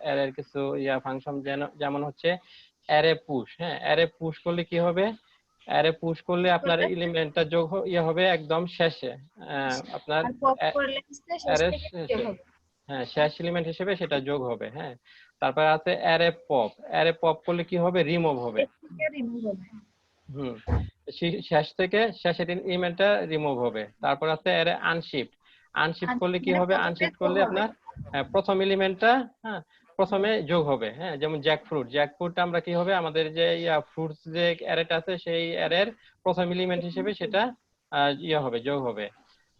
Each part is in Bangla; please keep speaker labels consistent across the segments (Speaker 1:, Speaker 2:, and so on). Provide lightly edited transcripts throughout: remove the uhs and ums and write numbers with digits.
Speaker 1: অ্যারের কিছু ফাংশন যেমন হচ্ছে অ্যারে পুশ। হ্যাঁ, অ্যারে পুশ করলে কি হবে, অ্যারে পুশ করলে আপনার এলিমেন্টটা যোগ হবে একদম শেষে, আপনার অ্যারে শেষে, হ্যাঁ শেষ এলিমেন্ট হিসেবে সেটা যোগ হবে। হ্যাঁ, তারপর আছে অ্যারে পপ। অ্যারে পপ করলে কি হবে, রিমুভ হবে। শেষ থেকে শেষের এলিমেন্টটা রিমুভ হবে। তারপর আছে অ্যারে আনশিফট। আনশিফট করলে কি হবে, আনশিফট করলে আপনার প্রথম এলিমেন্টটা প্রথমে যোগ হবে। হ্যাঁ, যেমন জ্যাকফ্রুট। জ্যাকফ্রুট আমরা কি হবে, আমাদের যে ফ্রুটস যে অ্যারেটা আছে সেই অ্যারের প্রথম এলিমেন্ট হিসেবে সেটা হবে, যোগ হবে।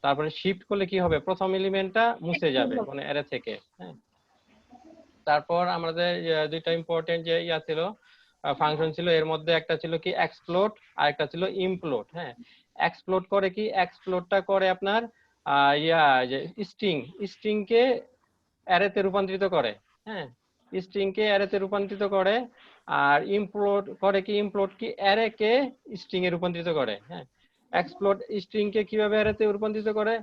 Speaker 1: তারপরে শিফট করলে কি হবে, প্রথম এলিমেন্টটা মুছে যাবে মানে অ্যারে থেকে। হ্যাঁ, তারপর আমাদের দুইটা ইম্পর্টেন্ট যে ছিল ফাংশন ছিল, এর মধ্যে একটা ছিল কি এক্সপ্লোড আর একটা ছিল ইমপ্লোড। হ্যাঁ, এক্সপ্লোড করে কি, এক্সপ্লোডটা করে আপনার যে স্ট্রিং কে অ্যারেতে রূপান্তরিত করে। হ্যাঁ, স্ট্রিং কে অ্যারেতে রূপান্তরিত করে। আর ইমপ্লোড করে কি, ইমপ্লোড কি অ্যারে কে স্ট্রিং এ রূপান্তরিত করে। হ্যাঁ, এক্সপ্লোড স্ট্রিং কে কিভাবে অ্যারেতে রূপান্তরিত করে,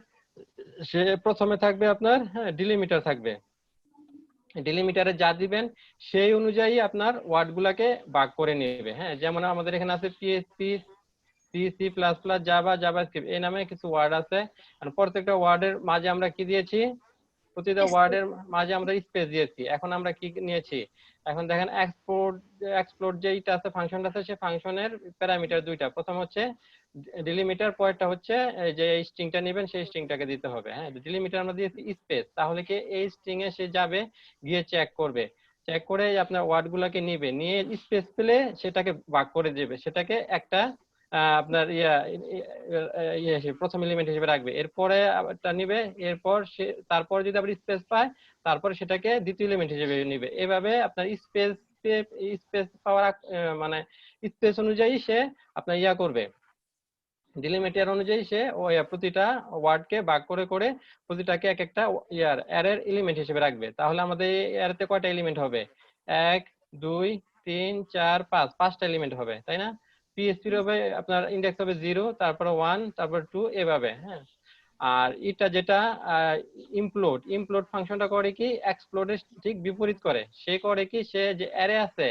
Speaker 1: সে প্রথমে থাকবে আপনার ডিলিমিটার থাকবে, ডিলিমিটারে যা দিবেন সেই অনুযায়ী আপনার ওয়ার্ড গুলাকে ভাগ করে নেবে। হ্যাঁ, যেমন আমাদের এখানে আছে PHP, C, C plus plus, Java, JavaScript, এই নামে কিছু ওয়ার্ড আছে। আর প্রত্যেকটা ওয়ার্ডের মাঝে আমরা কি দিয়েছি, প্রতিটা ওয়ার্ডের মাঝে আমরা স্পেস দিয়েছি। এখন আমরা কি নিয়েছি, এখন দেখেন এক্সপ্লোড যেইটা আছে, ফাংশনটা আছে, সেই ফাংশনের প্যারামিটার দুইটা, প্রথম হচ্ছে ডিলিমিটার, পরেরটা হচ্ছে যে স্ট্রিংটা নেবেন সেই স্ট্রিংটাকে দিতে হবে। হ্যাঁ, ডিলিমিটার আমরা দিয়েছি স্পেস, তাহলে কি এই স্ট্রিং এ সে যাবে, গিয়ে চেক করবে, চেক করে আপনার ওয়ার্ড গুলাকে নিবে, নিয়ে স্পেস পেলে সেটাকে ভাগ করে দেবে, সেটাকে একটা আপনার প্রথম এলিমেন্ট হিসেবে রাখবে, এরপরে টা নিবে, এরপর তারপর যদি আবার স্পেস পায় তারপর সেটাকে দ্বিতীয় এলিমেন্ট হিসেবে নিবে। এভাবে আপনার স্পেস স্পেস পাওয়ার মানে স্পেস অনুযায়ী সে আপনার করবে, ডিলিমিটার অনুযায়ী সে প্রতিটা ওয়ার্ডকে ভাগ করে করে প্রতিটাকে এক একটা অ্যারের এলিমেন্ট হিসেবে রাখবে। তাহলে আমাদের অ্যারেতে কয়টা এলিমেন্ট হবে, 1 2 3 4 5, 5টা এলিমেন্ট হবে, তাই না? পিএইচপি হবে আপনার ইন্ডেক্স হবে 0, তারপর 1, তারপর 2, এভাবে। হ্যাঁ, আর এটা যেটা ইমপ্লোড ফাংশনটা করে কি, এক্সপ্লোডের ঠিক বিপরীত করে। সে করে কি, সে যে অ্যারে আছে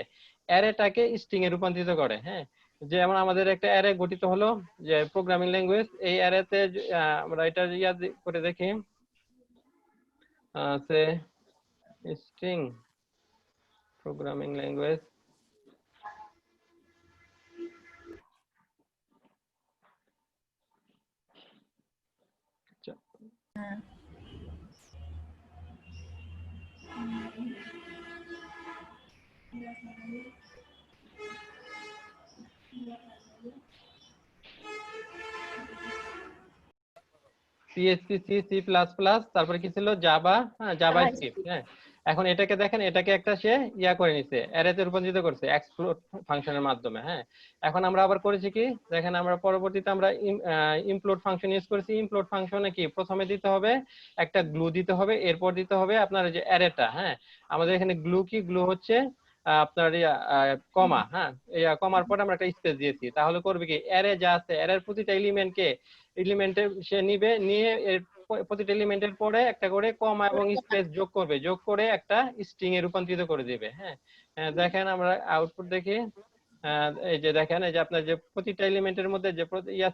Speaker 1: অ্যারেটাকে স্ট্রিং এ রূপান্তরিত করে। হ্যাঁ, যেমন আমাদের একটা অ্যারে গঠিত হলো যে প্রোগ্রামিং ল্যাঙ্গুয়েজ, এই অ্যারেতে আমরা এটা করে দেখি, আছে string programming language, PHP, C, C plus plus, তারপরে কি ছিল, জাভা, জাভাস্ক্রিপ্ট। হ্যাঁ, এখন এটাকে দেখেন, এটাকে একটা সে করে নিছে, অ্যারেতে রূপান্তরিত করছে এক্সপ্লোড ফাংশনের মাধ্যমে। হ্যাঁ, এখন আমরা আবার করেছি কি, দেখেন আমরা পরবর্তীতে আমরা ইমপ্লোড ফাংশন ইউজ করেছি। ইমপ্লোড ফাংশনে কি, প্রথমে দিতে হবে একটা গ্লু দিতে হবে, এরপর দিতে হবে আপনার যে অ্যারেটা। হ্যাঁ, আমাদের এখানে গ্লু কি, গ্লু হচ্ছে আপনার কমা। হ্যাঁ, এই কমার পরে আমরা একটা স্পেস দিয়েছি, তাহলে করবে কি, অ্যারে যা আছে অ্যারের প্রতিটা এলিমেন্টে সে নিবে, নিয়ে এর প্রতিটা এলিমেন্টের পরে একটা করে কমা এবং স্পেস যোগ করবে, যোগ করে একটা স্ট্রিং এ রূপান্তরিত করে দিবে। হ্যাঁ, দেখেন আমরা আউটপুট দেখি, এই যে দেখেন, এই যে আপনার যে প্রতিটা এলিমেন্টের মধ্যে যে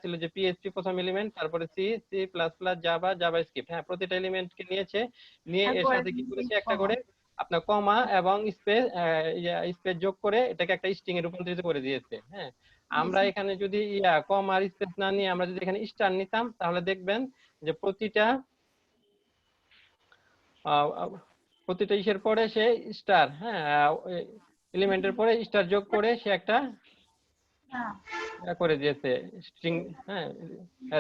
Speaker 1: ছিল যে পিএইচপি প্রথম এলিমেন্ট, তারপরে C, C plus plus, Java, JavaScript. হ্যাঁ, প্রতিটা এলিমেন্টকে নিয়েছে, নিয়ে এর সাথে কি করেছে, একটা করে আপনার কমা এবং স্পেস যোগ করে এটাকে একটা স্ট্রিং এ রূপান্তরিত করে দিয়েছে। হ্যাঁ, আমরা এখানে যদি কম আর স্পেস না নিয়ে আমরা যদি এখানে স্টার নিতাম, তাহলে দেখবেন যে প্রতিটা ইসের পরে সে স্টার, হ্যাঁ এলিমেন্টের পরে স্টার যোগ করে সে একটা করে দিয়েছে স্ট্রিং। হ্যাঁ,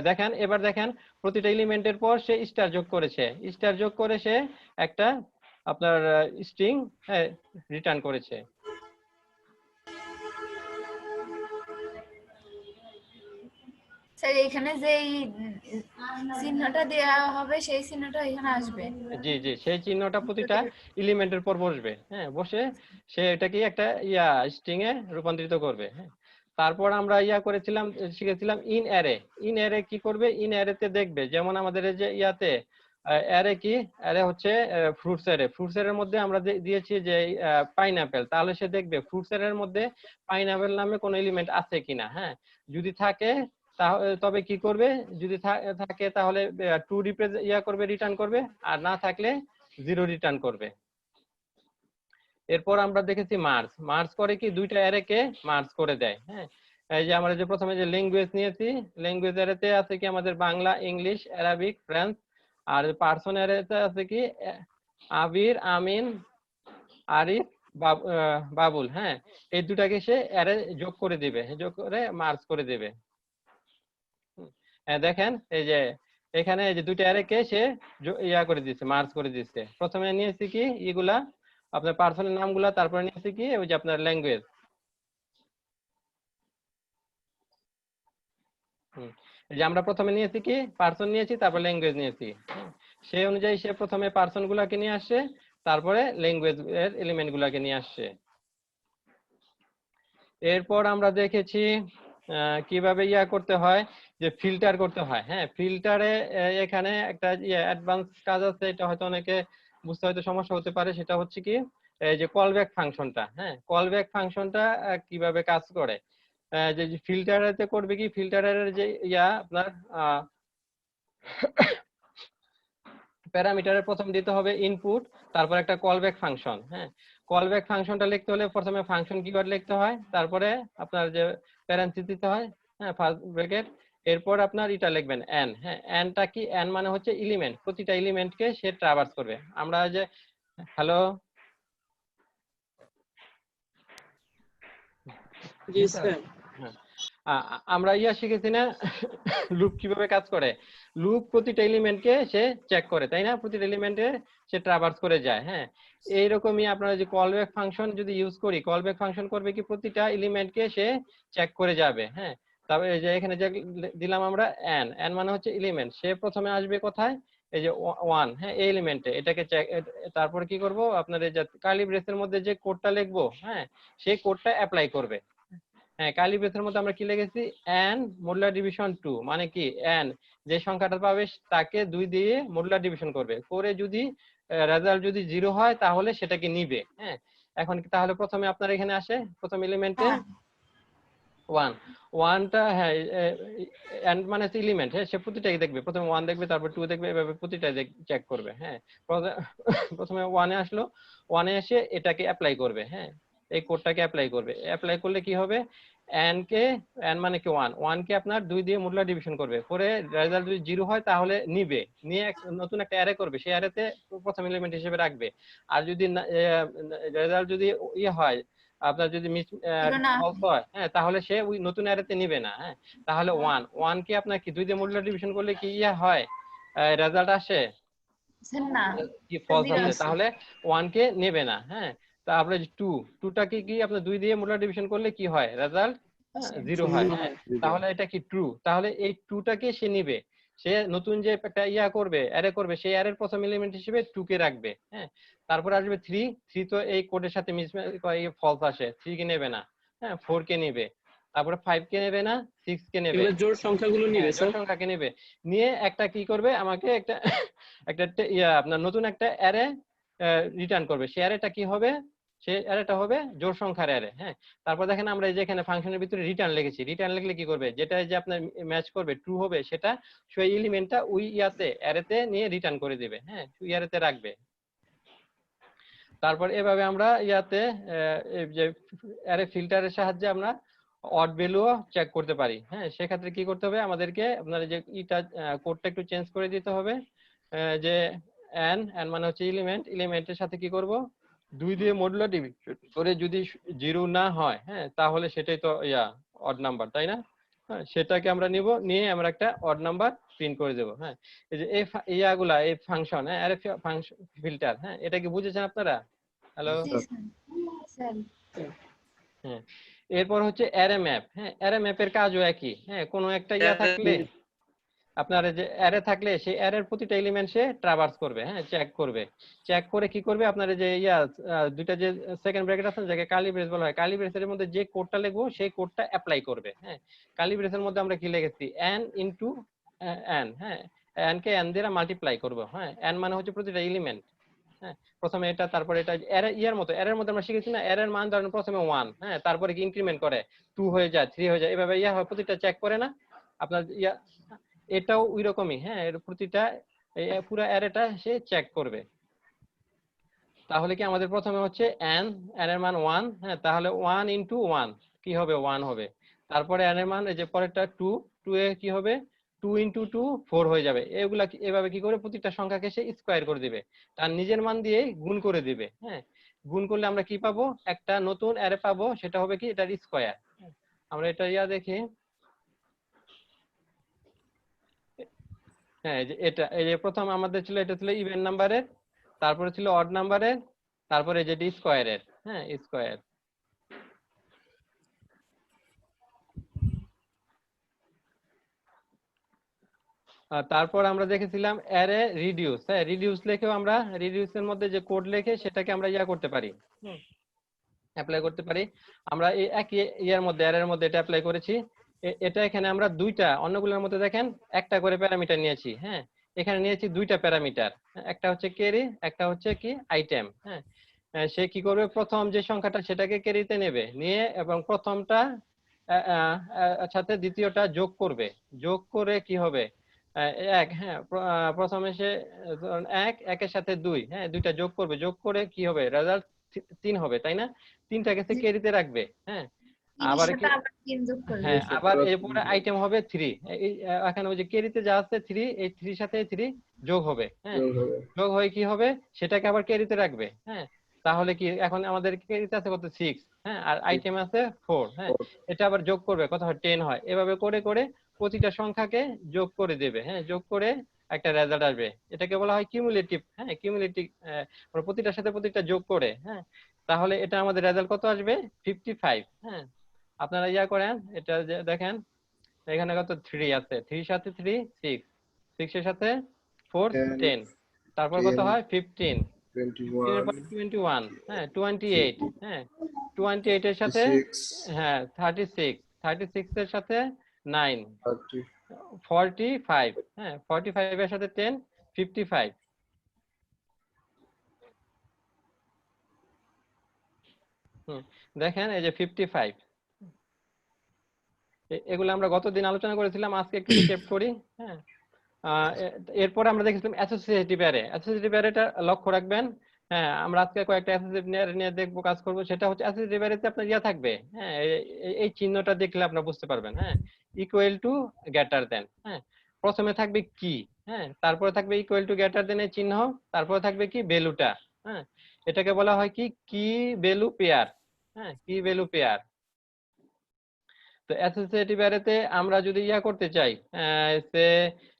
Speaker 1: দেখেন, এবার দেখেন প্রতিটা এলিমেন্টের পর সে স্টার যোগ করেছে, স্টার যোগ করে সে একটা আপনার স্ট্রিং রিটার্ন করেছে।
Speaker 2: স্যার এখানে যে চিহ্নটা দেয়া হবে সেই চিহ্নটা এখানে আসবে।
Speaker 1: জি জি, সেই চিহ্নটা প্রতিটা এলিমেন্টের পর বসবে। হ্যাঁ, বসে সে এটাকে একটা স্ট্রিং এ রূপান্তরিত করবে। হ্যাঁ, তারপর আমরা শিখেছিলাম ইন অ্যারে। ইন অ্যারে কি করবে, ইন অ্যারেতে দেখবে যেমন আমাদের যে অ্যারে কি, অ্যারে হচ্ছে ফ্রুটস অ্যারে। ফ্রুটস অ্যারের মধ্যে আমরা দিয়েছি যে পাইনাপেল, তাহলে সে দেখবে ফ্রুটস অ্যারের মধ্যে পাইনাপেল নামে কোনো এলিমেন্ট আছে কিনা। হ্যাঁ, যদি থাকে তবে কি করবে, যদি থাকে তাহলে টু করবে, রিটার্ন করবে, আর না থাকলে 0 রিটার্ন করবে। এরপর আমরা দেখেছি মার্জ। মার্জ করে কি, দুইটা অ্যারেকে মার্জ করে দেয়। হ্যাঁ, এই যে আমরা যে প্রথমে যে ল্যাঙ্গুয়েজ নিয়েছি, ল্যাঙ্গুয়েজ অ্যারেতে আছে কি আমাদের বাংলা, ইংলিশ, অ্যারাবিক, ফ্রেঞ্চ। আর পার্সন অ্যারেতে আছে কি আবির, আমিন, আরিফ, বাবুল। হ্যাঁ, এই দুটাকে সে অ্যারে যোগ করে দিবে, যোগ করে মার্জ করে দিবে। দেখেন এই যে এখানে এই যে দুইটা অ্যারেকে সে করে দিচ্ছে, মার্জ করে দিচ্ছে। প্রথমে নিয়েছি কি এগুলা আপনার পার্সনের নামগুলা, তারপরে নিয়েছি কি ওই যে আপনার ল্যাঙ্গুয়েজ। এই যে আমরা প্রথমে নিয়েছি কি পার্সন নিয়েছি, তারপর ল্যাঙ্গুয়েজ নিয়েছি। সেই অনুযায়ী সে প্রথমে পার্সন গুলাকে নিয়ে আসছে, তারপরে ল্যাঙ্গুয়েজ এর এলিমেন্ট গুলাকে নিয়ে আসছে। এরপর আমরা দেখেছি কিভাবে করতে হয়, যে ফিল্টার করতে হয়। হ্যাঁ, ফিল্টারে এখানে একটা অ্যাডভান্স কাজ আছে, এটা হয়তো অনেকে বুঝতে হয়তো সমস্যা হতে পারে। সেটা হচ্ছে কি এই যে কলব্যাক ফাংশনটা। হ্যাঁ, কলব্যাক ফাংশনটা কিভাবে কাজ করে, যে ফিল্টারেতে করবে কি, ফিল্টারের যে আপনার প্যারামিটারের প্রথম দিতে হবে ইনপুট, তারপর একটা কলব্যাক ফাংশন। হ্যাঁ, কলব্যাক ফাংশনটা লিখতে হলে প্রথমে ফাংশন কিওয়ার্ড লিখতে হয়, তারপরে আপনার যে প্যারেন্থেসিস দিতে হয়, হ্যাঁ, ফার্স্ট ব্র্যাকেট। এরপর আপনার এটা লিখবেন এন। হ্যাঁ, এনটা কি, এন মানে হচ্ছে এলিমেন্ট, প্রতিটা এলিমেন্টকে সে ট্রাভার্স করবে। আমরা যে হ্যালো,
Speaker 3: জি স্যার।
Speaker 1: আমরা শিখেছি না লুপ কিভাবে কাজ করে। লুপ প্রতিটা এলিমেন্টকে সে চেক করে, তাই না, প্রতিটা এলিমেন্টে সে ট্রাভার্স করে যায়। হ্যাঁ, এইরকমই আপনারা যে কলব্যাক ফাংশন যদি ইউজ করি, কলব্যাক ফাংশন করবে কি প্রতিটা এলিমেন্টকে সে চেক করে যাবে। হ্যাঁ, তারপরে এই যে এখানে যে দিলাম আমরা এন, এন মানে হচ্ছে এলিমেন্ট, সে প্রথমে আসবে কোথায়, এই যে 1। হ্যাঁ, এই এলিমেন্টে এটাকে চেক, তারপরে কি করব আপনার এই যে কার্লি ব্রেসের মধ্যে যে কোডটা লিখবো, হ্যাঁ, সেই কোডটা অ্যাপ্লাই করবে। হ্যাঁ, কার্লি ব্রেসের মধ্যে আমরা কি লিখেছি, এন মডুলার ডিভিশন 2, মানে কি এন যে সংখ্যাটা পাবে তাকে 2 দিয়ে মডুলার ডিভিশন করবে, করে যদি রেজাল্ট যদি 0 হয় তাহলে সেটাকে নিবে। হ্যাঁ, এখন তাহলে প্রথমে আপনার এখানে আসে প্রথম এলিমেন্টে 1, 1টা, হ্যাঁ, এন মানে এলিমেন্ট। হ্যাঁ, সে প্রতিটাই দেখবে, প্রথমে 1 দেখবে, তারপর 2 দেখবে, এভাবে প্রতিটাই চেক করবে। হ্যাঁ, প্রথমে 1 এ আসলো, 1 এ এসে এটাকে অ্যাপ্লাই করবে। হ্যাঁ, এই কোডটাকে অ্যাপ্লাই করবে। অ্যাপ্লাই করলে কি হবে, এন মানে কি 1, 1 কে আপনার 2 দিয়ে মডুলার ডিভিশন করবে, করে রেজাল্ট যদি 0 হয় তাহলে নিবে, নিয়ে নতুন একটা অ্যারে করবে, সেই অ্যারেতে প্রথম এলিমেন্ট হিসেবে রাখবে। আর যদি রেজাল্ট যদি হয় আপনার, যদি ফলস হয়, হ্যাঁ, তাহলে সে ওই নতুন অ্যারেতে নিবে না। হ্যাঁ, তাহলে 1 কে আপনার কি 2 দিয়ে মডুলার ডিভিশন করলে কি হয়, রেজাল্ট আসে
Speaker 2: না,
Speaker 1: কি ফলস আসে, তাহলে 1 কে নেবে না। হ্যাঁ, তারপরে 2টাকে কি আপনার 2 দিয়ে মডুলার ডিভিশন করলে কি হয়, রেজাল্ট 0 হয়। হ্যাঁ, তাহলে এটা কি ট্রু, তাহলে এই 2টাকে সে নিবে। সে নতুন যে একটা করবে, অ্যারে করবে, সেই অ্যারের প্রথম এলিমেন্ট হিসেবে 2 কে রাখবে। হ্যাঁ, তারপর আসবে 3 তো এই কোডের সাথে ফলস আসে, 3 কে নেবে না। হ্যাঁ, 4 কে নেবে, তারপরে 5 কে নেবে না, 6 কে নেবে,
Speaker 3: এগুলো জোড় সংখ্যাগুলো নিবে
Speaker 1: জোড়
Speaker 3: স্যার।
Speaker 1: সংখ্যাকে নেবে। নিয়ে একটা কি করবে, আমাকে একটা একটা আপনার নতুন একটা অ্যারে রিটার্ন করবে। সেই অ্যারেটা কি হবে, সেই অ্যারেটা হবে জোড় সংখ্যার অ্যারে। হ্যাঁ, তারপর দেখেন আমরা এই যে এখানে ফাংশনের ভিতরে রিটার্ন লিখেছি, রিটার্ন লিখলে কি করবে, যেটা যে আপনার ম্যাচ করবে, ট্রু হবে, সেটা সেই এলিমেন্টটা ওই অ্যারেতে নিয়ে রিটার্ন করে দিবে। হ্যাঁ, ওই অ্যারেতে রাখবে। তারপর এভাবে আমরা যে অ্যারে ফিল্টারের সাহায্যে আমরা অড ভ্যালুও চেক করতে পারি। হ্যাঁ, সেক্ষেত্রে কি করতে হবে, আমাদেরকে আপনার যে কোডটা একটু চেঞ্জ করে দিতে হবে, যে এন মানে হচ্ছে এলিমেন্টের সাথে কি করব, 2 দিয়ে মডুলার ডিভিশন করে যদি 0 না হয়, হ্যাঁ, তাহলে সেটাই তো অড নাম্বার, তাই না। হ্যাঁ, সেটাকে আমরা নিব, নিয়ে আমরা একটা অড নাম্বার প্রিন্ট করে দেব। হ্যাঁ, এই যে এই এই ফাংশন, হ্যাঁ, অ্যারে ফাংশন ফিল্টার, হ্যাঁ, এটা কি বুঝেছেন আপনারা? হ্যালো, হ্যাঁ। এরপর হচ্ছে অ্যারে ম্যাপ। হ্যাঁ, অ্যারে ম্যাপের কাজও একই। হ্যাঁ, কোনো একটা থাকলে, আপনার যে অ্যারে থাকলে সেই অ্যারের প্রতিটা এলিমেন্ট সে ট্রাভার্স করবে। হ্যাঁ, চেক করবে, চেক করে কি করবে, আপনার যে দুইটা যে সেকেন্ড ব্র্যাকেট আছে যাকে কার্লি ব্রেস বলা হয়, কার্লি ব্রেসের মধ্যে যে কোডটা লিখবো সেই কোডটা অ্যাপ্লাই করবে। হ্যাঁ, কার্লি ব্রেসের মধ্যে আমরা কি লিখেছি, n ইনটু n। হ্যাঁ, n কে n দিয়ে মাল্টিপ্লাই করব। হ্যাঁ, n মানে হচ্ছে প্রতিটা এলিমেন্ট। হ্যাঁ, প্রথমে এটা, তারপরে এটা, এর মতো, এর মধ্যে আমরা শিখেছি না, এর মান ধরেন প্রথমে 1, হ্যাঁ, তারপরে কি ইনক্রিমেন্ট করে 2 হয়ে যায়, 3 হয়ে যায়, এভাবে হয়, প্রতিটা চেক করে না আপনার এটাও ওই রকমই। হ্যাঁ, এর প্রতিটা পুরো অ্যারেটা সে চেক করবে। তাহলে কি আমাদের প্রথমে হচ্ছে n এর মান 1, হ্যাঁ, তাহলে 1 ইনটু 1 কি হবে, 1 হবে। তারপরে n এর মান এই যে পরেরটা 2, 2 এ কি হবে, 2 ইনটু 2 4 হয়ে যাবে। এগুলা এভাবে কি করে প্রতিটা সংখ্যাকে সে স্কয়ার করে দিবে, তার নিজের মান দিয়ে গুণ করে দিবে। হ্যাঁ, গুণ করলে আমরা কি পাবো, একটা নতুন অ্যারে পাবো, সেটা হবে কি এটার স্কয়ার। আমরা এটা দেখি। হ্যাঁ, এই যে এটা, এই যে প্রথম আমাদের ছিল, এটা ছিল ইভেন নাম্বারের, তারপরে ছিল অড নাম্বারের, তারপরে যেটি স্কয়ারের। হ্যাঁ, স্কয়ার। তারপর আমরা দেখেছিলাম অ্যারে রিডিউস। হ্যাঁ, রিডিউস লিখেও আমরা রিডিউসের মধ্যে যে কোড লিখে সেটাকে আমরা করতে পারি, অ্যাপ্লাই করতে পারি। আমরা এই একই ইয়ার মধ্যে, অ্যারের মধ্যে এটা অ্যাপ্লাই করেছি। এটা এখানে আমরা দুইটা, অন্যগুলোর মধ্যে দেখেন একটা করে প্যারামিটার নিয়েছি। হ্যাঁ, এখানে নিয়েছি দুইটা প্যারামিটার, একটা হচ্ছে ক্যারি, একটা হচ্ছে কি আইটেম। হ্যাঁ, সে কি করবে, প্রথম যে সংখ্যাটা সেটাকে ক্যারিতে নেবে, নিয়ে এবং প্রথমটা সাথে দ্বিতীয়টা যোগ করবে, যোগ করে কি হবে, এক, হ্যাঁ, প্রথমে সে এক, একের সাথে 2, হ্যাঁ, দুইটা যোগ করবে, যোগ করে কি হবে, রেজাল্ট 3 হবে, তাই না? 3টাকে সে ক্যারিতে রাখবে। হ্যাঁ, আবার কি, হ্যাঁ, আবার এরপরে আইটেম হবে 3। এখানে ওই যে ক্যারিতে যা আছে 3, এই 3 সাথে 3 যোগ হবে। হ্যাঁ, যোগ হয়ে কি হবে, সেটাকে আবার ক্যারিতে রাখবে। হ্যাঁ, তাহলে কি এখন আমাদের ক্যারিতে আছে কত, 6, হ্যাঁ, আর আইটেম আছে 4। হ্যাঁ, এটা আবার যোগ করবে, কত হয়, 10 হয়। এভাবে করে করে প্রতিটা সংখ্যাকে যোগ করে দেবে। হ্যাঁ, যোগ করে একটা রেজাল্ট আসবে, এটাকে বলা হয় কিউমুলেটিভ। হ্যাঁ, কিউমুলেটিভ, প্রতিটার সাথে প্রতিটা যোগ করে। হ্যাঁ, তাহলে এটা আমাদের রেজাল্ট কত আসবে, 55। হ্যাঁ, আপনারা করেন এটা, যে দেখেন এখানে কত 3 আছে, 3 সাথে 3 6, 6 এর সাথে 4 10, তারপর কত হয় 15, 15 এর পর 21, হ্যাঁ 28, হ্যাঁ 28 এর সাথে, হ্যাঁ 36, 36 এর সাথে 9, 45, হ্যাঁ 45 এর সাথে 10, 55। দেখেন এই যে 55, এগুলো আমরা গতদিন আলোচনা করেছিলাম, আজকে একটু রিক্যাপ করি। হ্যাঁ, এরপরে আমরা দেখেছিলাম অ্যাসোসিয়েটিভ অ্যারে। অ্যাসোসিয়েটিভ অ্যারেটা লক্ষ্য রাখবেন। হ্যাঁ, আমরা আজকে কয়েকটা অ্যাসোসিয়েটিভ অ্যারে নিয়ে দেখবো, কাজ করব। সেটা হচ্ছে অ্যাসোসিয়েটিভ অ্যারেতে আপনার থাকবে, হ্যাঁ, এই চিহ্নটা দেখলে আপনারা বুঝতে পারবেন। হ্যাঁ, ইকুয়াল টু, গ্রেটার দেন। হ্যাঁ, প্রথমে থাকবে কি, হ্যাঁ, তারপরে থাকবে ইকুয়াল টু, গ্রেটার দেন এর চিহ্ন, তারপরে থাকবে কি ভ্যালুটা। হ্যাঁ, এটাকে বলা হয় কি, কি ভ্যালু পেয়ার। হ্যাঁ, কি ভ্যালু পেয়ার। তো অ্যাসোসিয়েটিভ অ্যারেতে আমরা যদি করতে চাই, সে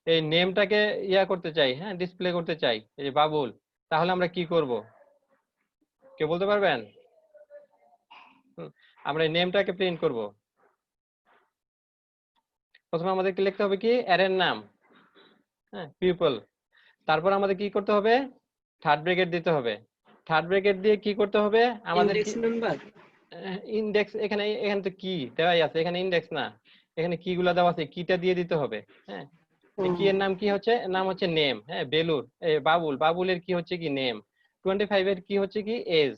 Speaker 1: এই নেমটাকে করতে চাই, হ্যাঁ, ডিসপ্লে করতে চাই, এই যে বাবুল, তাহলে আমরা কি করব, কে বলতে পারবেন? আমরা এই নেমটাকে প্রিন্ট করব। প্রথমে আমাদেরকে লিখতে হবে কি, অ্যারের নাম, হ্যাঁ, পিপল। তারপর আমাদের কি করতে হবে, থার্ড ব্র্যাকেট দিতে হবে। থার্ড ব্র্যাকেট দিয়ে কি করতে হবে আমাদের,
Speaker 3: ইনডেক্স নাম্বার,
Speaker 1: ইনডেক্স, এখানে তো কি দেওয়াই আছে, এখানে ইনডেক্স না, এখানে কি গুলা দেওয়া আছে, কিটা দিয়ে দিতে হবে। হ্যাঁ, কি এর নাম কি হচ্ছে, নাম হচ্ছে নেম। হ্যাঁ, বেলুর, বাবুল, বাবুলের কি হচ্ছে কি নেম। 25 এর কি হচ্ছে কি এজ।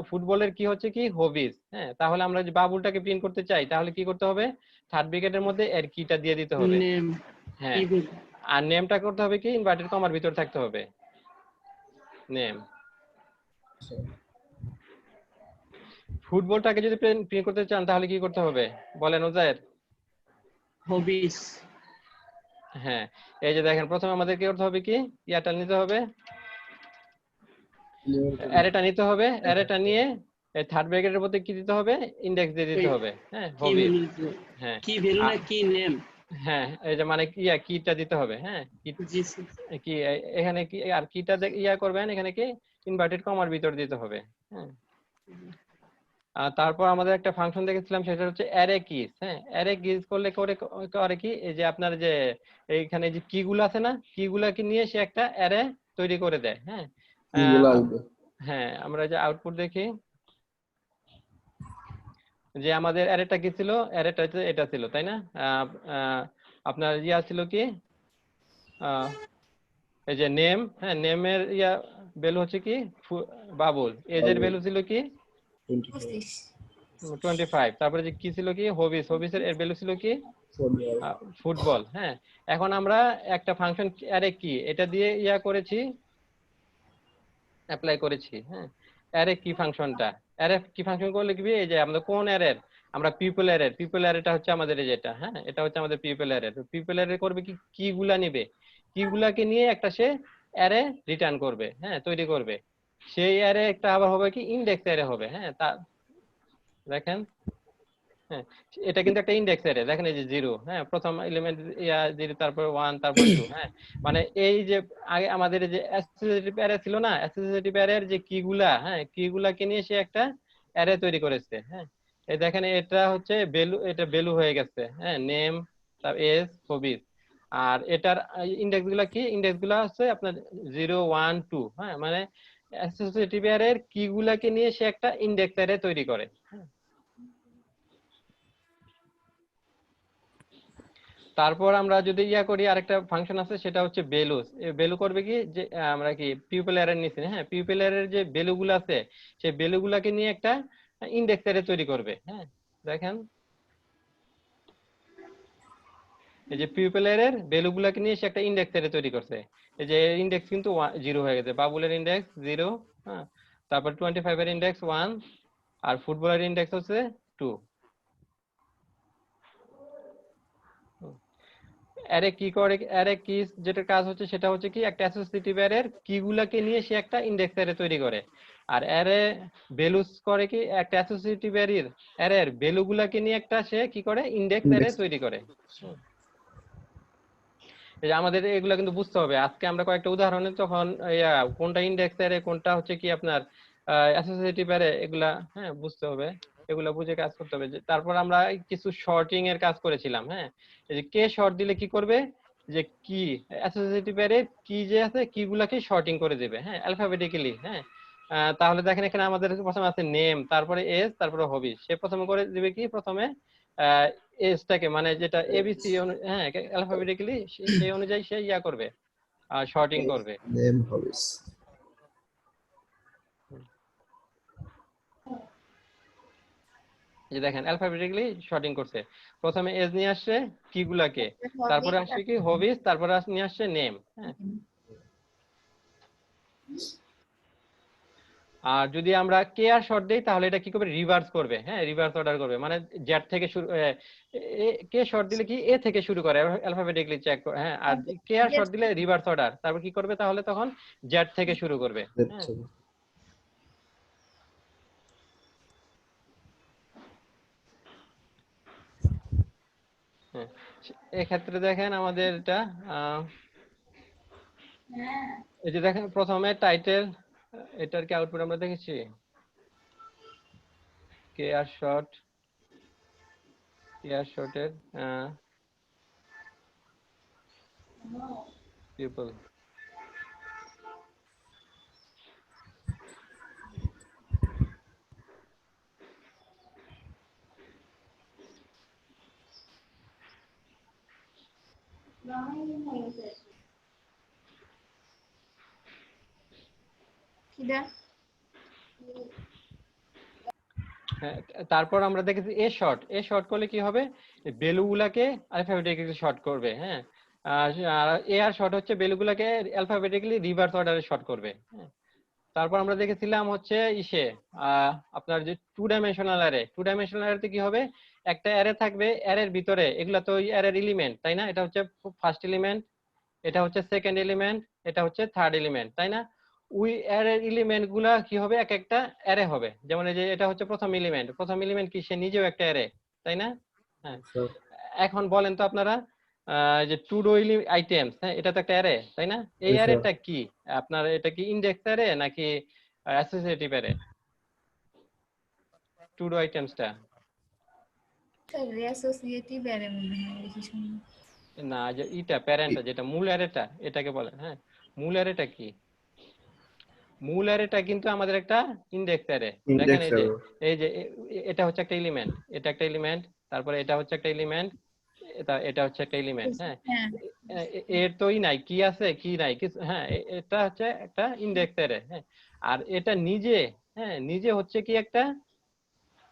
Speaker 1: ফুটবলের কি হচ্ছে কি হবিজ। হ্যাঁ, তাহলে আমরা যে বাবুলটাকে প্রিন্ট করতে চাই, তাহলে কি করতে হবে, থার্ড ব্র্যাকেটের মধ্যে এর কিটা দিয়ে দিতে হবে।
Speaker 3: নেম,
Speaker 1: হ্যাঁ, আর নেমটা করতে হবে কি, ইনভার্টেড কমার ভিতর থাকতে হবে, নেম। ফুটবলটাকে যদি প্রিন্ট করতে চান, তাহলে কি করতে হবে বলেন ওজায়ের?
Speaker 3: হবিস।
Speaker 1: হ্যাঁ, এই যে দেখেন, প্রথমে আমাদের কি করতে হবে কি, ইয়াটা নিতে হবে, অ্যারেটা নিতে হবে। অ্যারেটা নিয়ে এই থার্ড ব্র্যাকেটের মধ্যে কি দিতে হবে, ইনডেক্স দিয়ে দিতে হবে। হ্যাঁ, হবিস। হ্যাঁ,
Speaker 3: কি ভ্যালু না কি নেম।
Speaker 1: হ্যাঁ, এই যে মানে কি, কিটা দিতে হবে। হ্যাঁ, কি এখানে কি, আর কিটা করবেন, এখানে কি ইনভার্টেড কমার ভিতর দিতে হবে। হ্যাঁ, আর তারপর আমাদের একটা ফাংশন দেখেছিলাম, সেটা হচ্ছে অ্যারে কিস। হ্যাঁ, অ্যারে কিস করলে করে কি, এই যে আপনার যে এইখানে যে কি গুলো আছে না, কি গুলাকে নিয়ে সে একটা অ্যারে তৈরি করে দেয়। হ্যাঁ, হ্যাঁ, আমরা যে আউটপুট দেখি, যে আমাদের অ্যারেটা কি ছিল, অ্যারেটা এটা ছিল, তাই না? আপনার ছিল কি, আহ, এই যে নেম, হ্যাঁ নেমের ভ্যালু হচ্ছে কি বাবুল, এজ এর ভ্যালু ছিল কি
Speaker 2: 25
Speaker 1: 25, তারপরে যে কি ছিল কি হবিস, হবিসের এর ভ্যালু ছিল কি ফুটবল। হ্যাঁ, এখন আমরা একটা ফাংশন অ্যারে কি এটা দিয়ে করেছি, অ্যাপ্লাই করেছি। হ্যাঁ, অ্যারে কি ফাংশনটা, অ্যারে কি ফাংশন করে লিখবি, এই যে আমাদের কোন অ্যারের, আমরা পিপল অ্যারের, পিপল অ্যারেটা হচ্ছে আমাদের এই যেটা, হ্যাঁ এটা হচ্ছে আমাদের পিপল অ্যারে। তো পিপল অ্যারে করবে কি, কি গুলা নিবে, কি গুলাকে নিয়ে একটা সে অ্যারে রিটার্ন করবে, হ্যাঁ তৈরি করবে। সেই অ্যারে একটা আবার হবে কি ইনডেক্স অ্যারে হবে। হ্যাঁ, তা দেখেন, হ্যাঁ এটা কিন্তু একটা ইনডেক্স অ্যারে, দেখেন এই যে 0, হ্যাঁ প্রথম এলিমেন্ট 0, তারপর 1, তারপর 2। হ্যাঁ, মানে এই যে আগে আমাদের যে অ্যাসোসিয়েটিভ অ্যারে ছিল না, অ্যাসোসিয়েটিভ অ্যারের যে কি গুলা, হ্যাঁ কি গুলাকে নিয়ে সে একটা অ্যারে তৈরি করেছে। হ্যাঁ, এই দেখেন এটা হচ্ছে ভ্যালু, এটা ভ্যালু হয়ে গেছে, হ্যাঁ নেম, তারপর এজ, হবিস। আর এটার ইনডেক্স গুলা কি, ইনডেক্স গুলা হচ্ছে আপনার 0, 1, 2। হ্যাঁ, মানে অ্যাসোসিয়েটিভ অ্যারের কি গুলাকে নিয়ে সে একটা ইনডেক্স অ্যারে তৈরি করে। তারপর আমরা যদি করি, আরেকটা ফাংশন আছে সেটা হচ্ছে ভ্যালুস। ভ্যালু করবে কি, যে আমরা কি পিপল অ্যারে নিছি, হ্যাঁ পিপল অ্যারের যে ভ্যালু গুলো আছে সেই ভ্যালু গুলাকে নিয়ে একটা ইনডেক্স অ্যারে তৈরি করবে। হ্যাঁ, দেখেন এই যে পিপল অ্যারের ভ্যালু গুলাকে নিয়ে সে একটা ইনডেক্স অ্যারে তৈরি করছে। এই যে ইনডেক্স কিন্তু 0 হয়ে গেছে, বাবুলের ইনডেক্স 0, হ্যাঁ তারপর 25 এর ইনডেক্স 1, আর ফুটবলের ইনডেক্স হচ্ছে 2। অ্যারে কি করে, অ্যারে কি যেটা কাজ হচ্ছে সেটা হচ্ছে কি একটা অ্যাসোসিয়েটিভ অ্যারের কি গুলাকে নিয়ে সে একটা ইনডেক্স অ্যারে তৈরি করে। আর অ্যারে ভ্যালুস করে কি একটা অ্যাসোসিয়েটিভ অ্যারের ভ্যালু গুলাকে নিয়ে একটা সে কি করে ইনডেক্স অ্যারে তৈরি করে। এই যে আমাদের এগুলা কিন্তু বুঝতে হবে। আজকে আমরা কয়েকটা উদাহরণে তখন কোনটা ইনডেক্স অ্যারে কোনটা হচ্ছে কি আপনার অ্যাসোসিয়েটিভ অ্যারে, এগুলা হ্যাঁ বুঝতে হবে, এগুলা বুঝে কাজ করতে হবে। তারপর আমরা কিছু শর্টিং এর কাজ করেছিলাম। হ্যাঁ, এই যে কে শর্ট দিলে কি করবে, যে কি অ্যাসোসিয়েটিভ অ্যারে কি যে আছে কি গুলাকে শর্টিং করে দেবে, হ্যাঁ অ্যালফাবেটিক্যালি। হ্যাঁ, তাহলে দেখেন এখানে আমাদের প্রথমে আছে নেম, তারপরে এজ, তারপরে হবি। সে প্রথমে করে দিবে কি, প্রথমে এজটাকে মানে যেটা এবিসি, হ্যাঁ অ্যালফাবেটিক্যালি সেই অনুযায়ী সে করবে, শর্টিং করবে।
Speaker 4: নেম হবিস।
Speaker 1: এই যে দেখেন অ্যালফাবেটিক্যালি শর্টিং করছে, প্রথমে এজ নিয়ে আসছে কি গুলাকে, তারপরে আসছে কি হবিস, তারপরে নিয়ে আসছে নেম। হ্যাঁ, আর যদি আমরা কে আর শর্ট দেই তাহলে এটা কি করবে, রিভার্স করবে। হ্যাঁ, রিভার্স অর্ডার করবে, মানে জেড থেকে শুরু, কে শর্ট দিলে কি এ থেকে শুরু করে অ্যালফাবেটিক্যালি চেক করে। হ্যাঁ, আর কে আর শর্ট দিলে রিভার্স অর্ডার, তারপর কি করবে তাহলে তখন জেড থেকে শুরু করবে। হ্যাঁ, হ্যাঁ এক্ষেত্রে দেখেন আমাদের এটা এই যে দেখেন প্রথমে টাইটেল, এটার কি আউটপুট আমরা দেখেছি, কে আর শর্টের পিপল। হ্যাঁ, তারপর আমরা দেখেছি এ শর্ট করলে কি হবে, ভ্যালু গুলাকে অ্যালফাবেটিক্যালি শর্ট করবে। হ্যাঁ, আর এ আর শর্ট হচ্ছে ভ্যালু গুলাকে অ্যালফাবেটিক্যালি রিভার্স অর্ডারে শর্ট করবে। হ্যাঁ, তারপর আমরা দেখেছিলাম হচ্ছে আপনার যে টু ডাইমেনশনাল অ্যারেতে কি হবে, একটা অ্যারে থাকবে, অ্যারের ভিতরে এগুলা তো অ্যারের এলিমেন্ট, তাই না, এটা হচ্ছে ফার্স্ট এলিমেন্ট, এটা হচ্ছে সেকেন্ড এলিমেন্ট, এটা হচ্ছে থার্ড এলিমেন্ট, তাই না। ওই অ্যারের এলিমেন্ট গুলা কি হবে, এক একটা অ্যারে হবে। যেমন এই যে এটা হচ্ছে প্রথম এলিমেন্ট কি সে নিজেও একটা অ্যারে, তাই না। হ্যাঁ, এখন বলেন তো আপনারা যে টু ডো আইটেমস, হ্যাঁ এটা তো একটা অ্যারে, তাই না। এই অ্যারেটা কি আপনার, এটা কি ইনডেক্স অ্যারে নাকি অ্যাসোসিয়েটিভ অ্যারে, টু ডো আইটেমসটা?
Speaker 2: অ্যাসোসিয়েটিভ অ্যারে মনে হয় দেখি শুনি।
Speaker 1: না, যে এটা প্যারেন্টটা যেটা মূল অ্যারেটা এটাকে বলেন। হ্যাঁ, মূল অ্যারেটা কি, মূল অ্যারেটা কিন্তু আমাদের একটা ইনডেক্স অ্যারে। দেখেন এই যে এটা হচ্ছে একটা এলিমেন্ট, এটা একটা এলিমেন্ট, তারপরে এটা হচ্ছে একটা এলিমেন্ট, এটা হচ্ছে একটা এলিমেন্ট, হ্যাঁ।
Speaker 2: হ্যাঁ
Speaker 1: এর তোই নাই, কি আছে কি নাই কিছু, হ্যাঁ। এটা হচ্ছে একটা ইন্ডেক্স অ্যারে, হ্যাঁ। আর এটা নিজে, হ্যাঁ, নিজে হচ্ছে কি একটা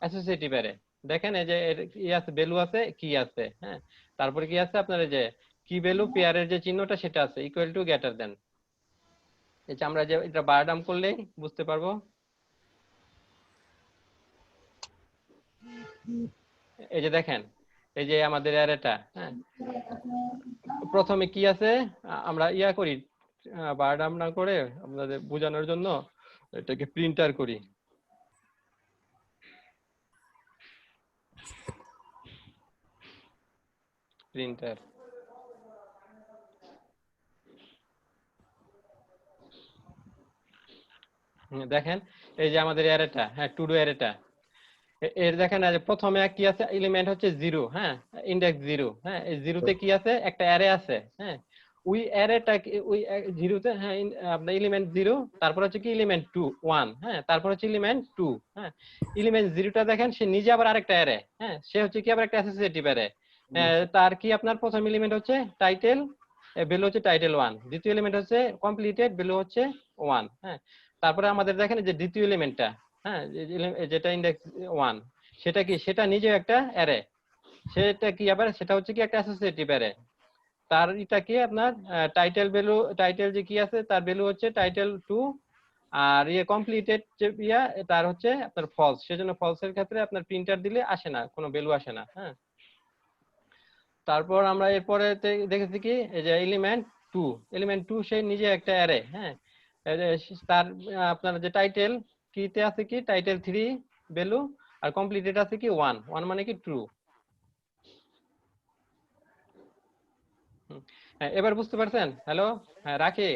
Speaker 1: অ্যাসোসিয়েটিভ অ্যারে। দেখেন এই যে এর কি আছে, ভ্যালু আছে, কি আছে, হ্যাঁ। তারপরে কি আছে আপনার, এই যে কি ভ্যালু পেয়ারের যে চিহ্নটা সেটা আছে, ইকুয়াল টু গ্রেটার দেন। এই যে আমরা যে এটা বার ডাউন করলেই বুঝতে পারবো। এই যে দেখেন, এই যে আমাদের অ্যারেটা, হ্যাঁ, প্রথমে কি আছে আমরা ইয়া করি, বার ডাউন না করে আপনাদের বোঝানোর জন্য এটাকে প্রিন্টার করি। প্রিন্টার, দেখেন এই যে আমাদের অ্যারেটা, হ্যাঁ, টু ডু অ্যারেটা। এর দেখেন প্রথমে কি আছে, এলিমেন্ট হচ্ছে 0, হ্যাঁ, ইন্ডেক্স 0, হ্যাঁ। এই 0 তে কি আছে, একটা অ্যারে আছে, হ্যাঁ। ওই অ্যারেটা ওই 0 তে, হ্যাঁ, আপনার এলিমেন্ট 0, তারপর হচ্ছে কি এলিমেন্ট 2 1, হ্যাঁ, তারপর হচ্ছে এলিমেন্ট 2, হ্যাঁ। এলিমেন্ট 0টা দেখেন সে নিজে আবার আরেকটা অ্যারে, হ্যাঁ, সে হচ্ছে কি আবার একটা অ্যাসোসিয়েটিভ অ্যারে। তার কি আপনার প্রথম এলিমেন্ট হচ্ছে টাইটেল, ভ্যালু হচ্ছে টাইটেল 1, দ্বিতীয় এলিমেন্ট হচ্ছে কমপ্লিটেড, ভ্যালু হচ্ছে 1, হ্যাঁ। তারপরে আমাদের দেখেন যে দ্বিতীয় এলিমেন্টটা, হ্যাঁ, যেটা ইন্ডেক্স 1, সেটা কি, সেটা নিজে একটা অ্যারে, সেটা কি আবার, সেটা হচ্ছে কি একটা অ্যাসোসিয়েটিভ অ্যারে। তার এটা কি আপনার টাইটেল ভ্যালু, টাইটেল যে কি আছে তার ভ্যালু হচ্ছে টাইটেল 2, আর ইয়ে কমপ্লিটেড যে ইয়া তার হচ্ছে আপনার ফলস, সেজন্য ফলসের ক্ষেত্রে আপনার প্রিন্টার দিলে আসে না, কোনো ভ্যালু আসে না, হ্যাঁ। তারপর আমরা এরপরে দেখেছি কি, এই যে এলিমেন্ট 2 সে নিজে একটা অ্যারে, হ্যাঁ। তার আপনার যে টাইটেল কিতে আছে কি টাইটেল 3 ভ্যালু, আর কমপ্লিটেড আছে কি 1 মানে কি ট্রু। এবার বুঝতে পারছেন? হ্যালো, হ্যাঁ, রাখি।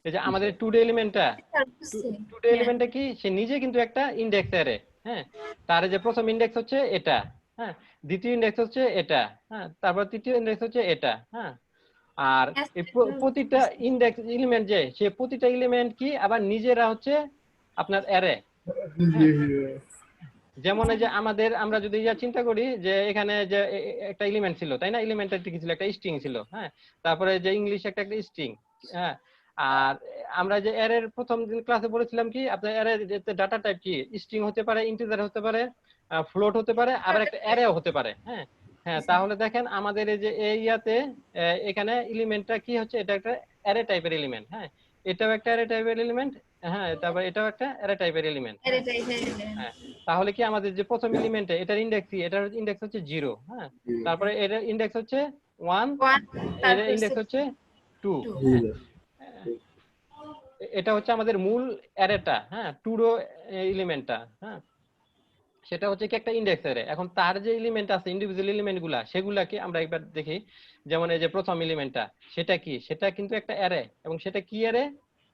Speaker 1: এই যে আমাদের টুডে এলিমেন্টটা, টুডে এলিমেন্টটা কি, সে নিজে কিন্তু একটা ইন্ডেক্স অ্যারে, হ্যাঁ। তার যে প্রথম ইন্ডেক্স হচ্ছে এটা, হ্যাঁ, দ্বিতীয় ইন্ডেক্স হচ্ছে এটা, হ্যাঁ, তারপর তৃতীয় ইন্ডেক্স হচ্ছে এটা, হ্যাঁ। আর এই প্রতিটা ইন্ডেক্স এলিমেন্ট যে, সে প্রতিটা এলিমেন্ট কি আবার নিজেরা হচ্ছে আপনার অ্যারে। যেমন এই যে আমাদের, আমরা যদি ইয়া চিন্তা করি যে এখানে যে একটা এলিমেন্ট ছিল, তাই না, এলিমেন্টটা কি ছিল, একটা স্ট্রিং ছিল, হ্যাঁ। তারপরে যে ইংলিশ একটা স্ট্রিং, হ্যাঁ। আর আমরা যে অ্যারের প্রথম দিন ক্লাসে পড়েছিলাম কি, আপনার অ্যারের ডাটা টাইপ কি, স্ট্রিং হতে পারে, ইন্টিজার হতে পারে, ফ্লোট হতে পারে, আবার একটা অ্যারেও হতে পারে, হ্যাঁ। হ্যাঁ, তাহলে দেখেন আমাদের এই যে এই ইয়াতে এখানে এলিমেন্টটা কি হচ্ছে, এটা একটা অ্যারে টাইপের এলিমেন্ট, হ্যাঁ। এটাও একটা অ্যারে টাইপের এলিমেন্ট, হ্যাঁ। তারপর এটাও একটা অ্যারে টাইপের এলিমেন্ট, হ্যাঁ। তাহলে কি আমাদের যে প্রথম এলিমেন্টে এটার ইন্ডেক্স কি, এটার ইন্ডেক্স হচ্ছে 0, হ্যাঁ। তারপরে এর ইন্ডেক্স হচ্ছে 1, এর ইন্ডেক্স হচ্ছে 2, এটা হচ্ছে আমাদের মূল অ্যারেটা, হ্যাঁ, টুডো এলিমেন্টটা, হ্যাঁ। সেটা হচ্ছে কি একটা ইন্ডেক্স অ্যারে। এখন তার যে এলিমেন্ট আছে, ইন্ডিভিজুয়াল এলিমেন্ট গুলা, সেগুলাকে আমরা একবার দেখি। যেমন এই যে প্রথম এলিমেন্টটা, সেটা কি, সেটা কিন্তু একটা অ্যারে, এবং সেটা কি অ্যারে,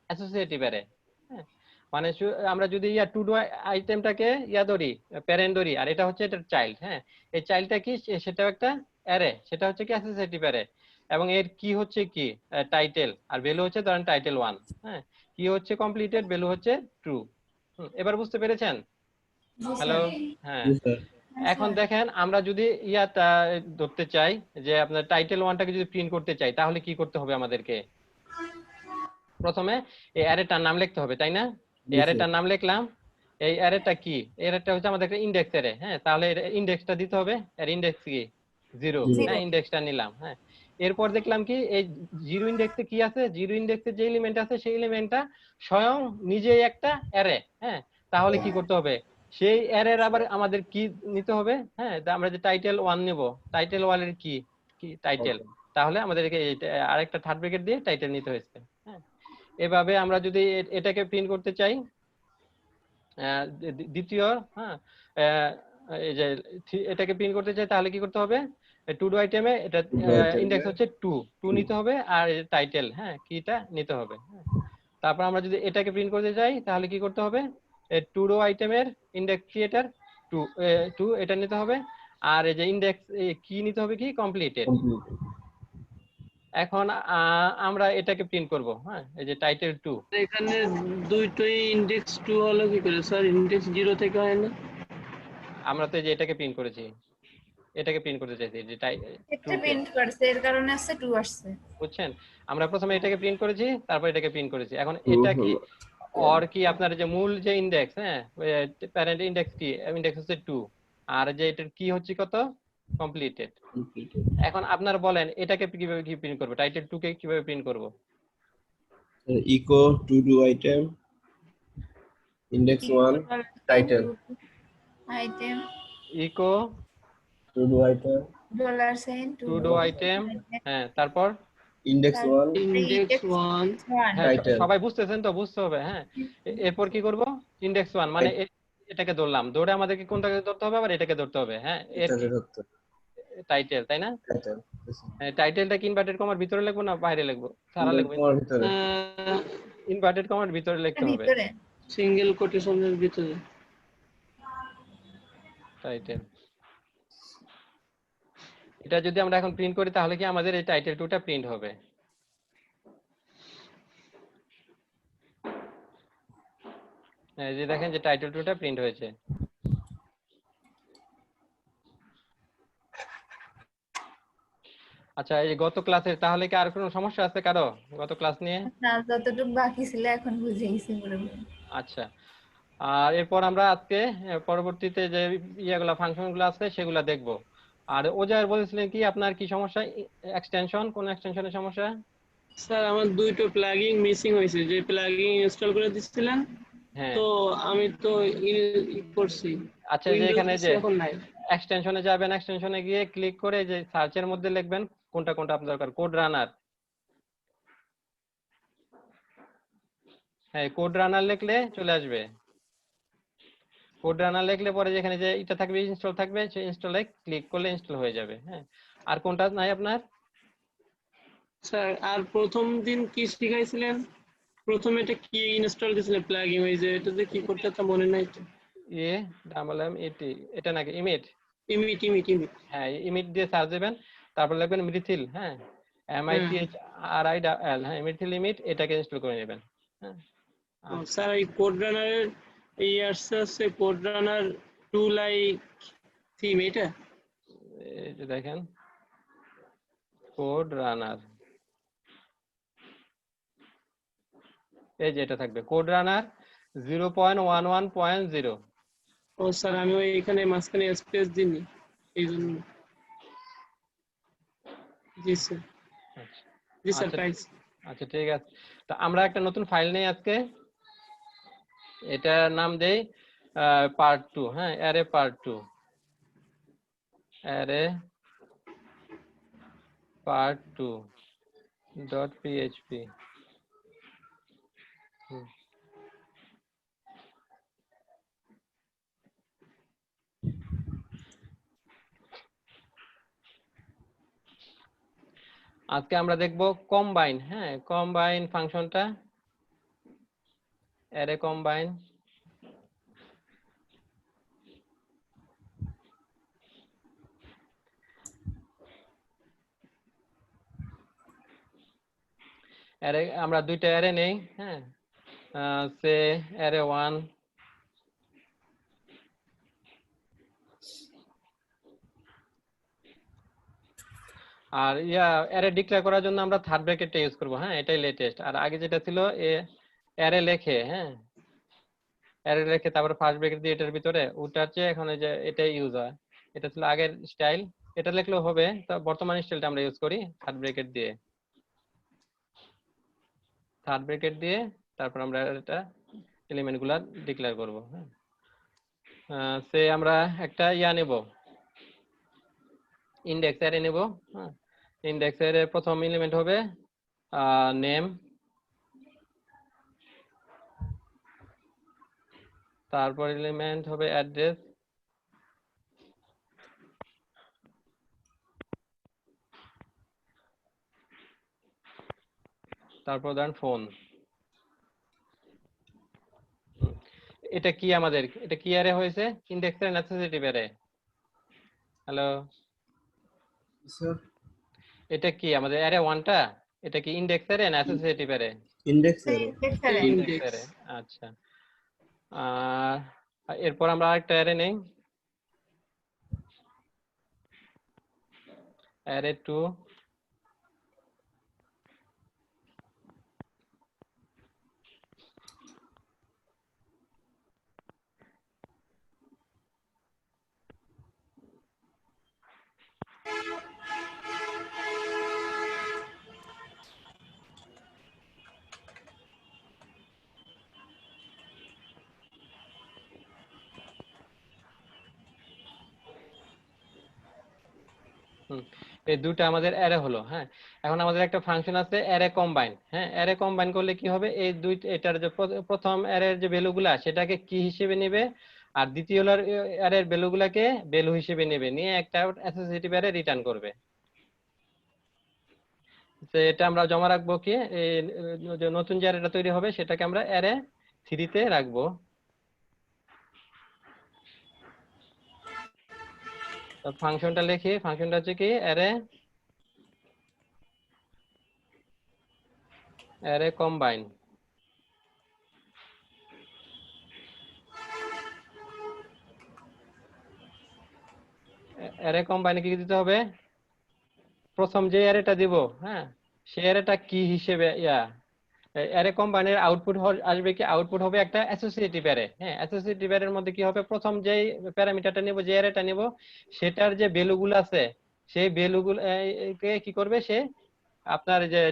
Speaker 1: অ্যাসোসিয়েটিভ অ্যারে, হ্যাঁ। মানে আমরা যদি ইয়া টু ডু আইটেমটাকে ইয়া ধরি, প্যারেন্ট ধরি, আর এটা হচ্ছে এটার চাইল্ড, হ্যাঁ। এই চাইল্ডটা কি, সেটাও একটা অ্যারে, সেটা হচ্ছে কি অ্যাসোসিয়েটিভ অ্যারে, এবং এর কি হচ্ছে কি টাইটেল, আর ভ্যালু হচ্ছে ধরেন টাইটেল 1, হ্যাঁ। কি হচ্ছে কমপ্লিটেড, ভ্যালু হচ্ছে ট্রু। এবার বুঝতে পেরেছেন? হ্যালো, হ্যাঁ। এখন দেখেন আমরা যদি ইয়াটা ধরতে চাই যে আপনার টাইটেল 1টাকে যদি প্রিন্ট করতে চাই, তাহলে কি করতে হবে আমাদেরকে? প্রথমে এই অ্যারেটার নাম লিখতে হবে, তাই না? এই অ্যারেটার নাম লিখলাম। এই অ্যারেটা কি, অ্যারেটা হচ্ছে আমাদের একটা ইন্ডেক্স অ্যারে, হ্যাঁ। তাহলে এর ইন্ডেক্সটা দিতে হবে, এর ইন্ডেক্স কি 0, হ্যাঁ, ইন্ডেক্সটা নিলাম, হ্যাঁ। এরপর দেখলাম কি এই 0 ইন্ডেক্সে কি আছে, 0 ইন্ডেক্সে যে এলিমেন্ট আছে সেই এলিমেন্টটা স্বয়ং নিজেই একটা অ্যারে, হ্যাঁ। তাহলে কি করতে হবে, সেই অ্যারের আবার আমাদের কি নিতে হবে, হ্যাঁ। আমরা যে টাইটেল 1 নেব, টাইটেল 1 এর কি কি টাইটেল, তাহলে আমাদেরকে আরেকটা থার্ড ব্র্যাকেট দিয়ে টাইটেল নিতে হয়েছে, হ্যাঁ। এভাবে আমরা যদি এটাকে প্রিন্ট করতে চাই, দ্বিতীয়, হ্যাঁ, এই যে এটাকে প্রিন্ট করতে চাই, তাহলে কি করতে হবে, টু ডু আইটেমে এটা ইন্ডেক্স হচ্ছে 2 নিতে হবে, আর টাইটেল, হ্যাঁ, কিটা নিতে হবে, হ্যাঁ। তারপর আমরা যদি এটাকে প্রিন্ট করতে চাই, তাহলে কি করতে হবে, টু ডু আইটেমের ইন্ডেক্স ক্রিয়েটার 2 এটা নিতে হবে, আর এই যে ইন্ডেক্স কি নিতে হবে, কি কমপ্লিটেড। এখন আমরা এটাকে প্রিন্ট করব, হ্যাঁ, এই যে টাইটেল 2।
Speaker 3: এখানে দুইটাই ইন্ডেক্স 2 হলো কি করে স্যার? ইন্ডেক্স 0 থেকে হয় না?
Speaker 1: আমরা তো এই যে এটাকে প্রিন্ট করেছি, এটাকে প্রিন্ট করতে চাইছি যে
Speaker 2: একটা
Speaker 1: 2 কে,
Speaker 2: প্রিন্ট করছে এর কারণে আসছে 2 আসছে।
Speaker 1: বুঝছেন? আমরা প্রথমে এটাকে প্রিন্ট করেছি, তারপর এটাকে প্রিন্ট করেছি। এখন
Speaker 4: হুম,
Speaker 1: এটা কি
Speaker 4: হুম।
Speaker 1: অর কি আপনার যে মূল যে ইন্ডেক্স, হ্যাঁ, প্যারেন্ট ইন্ডেক্স কি, ইন্ডেক্স হচ্ছে 2, আর যে এটার কি হচ্ছে কত, কমপ্লিটেড। এখন আপনারা বলেন এটাকে কিভাবে কি প্রিন্ট করব, টাইটেল 2 কে কিভাবে প্রিন্ট করব?
Speaker 4: Echo to do item index 1 title
Speaker 2: item
Speaker 1: echo
Speaker 4: to do item
Speaker 2: $,
Speaker 1: to do item, হ্যাঁ, তারপর
Speaker 4: ইন্ডেক্স 1
Speaker 3: ইন্ডেক্স 1
Speaker 1: হ্যাঁ,
Speaker 4: টাইটেল
Speaker 1: সবাই বুঝতেছেন তো? বুঝতে হবে, হ্যাঁ। এরপর কি করব, ইন্ডেক্স 1 মানে এটাকে ধরলাম, ধরে আমাদেরকে কোনটাকে ধরতে হবে, আবার এটাকে ধরতে হবে, হ্যাঁ, এর
Speaker 4: এটাকে ধরতে
Speaker 1: টাইটেল, তাই না?
Speaker 4: টাইটেল
Speaker 1: টাইটেলটা কি ইনভার্টেড কমার ভিতরে লিখবো না বাইরে লিখবো? সারা লিখবো,
Speaker 4: তোমার ভিতরে
Speaker 1: ইনভার্টেড কমার ভিতরে লিখতে হবে
Speaker 2: ভিতরে
Speaker 3: সিঙ্গেল কোটেশনের ভিতরে।
Speaker 1: টাইটেল। এটা যদি আমরা এখন প্রিন্ট করি তাহলে কি আমাদের এই টাইটেল 2টা প্রিন্ট হবে? এই যে দেখেন যে টাইটেল 2টা প্রিন্ট হয়েছে। আচ্ছা, এই গত ক্লাসের তাহলে কি আর কোনো সমস্যা আছে কারো গত ক্লাস নিয়ে?
Speaker 2: না, যতটুকু বাকি ছিল এখন বুঝে গেছি পুরোপুরি।
Speaker 1: আচ্ছা, আর এরপর আমরা আজকে পরবর্তীতে যে ইয়েগুলা ফাংশনগুলো আছে সেগুলা দেখব। আর ওজায়ের বলেছিলেন কি আপনার কি সমস্যা, এক্সটেনশন, কোন এক্সটেনশনের সমস্যা?
Speaker 3: স্যার আমার দুইটো প্লাগইন মিসিং হয়েছে, যে প্লাগইন ইনস্টল করে দিছিলেন
Speaker 1: হ্যাঁ,
Speaker 3: তো আমি তো করছি,
Speaker 1: আচ্ছা, যে এখানে যে
Speaker 3: এখন নাই।
Speaker 1: এক্সটেনশনে যাবেন, এক্সটেনশনে গিয়ে ক্লিক করে যে সার্চের মধ্যে লিখবেন কোনটা কোনটা আপনার দরকার, কোড রানার। হ্যাঁ, কোড রানার লিখলে চলে আসবে। কোড রানার লিখলে পরে যেখানে যে এটা থাকবে, ইনস্টল থাকবে, সেই ইনস্টলে ক্লিক করলে ইনস্টল হয়ে যাবে। হ্যাঁ, আর কোনটা নাই আপনার?
Speaker 3: স্যার আর প্রথম দিন কি শিখাইছিলেন? প্রথমে এটা কি ইনস্টল দিছিলেন প্লাগইন, ওই যে এটাতে কি করতে তা মনে নাই তো।
Speaker 1: এটি এটা নাকি ইমিট?
Speaker 3: Emit emit emit.
Speaker 1: হ্যাঁ, ইমিট দিয়ে সার্চ দেবেন, তারপর লিখবেন মিথিল, হ্যাঁ, MITHRIL, হ্যাঁ, মিথিল ইমিট, এটাকে ইনস্টল করে নেবেন। হ্যাঁ,
Speaker 3: স্যার এই কোড রানারের এই আসছে কোড রানার 2 লাইক থিম, এটা
Speaker 1: এই যে দেখেন কোড রানার, এই যে এটা থাকবে কোড রানার 0.11.0।
Speaker 3: ও স্যার আমি ওই এখানে মাঝখানে স্পেস দিইনি এই জন্য। জি স্যার, জি স্যার
Speaker 1: আচ্ছা,
Speaker 3: পাইছি।
Speaker 1: আচ্ছা, ঠিক আছে। তো আমরা একটা নতুন ফাইল নেই আজকে, এটার নাম দেই পার্ট 2, হ্যাঁ, array part 2, array part 2 dot PHP. আজকে আমরা দেখব কম্বাইন, হ্যাঁ, কম্বাইন ফাংশনটা, অ্যারে কম্বাইন। অ্যারে আমরা দুইটা অ্যারে নেই, হ্যাঁ, সে অ্যারে 1 আর অ্যারে ডিক্লেয়ার করার জন্য আমরা থার্ড ব্র্যাকেটটা ইউজ করব। হ্যাঁ, এটাই লেটেস্ট। আর আগে যেটা ছিল অ্যারে লেখে, হ্যাঁ, অ্যারে লেখে তারপরে ফার্স্ট ব্র্যাকেট দিয়ে এটার ভিতরে, ওটার চেয়ে এখন এই যে এটাই ইউজ হয়। এটা ছিল আগের স্টাইল, এটা লিখলেও হবে, তো বর্তমান স্টাইলটা আমরা ইউজ করি থার্ড ব্র্যাকেট দিয়ে, থার্ড ব্র্যাকেট দিয়ে তারপর আমরা এটা এলিমেন্টগুলো ডিক্লেয়ার করব। হ্যাঁ, সে আমরা একটা নেব, ইন্ডেক্স অ্যারে নেব। হ্যাঁ, ইন্ডেক্স অ্যারে প্রথম এলিমেন্ট হবে নেম, তারপর এলিমেন্ট হবে অ্যাড্রেস, তারপর দেন ফোন। এটা কি আমাদের, এটা কি অ্যারে হয়েছে? Index array associative array. Hello
Speaker 4: sir
Speaker 1: এটা কি আমাদের অ্যারে 1টা, এটা কি ইন্ডেক্স অ্যারে না associative array?
Speaker 4: Index
Speaker 2: index
Speaker 1: index array. আচ্ছা, আর এরপর আমরা আরেকটা অ্যারে নেই, array 2, এই দুটো আমাদের অ্যারে হলো। হ্যাঁ, এখন আমাদের একটা ফাংশন আছে অ্যারে কম্বাইন। হ্যাঁ, অ্যারে কম্বাইন করলে কি হবে, এই এটার যে প্রথম অ্যারের যে ভ্যালুগুলা সেটাকে কি হিসেবে নেবে, আর দ্বিতীয় অ্যারের ভ্যালুগুলাকে ভ্যালু হিসেবে নেবে, নিয়ে একটা অ্যাসোসিয়েটিভ অ্যারে রিটার্ন করবে। তো এটা আমরা জমা রাখবো কি, এই যে নতুন যে অ্যারেটা তৈরি হবে সেটাকে আমরা অ্যারে 3 তে রাখবো। তো ফাংশনটা লিখি, ফাংশনটা হচ্ছে কি অ্যারে কম্বাইন। অ্যারে কম্বাইনে কি দিতে হবে, প্রথম যে অ্যারেটা দিব, হ্যাঁ, সেই অ্যারেটা কি হিসেবে অ্যারে কম্বাইনের আউটপুট আসবে কি, আউটপুট হবে একটা অ্যাসোসিয়েটিভ অ্যারে। হ্যাঁ, অ্যাসোসিয়েটিভ অ্যারের মধ্যে কি হবে, প্রথম যেই প্যারামিটারটা নেব, যে অ্যারেটা নেব, সেটার যে ভ্যালুগুলো আছে সেই ভ্যালুগুলো কে কি করবে, সে আপনার যে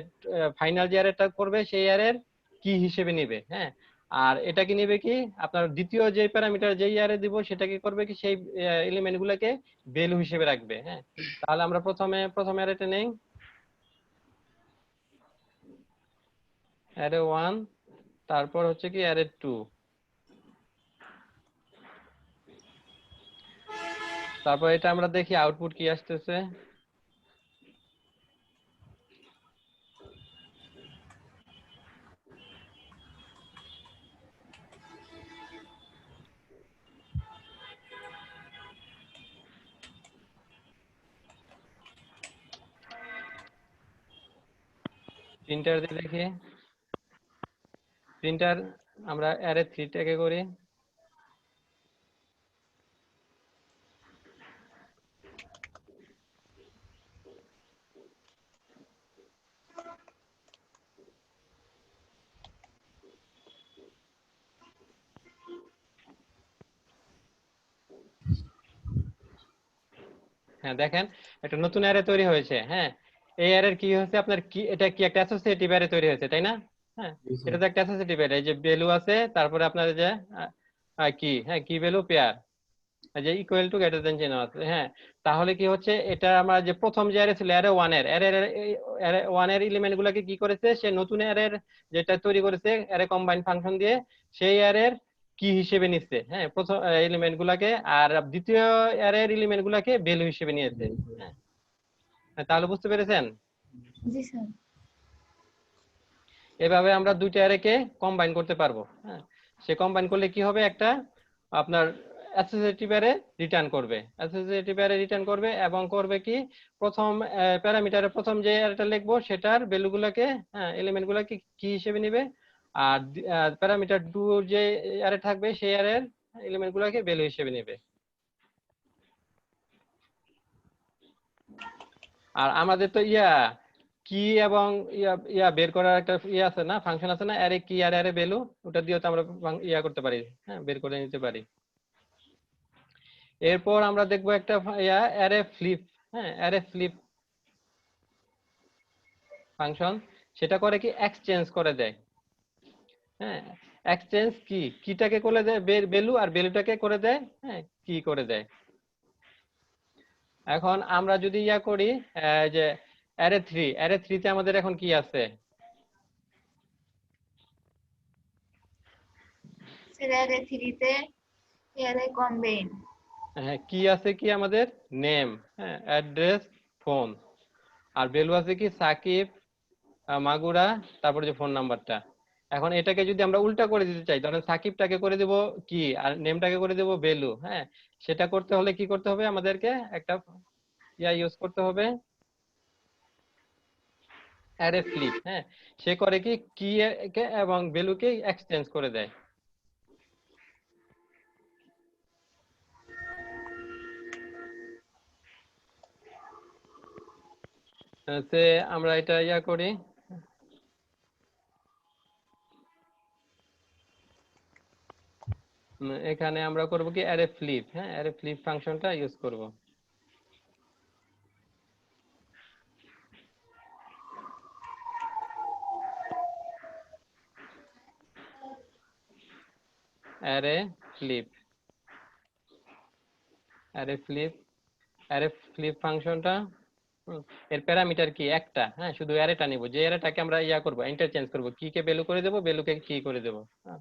Speaker 1: ফাইনাল যে অ্যারেটা করবে সেই অ্যারের কি হিসেবে নেবে। হ্যাঁ, আর এটা কি নেবে কি, আপনার দ্বিতীয় যে প্যারামিটার যেই অ্যারে দিব সেটা কি করবে কি, সেই এলিমেন্ট গুলোকে ভ্যালু হিসেবে রাখবে। হ্যাঁ, তাহলে আমরা প্রথম অ্যারেটা নেই, অ্যারে 1, তারপর হচ্ছে কি অ্যারে 2, তারপর এটা আমরা দেখি আউটপুট কি আসতেছে। প্রিন্টার দিয়ে দেখি, প্রিন্টার আমরা অ্যারে 3 টাকে করি। হ্যাঁ, দেখেন একটা নতুন অ্যারে তৈরি হয়েছে। হ্যাঁ, এই অ্যারের কি হয়েছে আপনার, কি এটা কি একটা অ্যাসোসিয়েটিভ অ্যারে তৈরি হয়েছে, তাই না? হ্যাঁ,
Speaker 4: Yes, sir.
Speaker 1: এটা তো একটা অ্যাসোসিয়েটিভ অ্যারে, এই যে ভ্যালু আছে, তারপরে আপনার যে কি, হ্যাঁ, কি ভ্যালু পেয়ার, যে ইকুয়াল টু গ্রেটার দেন চিহ্ন আছে। হ্যাঁ, তাহলে কি হচ্ছে, এটা আমরা যে প্রথম যে অ্যারে ছিল অ্যারে 1 এর, অ্যারে 1 এর এলিমেন্ট গুলাকে কি করেছে, সে নতুন অ্যারের যেটা তৈরি করেছে অ্যারে কম্বাইন ফাংশন দিয়ে, সেই অ্যারের কি হিসেবে নিচ্ছে। হ্যাঁ, প্রথম এলিমেন্ট গুলাকে, আর দ্বিতীয় অ্যারের এলিমেন্ট গুলাকে ভ্যালু হিসেবে নিয়েছে। হ্যাঁ, তাহলে বুঝতে পেরেছেন?
Speaker 2: জি স্যার।
Speaker 1: এভাবে আমরা দুইটা অ্যারেকে কম্বাইন করতে পারবো। হ্যাঁ, সে কম্বাইন করলে কি হবে, একটা আপনার অ্যাসোসিয়েটিভ অ্যারে রিটার্ন করবে, অ্যাসোসিয়েটিভ অ্যারে রিটার্ন করবে, এবং করবে কি, প্রথম প্যারামিটারের প্রথম যে অ্যারেটা লিখবো সেটার ভ্যালুগুলোকে, হ্যাঁ, এলিমেন্ট গুলোকে কি হিসেবে নিবে, আর প্যারামিটার 2 যে অ্যারে থাকবে সেই অ্যারের এলিমেন্ট গুলোকে ভ্যালু হিসেবে নেবে। আর আমাদের তো কি এবং বের করার একটা আছে না, ফাংশন আছে না, অ্যারে কি আর অ্যারে ভ্যালু, ওটা দিয়ে তো আমরা করতে পারি। হ্যাঁ, বের করে নিতে পারি। এরপর আমরা দেখবো একটা অ্যারে ফ্লিপ। হ্যাঁ, অ্যারে ফ্লিপ ফাংশন, সেটা করে কি, এক্সচেঞ্জ করে দেয়। হ্যাঁ, এক্সচেঞ্জ কিটাকে করে দেয় ভ্যালু, আর ভ্যালুটাকে করে দেয়, হ্যাঁ, কি করে দেয়। এখন আমরা যদি করি, যে অ্যারে 3 তে আমাদের এখন কি আছে,
Speaker 2: স্যার অ্যারে 3 তে অ্যারে কম্বাইন।
Speaker 1: হ্যাঁ, কি আছে কি আমাদের, নেম, হ্যাঁ, অ্যাড্রেস, ফোন, আর ভ্যালু আছে কি, সাকিব, মাগুরা, তারপরে যে ফোন নাম্বারটা। এখন এটাকে যদি আমরা উল্টা করে দিতে চাই, ধরেন সাকিবটাকে করে দেব কি, আর নেমটাকে করে দেব ভ্যালু। হ্যাঁ, সেটা করতে হলে কি করতে হবে, আমাদেরকে একটা ইউজ করতে হবে, অ্যারে ফ্লিপ। হ্যাঁ, সে করে কি, কে এবং ভ্যালুকে এক্সচেঞ্জ করে দেয়। সে আমরা এটা ইয়া করি, এখানে আমরা করব কি অ্যারে ফ্লিপ, হ্যাঁ অ্যারে ফ্লিপ ফাংশনটা ইউজ করব। Array flip, array flip, array flip ফাংশনটা এর প্যারামিটার কি একটা, হ্যাঁ শুধু অ্যারেটা নিব, যে অ্যারেটাকে আমরা ইয়া করব ইন্টারচেঞ্জ করব, কি কে ভ্যালু করে দেব, ভ্যালুকে কি করে দেব, হ্যাঁ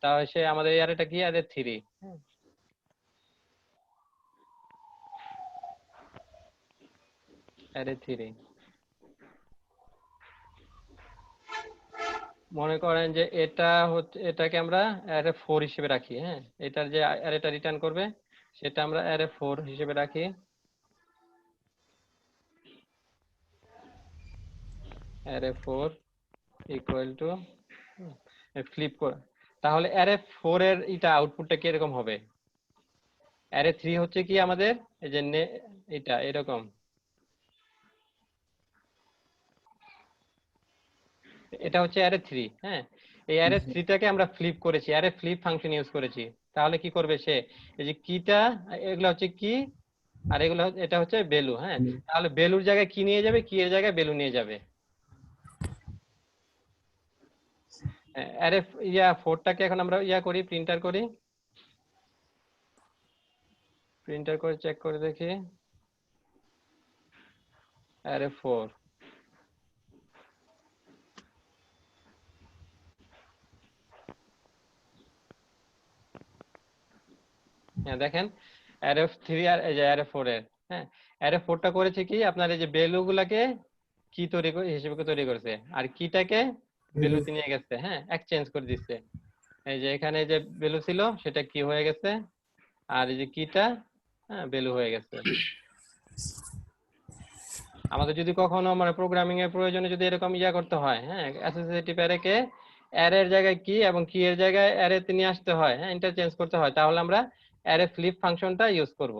Speaker 1: তাহলে সে আমাদের অ্যারেটা কি অ্যারে 3, অ্যারে 3। মনে করেন যে এটা হচ্ছে, এটাকে আমরা অ্যারে 4 হিসেবে রাখি, হ্যাঁ এটার যে অ্যারেটা রিটার্ন করবে সেটা আমরা অ্যারে 4 হিসেবে রাখি। অ্যারে 4 ইকুয়াল টু ফ্লিপ কর, তাহলে অ্যারে 4 এর এটা আউটপুটটা কি এরকম হবে। অ্যারে 3 হচ্ছে কি আমাদের এই যে এটা এরকম, এটা হচ্ছে অ্যারে 3, হ্যাঁ এই অ্যারে 3টাকে আমরা ফ্লিপ করেছি, অ্যারে ফ্লিপ ফাংশন ইউজ করেছি। তাহলে কি করবে সে, এই যে কিটা এগুলো হচ্ছে কি আর এগুলো এটা হচ্ছে ভ্যালু, হ্যাঁ তাহলে ভ্যালুর জায়গায় কি নিয়ে যাবে, কি এর জায়গায় ভ্যালু নিয়ে যাবে। অ্যারে ইয়া 4টাকে এখন আমরা ইয়া করি, প্রিন্টার করি, প্রিন্টার করে চেক করে দেখি অ্যারে 4, হ্যাঁ দেখেন অ্যারে 3 আর এই যে অ্যারে 4 এর, হ্যাঁ অ্যারে 4টা করেছে কি আপনার এই যে ভ্যালু গুলাকে কি তৈরি করে হিসেবে তৈরি করেছে, আর কিটাকে ভ্যালুতে নিয়ে গেছে, হ্যাঁ এক্সচেঞ্জ করে দিচ্ছে। এই যে এখানে যে ভ্যালু ছিল সেটা কি হয়ে গেছে, আর এই যে কিটা হ্যাঁ ভ্যালু হয়ে গেছে। আমাদের যদি কখনো মানে প্রোগ্রামিং এর প্রয়োজনে যদি এরকম ইয়া করতে হয়, হ্যাঁ অ্যাসোসিয়েটিভ অ্যারেকে অ্যারের জায়গায় কি এবং কি এর জায়গায় অ্যারেতে নিয়ে আসতে হয়, হ্যাঁ ইন্টারচেঞ্জ করতে হয়, তাহলে আমরা অ্যারে ফ্লিপ ফাংশনটা ইউজ করব,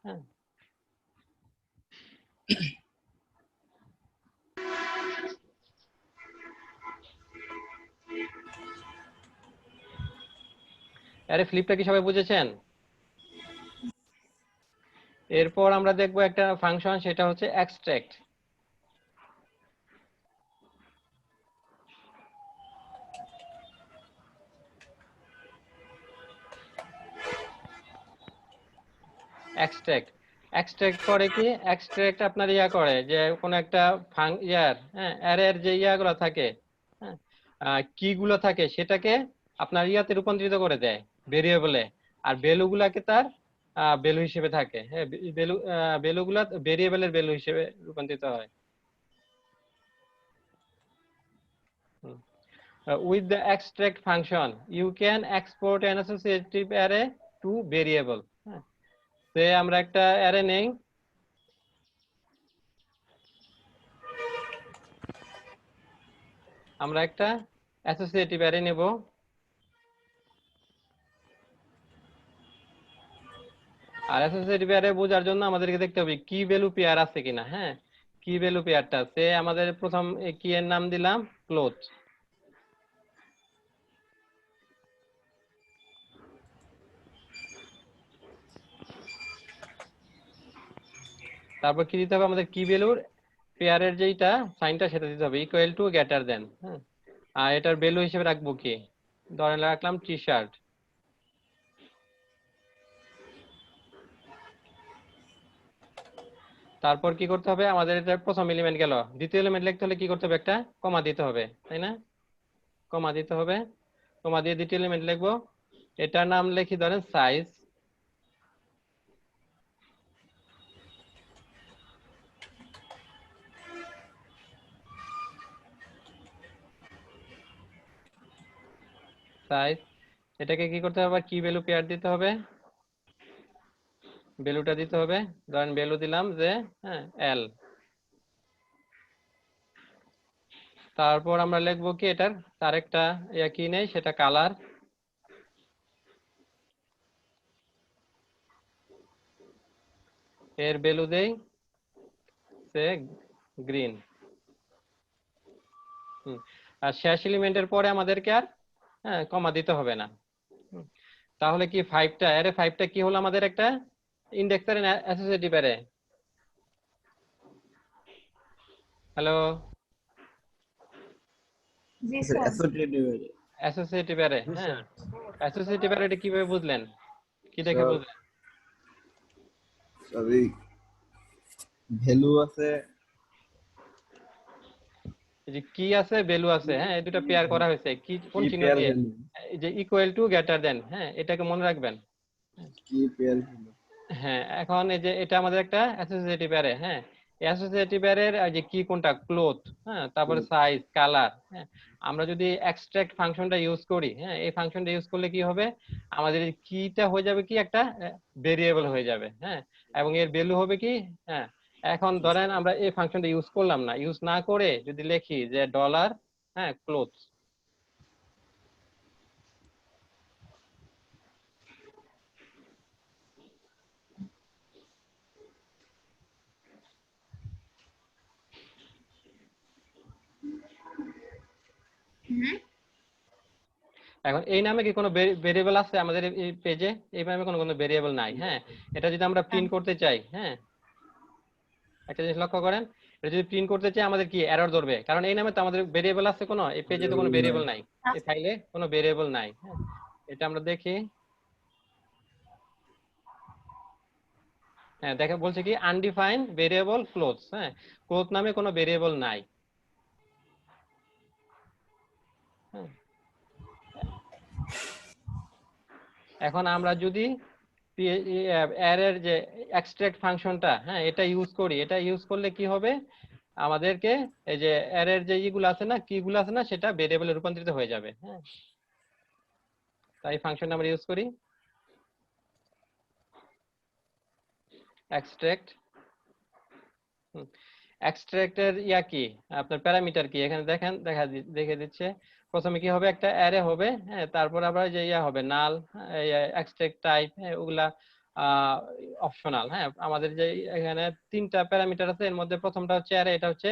Speaker 1: হ্যাঁ অ্যারে ফ্লিপটা কি সবাই বুঝেছেন। এরপর আমরা দেখব একটা ফাংশন, সেটা হচ্ছে এক্সট্রাক্ট। এক্সট্রাক্ট, এক্সট্রাক্ট করে কি, এক্সট্রাক্ট আপনার ইয়া করে যে কোন একটা হ্যাঁ অ্যারের যে ইয়াগুলো থাকে, হ্যাঁ কি গুলো থাকে সেটাকে আপনার ইয়াতে রূপান্তরিত করে দেয় ভেরিয়েবলে, আর ভ্যালু গুলাকে তার ভ্যালু হিসেবে থাকে, হ্যাঁ ভ্যালু গুলা ভেরিয়েবলের ভ্যালু হিসেবে রূপান্তরিত হয়। With the extract function you can export an associative array to variable, হ্যাঁ সে আমরা একটা অ্যারে নেই, আমরা একটা অ্যাসোসিয়েটিভ অ্যারে নেব, আর অ্যাসোসিয়েটিভ অ্যারে বোঝার জন্য আমাদেরকে দেখতে হবে কি ভ্যালু পেয়ার আছে কিনা, হ্যাঁ কি ভ্যালু পেয়ারটা সে আমাদের প্রথম কি এর নাম দিলাম ক্লোথ, তারপর কি দিতে হবে আমাদের কি ভ্যালুর পেয়ারের যেটা সাইনটা সেটা দিতে হবে ইকুয়াল টু গ্রেটার দেন, হ্যাঁ আর এটার ভ্যালু হিসেবে রাখবো কি, ধরেন রাখলাম টি শার্ট। তারপর কি করতে হবে, আমাদের এটা প্রথম এলিমেন্ট গেল, দ্বিতীয় এলিমেন্ট লিখতে হলে কি করতে হবে, একটা কমা দিতে হবে, তাই না, কমা দিতে হবে, কমা দিয়ে দ্বিতীয় এলিমেন্ট লিখবো, এটার নাম লিখি ধরেন সাইজ, সাইজ এটাকে কি করতে হবে, কি ভ্যালু পেয়ার দিতে হবে, ভ্যালুটা দিতে হবে, ধরেন ভ্যালু দিলাম যে হ্যাঁ এল। তারপর আমরা লিখবো কি এটার তার একটা ইয়া কি নেই, সেটা কালার, এর ভ্যালু দেই সে গ্রিন। আর শেষ এলিমেন্টের পরে আমাদেরকে আর কমা দিতে হবে না। তাহলে কি 5টা অ্যারে 5টা কি হলো আমাদের একটা ইন্ডেক্সের অ্যাসোসিয়েটিভ অ্যারে। হ্যালো,
Speaker 2: জি
Speaker 4: sir
Speaker 2: sir.
Speaker 4: Associative
Speaker 1: associative array. হ্যাঁ, অ্যাসোসিয়েটিভ অ্যারেটা কিভাবে বুঝলেন, কি দেখে
Speaker 4: স্যার
Speaker 1: বুঝলেন?
Speaker 4: সরি ভ্যালু আছে
Speaker 1: এই যে কি আছে ভ্যালু আছে, হ্যাঁ এই দুটো পেয়ার করা হয়েছে কি কোন
Speaker 4: কি
Speaker 1: চিহ্ন
Speaker 4: পেয়ার
Speaker 1: দিয়ে?
Speaker 4: ভ্যালু
Speaker 1: এই যে ইকুয়াল টু গ্রেটার দেন, হ্যাঁ এটাকে মনে রাখবেন।
Speaker 4: কি পেয়ার ভ্যালু
Speaker 1: হ্যাঁ এখন এই যে এটা আমাদের একটা অ্যাসোসিয়েটিভ অ্যারে। হ্যাঁ অ্যাসোসিয়েটিভ অ্যারের যে কি কোনটা ক্লোথ, হ্যাঁ তারপরে সাইজ কালার। হ্যাঁ আমরা যদি এক্সট্রাক্ট ফাংশনটা ইউজ করি, হ্যাঁ এই ফাংশনটা ইউজ করলে কি হবে, আমাদের এই কিটা হয়ে যাবে কি একটা ভেরিয়েবল হয়ে যাবে। হ্যাঁ এবং এর ভ্যালু হবে কি, হ্যাঁ এখন ধরেন আমরা এই ফাংশনটা ইউজ করলাম না, ইউজ না করে যদি লিখি যে ডলার হ্যাঁ ক্লোথ, এখন এই নামে কি কোনো ভেরিয়েবল আছে আমাদের এই পেজে? এই নামে কোনো কোনো ভেরিয়েবল নাই। হ্যাঁ এটা যদি আমরা প্রিন্ট করতে চাই, হ্যাঁ একটা জিনিস লক্ষ্য করেন, এটা যদি প্রিন্ট করতে চাই আমাদের কি এরর ধরবে, কারণ এই নামে তো আমাদের ভেরিয়েবল আছে কোনো, এই পেজে তো কোনো ভেরিয়েবল নাই, এই ফাইলে কোনো ভেরিয়েবল নাই। হ্যাঁ এটা আমরা দেখি, হ্যাঁ দেখে বলছে কি আনডিফাইন্ড ভেরিয়েবল ক্লোথ। হ্যাঁ ক্লোথ নামে কোনো ভেরিয়েবল নাই। হ্যাঁ এখন আমরা যদি অ্যারের যে এক্সট্রাক্ট ফাংশনটা, হ্যাঁ এটা ইউজ করি, এটা ইউজ করলে কি হবে, আমাদেরকে এই যে অ্যারের যে ইগুলো আছে না, কিগুলো আছে না, সেটা ভেরিয়েবলে রূপান্তরিত হয়ে যাবে। হ্যাঁ তাই ফাংশন আমরা ইউজ করি এক্সট্রাক্ট। এক্সট্রাক্টের ইয়া কি, আপনার প্যারামিটার কি, এখানে দেখেন দেখে দিচ্ছে। প্রথমে কি হবে, একটা অ্যারে হবে, হ্যাঁ তারপর আবার যে ইয়া হবে নাল, এক্সট্রাক্ট টাইপ, হ্যাঁ ওগুলা অপশনাল। হ্যাঁ আমাদের যে এখানে 3টা প্যারামিটার আছে, এর মধ্যে প্রথমটা হচ্ছে অ্যারে, এটা হচ্ছে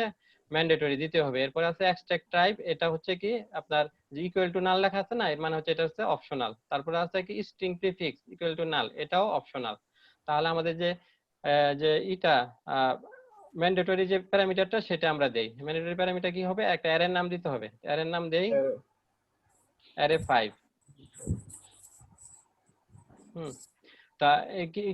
Speaker 1: ম্যান্ডেটরি দিতে হবে। এরপর আছে এক্সট্রাক্ট টাইপ, এটা হচ্ছে কি আপনার যে ইকুয়াল টু নাল লেখা আছে না, এর মানে হচ্ছে এটা হচ্ছে অপশনাল। তারপরে আছে কি স্ট্রিং প্রিফিক্স ইকুয়াল টু নাল, এটাও অপশনাল। তাহলে আমাদের যে যে ইটা ম্যান্ডেটরি যে প্যারামিটারটা সেটা আমরা দেই। ম্যান্ডেটরি প্যারামিটার কি হবে, একটা অ্যারের নাম দিতে হবে, অ্যারের নাম দেই অ্যারে 5। তা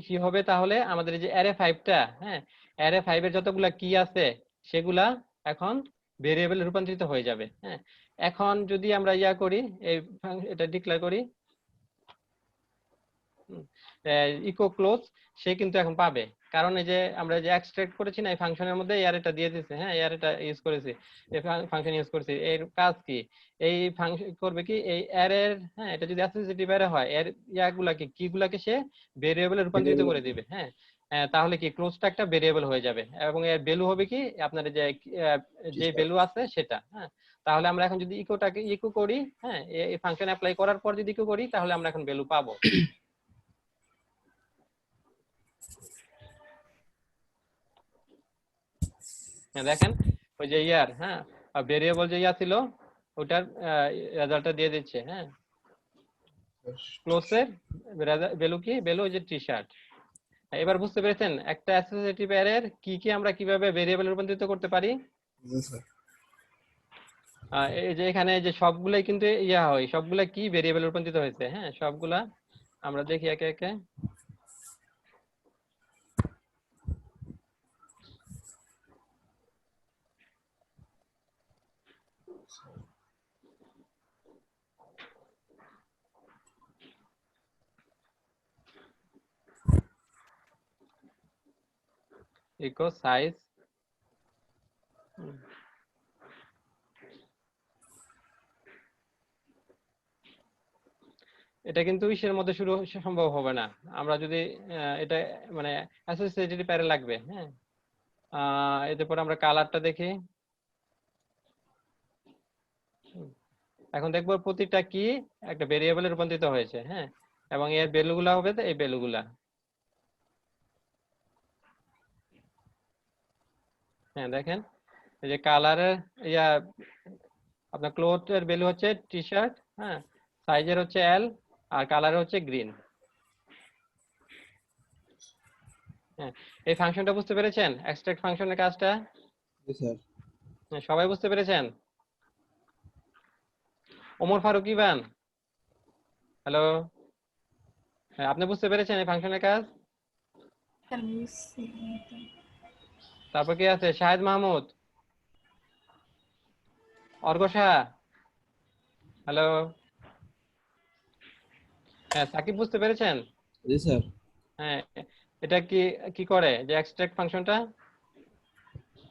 Speaker 1: কি হবে তাহলে আমাদের এই যে অ্যারে 5টা, হ্যাঁ অ্যারে 5 এর যতগুলা কি আছে সেগুলা এখন ভেরিয়েবলে রূপান্তরিত হয়ে যাবে। হ্যাঁ এখন যদি আমরা ইয়া করি, এটা ডিক্লেয়ার করি ইকো ক্লোজ, সে কিন্তু এখন পাবে, কারণ এই যে আমরা যে এক্সট্রাক্ট করেছি না এই ফাংশনের মধ্যে অ্যারেটা দিয়ে দিয়েছে। হ্যাঁ অ্যারেটা ইউজ করেছি, এই ফাংশন ইউজ করেছি। এর কাজ কি, এই ফাংশন করবে কি এই অ্যারের, হ্যাঁ এটা যদি অ্যাসোসিয়েটিভ অ্যারে হয় এর ইয়াগুলাকে কিগুলাকে সে ভেরিয়েবলে রূপান্তরিত করে দিবে। হ্যাঁ তাহলে কি ক্লোজটা একটা ভেরিয়েবল হয়ে যাবে এবং এর ভ্যালু হবে কি আপনার যে ভ্যালু আছে সেটা। হ্যাঁ তাহলে আমরা এখন যদি ইকোটাকে ইকো করি, হ্যাঁ এই ফাংশন অ্যাপ্লাই করার পর যদি ইকো করি তাহলে আমরা এখন ভ্যালু পাবো। দেখেন ওই যে ইয়ার, হ্যাঁ ভেরিয়েবল যে ইয়া ছিল ওটার রেজাল্টটা দিয়ে দিচ্ছে। হ্যাঁ ক্লোজের ভ্যালু কি, ভ্যালু ওই যে টি শার্ট। এবার বুঝতে পেরেছেন একটা অ্যাসোসিয়েটিভ অ্যারের কি কি আমরা কিভাবে ভেরিয়েবলে রূপান্তরিত করতে পারি। এই যে এখানে যে সবগুলাই কিন্তু ইয়া হয়, সবগুলা কি ভেরিয়েবলে রূপান্তরিত হয়েছে। হ্যাঁ সবগুলা আমরা দেখি একে একে। ইকো সাইজ, এটা কিন্তু ইসের মধ্যে শুরু সম্ভব হবে না, আমরা যদি এটা মানে অ্যাসোসিয়েটিভ অ্যারে লাগবে। হ্যাঁ এতে পরে আমরা কালারটা দেখি। এখন দেখবো প্রতিটা কি একটা ভেরিয়েবলে রূপান্তরিত হয়েছে। হ্যাঁ এবং এর ভ্যালুগুলা হবে এই ভ্যালুগুলা। হ্যাঁ দেখেন এই যে কালারের ইয়া আপনার ক্লোথের ভ্যালু হচ্ছে টি শার্ট, হ্যাঁ, সাইজের হচ্ছে এল, আর কালার হচ্ছে গ্রিন। হ্যাঁ, এই ফাংশনটা বুঝতে পেরেছেন, এক্সট্রাক্ট ফাংশনের কাজটা?
Speaker 4: জি স্যার।
Speaker 1: হ্যাঁ, সবাই বুঝতে পেরেছেন? ওমর ফারুক ইভান, হ্যালো, হ্যাঁ, আপনি বুঝতে পেরেছেন এই ফাংশনের কাজ?
Speaker 2: স্যার বুঝছি।
Speaker 1: তারপর কি আছে? শাহেদ মাহমুদ, অর্ঘ শাহ, হ্যালো, হ্যাঁ, সাকিব বুঝতে পেরেছেন?
Speaker 4: জি স্যার।
Speaker 1: হ্যাঁ, এটা কি কি করে যে এক্সট্রাক্ট ফাংশনটা?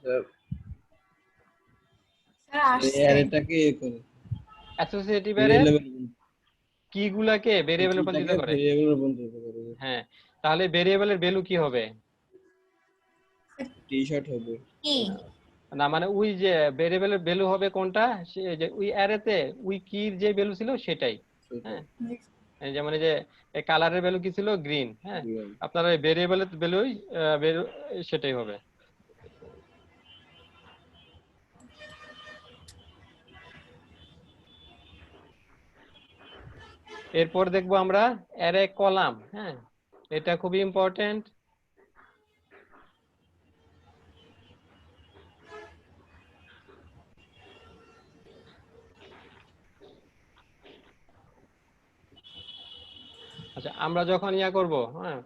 Speaker 4: স্যার
Speaker 2: স্যার আসছে।
Speaker 4: অ্যারেটাকে এ করে
Speaker 1: অ্যাসোসিয়েটিভ এর
Speaker 4: ভেরিয়েবল
Speaker 1: কি গুলাকে ভেরিয়েবলে রূপান্তরিত করে।
Speaker 4: ভেরিয়েবল রূপান্তরিত করে।
Speaker 1: হ্যাঁ, তাহলে ভেরিয়েবলের ভ্যালু কি হবে?
Speaker 4: টি শার্ট হবে।
Speaker 2: কি?
Speaker 1: না মানে ওই যে ভেরিয়েবলের ভ্যালু হবে কোনটা, সে যে ওই অ্যারেতে ওই কির যে ভ্যালু ছিল সেটাই। হ্যাঁ, এই যেমন এই যে কালারের ভ্যালু কি ছিল? গ্রিন। হ্যাঁ, আপনার এই ভেরিয়েবলের ভ্যালুই সেটাই হবে। এরপর দেখবো আমরা অ্যারে কলাম। হ্যাঁ, এটা খুবই ইম্পর্টেন্ট। আচ্ছা, আমরা যখন ইয়া করব, হ্যাঁ,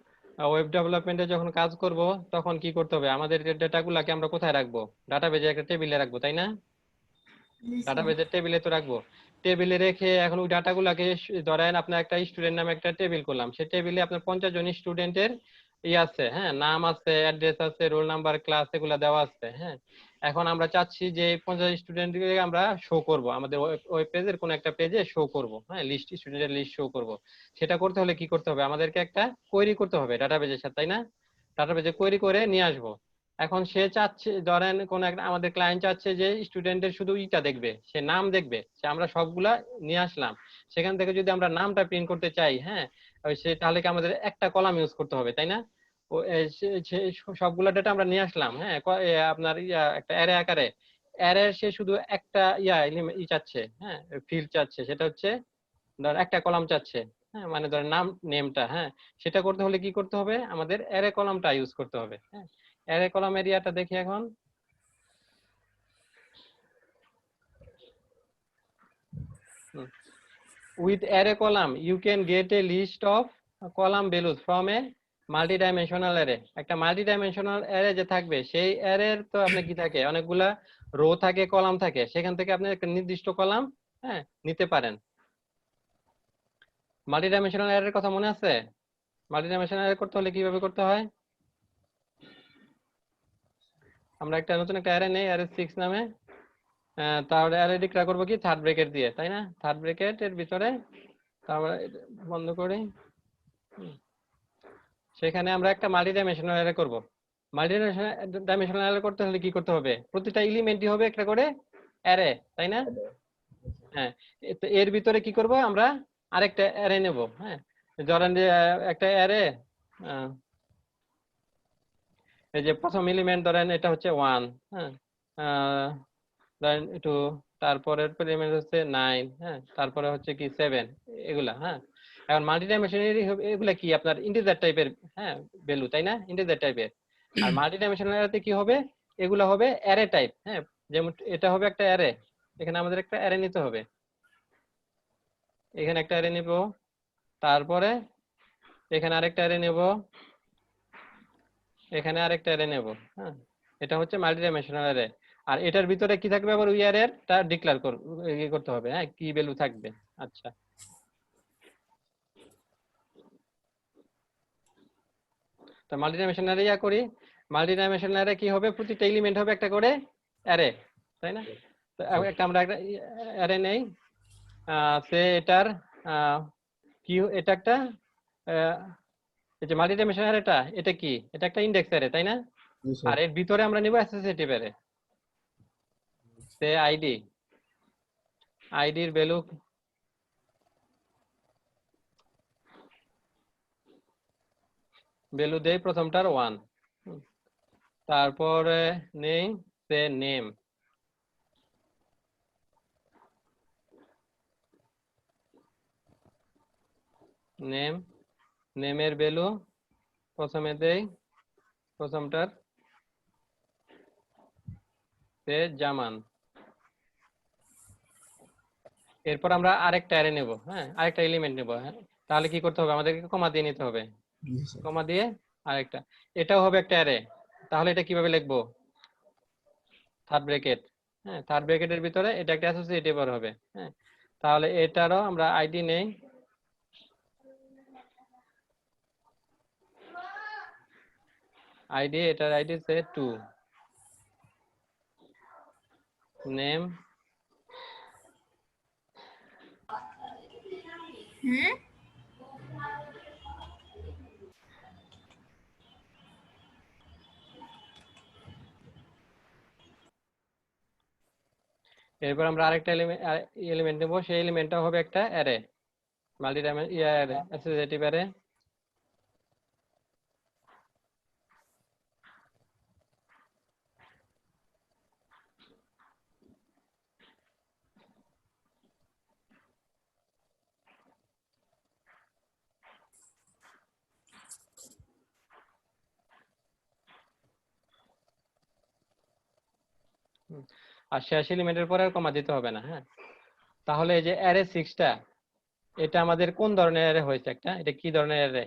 Speaker 1: ওয়েব ডেভেলপমেন্টে যখন কাজ করব, তখন কি করতে হবে? আমাদের ডেটাগুলোকে আমরা কোথায় রাখবো? ডাটাবেজে একটা টেবিলে রাখবো, তাই না? ডাটাবেজের টেবিলে তো রাখবো। টেবিলে রেখে এখন ওই ডাটাগুলোকে ধরেন আপনার একটা স্টুডেন্ট নামে একটা টেবিল করলাম, সেই টেবিলে আপনার 50 জন স্টুডেন্টের আছে, হ্যাঁ, নাম আছে, অ্যাড্রেস আছে, রোল নাম্বার, ক্লাস এগুলা দেওয়া আছে। হ্যাঁ, এখন আমরা চাচ্ছি যে 50 স্টুডেন্টকে আমরা শো করব, আমাদের ওয়েব পেজের কোন একটা পেজে শো করব। হ্যাঁ, লিস্ট, স্টুডেন্টের লিস্ট শো করব। সেটা করতে হলে কি করতে হবে? আমাদেরকে একটা কোয়েরি করতে হবে ডাটাবেজের সাথে, তাই না? ডাটাবেজে কোয়েরি করে নিয়ে আসবো। এখন সে চাচ্ছে, ধরেন কোন একটা আমাদের ক্লায়েন্ট চাচ্ছে যে স্টুডেন্টের শুধু ইটা দেখবে, সে নাম দেখবে, সে আমরা সবগুলা নিয়ে আসলাম, সেখান থেকে যদি আমরা নামটা প্রিন্ট করতে চাই, হ্যাঁ, সে তাহলে কি আমাদের একটা কলাম ইউজ করতে হবে, তাই না? ও সবগুলা ডেটা আমরা নিয়ে আসলাম, হ্যাঁ, আপনার একটা অ্যারে আকারে। অ্যারে সে শুধু একটা চাচ্ছে, হ্যাঁ, ফিল্ড চাচ্ছে, সেটা হচ্ছে ধর একটা কলাম চাচ্ছে, হ্যাঁ, মানে ধর নাম, নেমটা। হ্যাঁ, সেটা করতে হলে কি করতে হবে? আমাদের অ্যারে কলামটা ইউজ করতে হবে। হ্যাঁ, অ্যারে কলাম এরিয়াটা দেখি এখন। With array column you can get a list of column values from a multi dimensional array. একটা মাল্টি ডাইমেনশনাল অ্যারে যে থাকবে, সেই অ্যারের তো আপনি কি থাকে, অনেকগুলা রো থাকে, কলাম থাকে, সেখান থেকে আপনি একটা নির্দিষ্ট কলাম, হ্যাঁ, নিতে পারেন। মাল্টি ডাইমেনশনাল অ্যারের কথা মনে আছে? মাল্টি ডাইমেনশনাল অ্যারে করতে হলে কিভাবে করতে হয়? আমরা একটা নতুন একটা অ্যারে নেই, অ্যারে 6 নামে। তাহলে অ্যারে ডিক্লেয়ার করবো কি থার্ড ব্র্যাকেট দিয়ে, তাই না? থার্ড ব্র্যাকেটের ভিতরে তারপরে বন্ধ করি। সেখানে আমরা একটা মাল্টি ডাইমেনশনাল অ্যারে করব। মাল্টি ডাইমেনশনাল অ্যারে করতে হলে কি করতে হবে? প্রতিটা এলিমেন্টই হবে একটা করে অ্যারে, তাই না? হ্যাঁ, তো এর ভিতরে কি করব? আমরা আরেকটা অ্যারে নেব। হ্যাঁ, ধরেন যে একটা অ্যারে, এই যে প্রথম এলিমেন্ট ধরেন এটা হচ্ছে 1, হ্যাঁ, ধরেন 2, তারপরের এলিমেন্ট হচ্ছে 9, হ্যাঁ, তারপরে হচ্ছে কি 7, এগুলা। হ্যাঁ, এখন মাল্টি ডাইমেনশনাল এগুলা কি আপনার ইন্টিজার টাইপের, হ্যাঁ, ভ্যালু, তাই না? ইন্টিজার টাইপের। আর মাল্টি ডাইমেনশনাল অ্যারেতে কি হবে? এগুলা হবে অ্যারে টাইপ। হ্যাঁ, যেমন এটা হবে একটা অ্যারে, এখানে আমাদের একটা অ্যারে নিতে হবে, এখানে একটা অ্যারে নিব, তারপরে এখানে আরেকটা অ্যারে নেব, এখানে আরেকটা অ্যারে নেব। হ্যাঁ, এটা হচ্ছে মাল্টি ডাইমেনশনাল অ্যারে। আর এটার ভিতরে কি থাকবে? আবার ওই অ্যারেটা ডিক্লেয়ার করতে হবে, হ্যাঁ, কি ভ্যালু থাকবে। আচ্ছা, তো মাল্টি ডাইমেনশনাল অ্যারে করি। মাল্টি ডাইমেনশনাল অ্যারে কি হবে? প্রতিটা এলিমেন্ট হবে একটা করে অ্যারে, তাই না? তো একটা আমরা একটা অ্যারে নেই, সে এটার কি, এটা একটা এই যে মাল্টি ডাইমেনশনাল অ্যারেটা, এটা কি? এটা একটা ইনডেক্স অ্যারে, তাই না? আর এর ভিতরে আমরা নিব অ্যাসোসিয়েটিভ অ্যারে। সে আইডি, আইডির ভ্যালু দেই প্রথমটার 1, তারপরে নেই সে নেম, নেম, নেমের ভ্যালু প্রথমে দেই প্রথমটার সে জামান। এরপর আমরা আরেকটা অ্যারে নেব, হ্যাঁ আরেকটা এলিমেন্ট নেব, হ্যাঁ তাহলে কি করতে হবে, আমাদেরকে কমা দিয়ে নিতে হবে,
Speaker 4: জি স্যার।
Speaker 1: কমা দিয়ে আরেকটা, এটাও হবে একটা অ্যারে। তাহলে এটা কিভাবে লিখবো, থার্ড ব্র্যাকেট, হ্যাঁ থার্ড ব্র্যাকেটের ভিতরে এটা একটা অ্যাসোসিয়েটিভ হবে, হ্যাঁ তাহলে এটারও আমরা আইডি নেই, আইডি, এটার আইডি সে 2, নেম,
Speaker 2: হুম
Speaker 1: এরপর আমরা আরেকটা এলিমেন্ট নেব, সেই এলিমেন্টটা হবে একটা array, multi array, associative array. আর শেষ এলিমেন্টের পরে আর কমা দিতে হবে না, হ্যাঁ তাহলে এই যে অ্যারে 6টা, এটা আমাদের কোন ধরনের অ্যারে হয়েছে, একটা এটা কি ধরনের অ্যারে,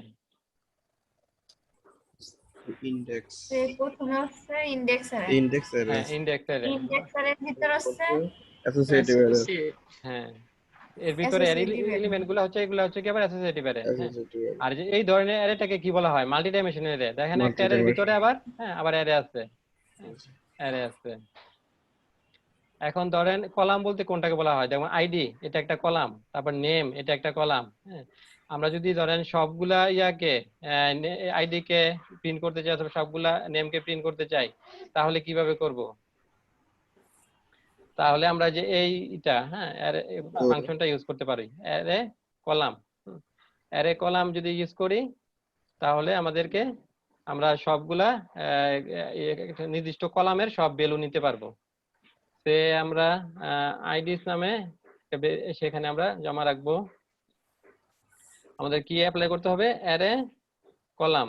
Speaker 4: ইন্ডেক্স,
Speaker 2: প্রথমে হচ্ছে ইন্ডেক্স অ্যারে,
Speaker 4: ইন্ডেক্স অ্যারে,
Speaker 1: হ্যাঁ ইন্ডেক্স অ্যারে,
Speaker 2: ইন্ডেক্স অ্যারের ভিতর হচ্ছে
Speaker 4: অ্যাসোসিয়েটিভ অ্যারে,
Speaker 1: হ্যাঁ এর ভিতরে
Speaker 2: অ্যাসোসিয়েটিভ অ্যারে।
Speaker 1: এলিমেন্ট গুলো হচ্ছে, এগুলো হচ্ছে কি আবার অ্যাসোসিয়েটিভ অ্যারে, হ্যাঁ
Speaker 4: অ্যাসোসিয়েটিভ অ্যারে,
Speaker 1: আর যে এই ধরনের অ্যারেটাকে কি বলা হয়, মাল্টি ডাইমেনশনাল অ্যারে। দেখেন একটা
Speaker 4: মাল্টি
Speaker 1: অ্যারের ভিতরে
Speaker 4: ডাইমেনশনাল।
Speaker 1: আবার হ্যাঁ আবার অ্যারে আছে, অ্যারে আছে। এখন ধরেন কলাম বলতে কোনটাকে বলা হয়, যেমন আইডি এটা একটা কলাম, তারপর নেম এটা একটা কলাম, হ্যাঁ আমরা যদি ধরেন সবগুলা ইয়াকে আইডি কে প্রিন্ট করতে চাই অথবা সবগুলা নেম কে প্রিন্ট করতে চাই, তাহলে কিভাবে করব, তাহলে আমরা যে এইটা হ্যাঁ ফাংশনটা ইউজ করতে পারি, অ্যারে কলাম। অ্যারে কলাম যদি ইউজ করি তাহলে আমাদেরকে আমরা সবগুলা একটা নির্দিষ্ট কলামের সব ভ্যালু নিতে পারবো। সে আমরা আইডিস নামে সেখানে আমরা জমা রাখবো, আমাদের কি অ্যাপ্লাই করতে হবে, অ্যারে কলাম,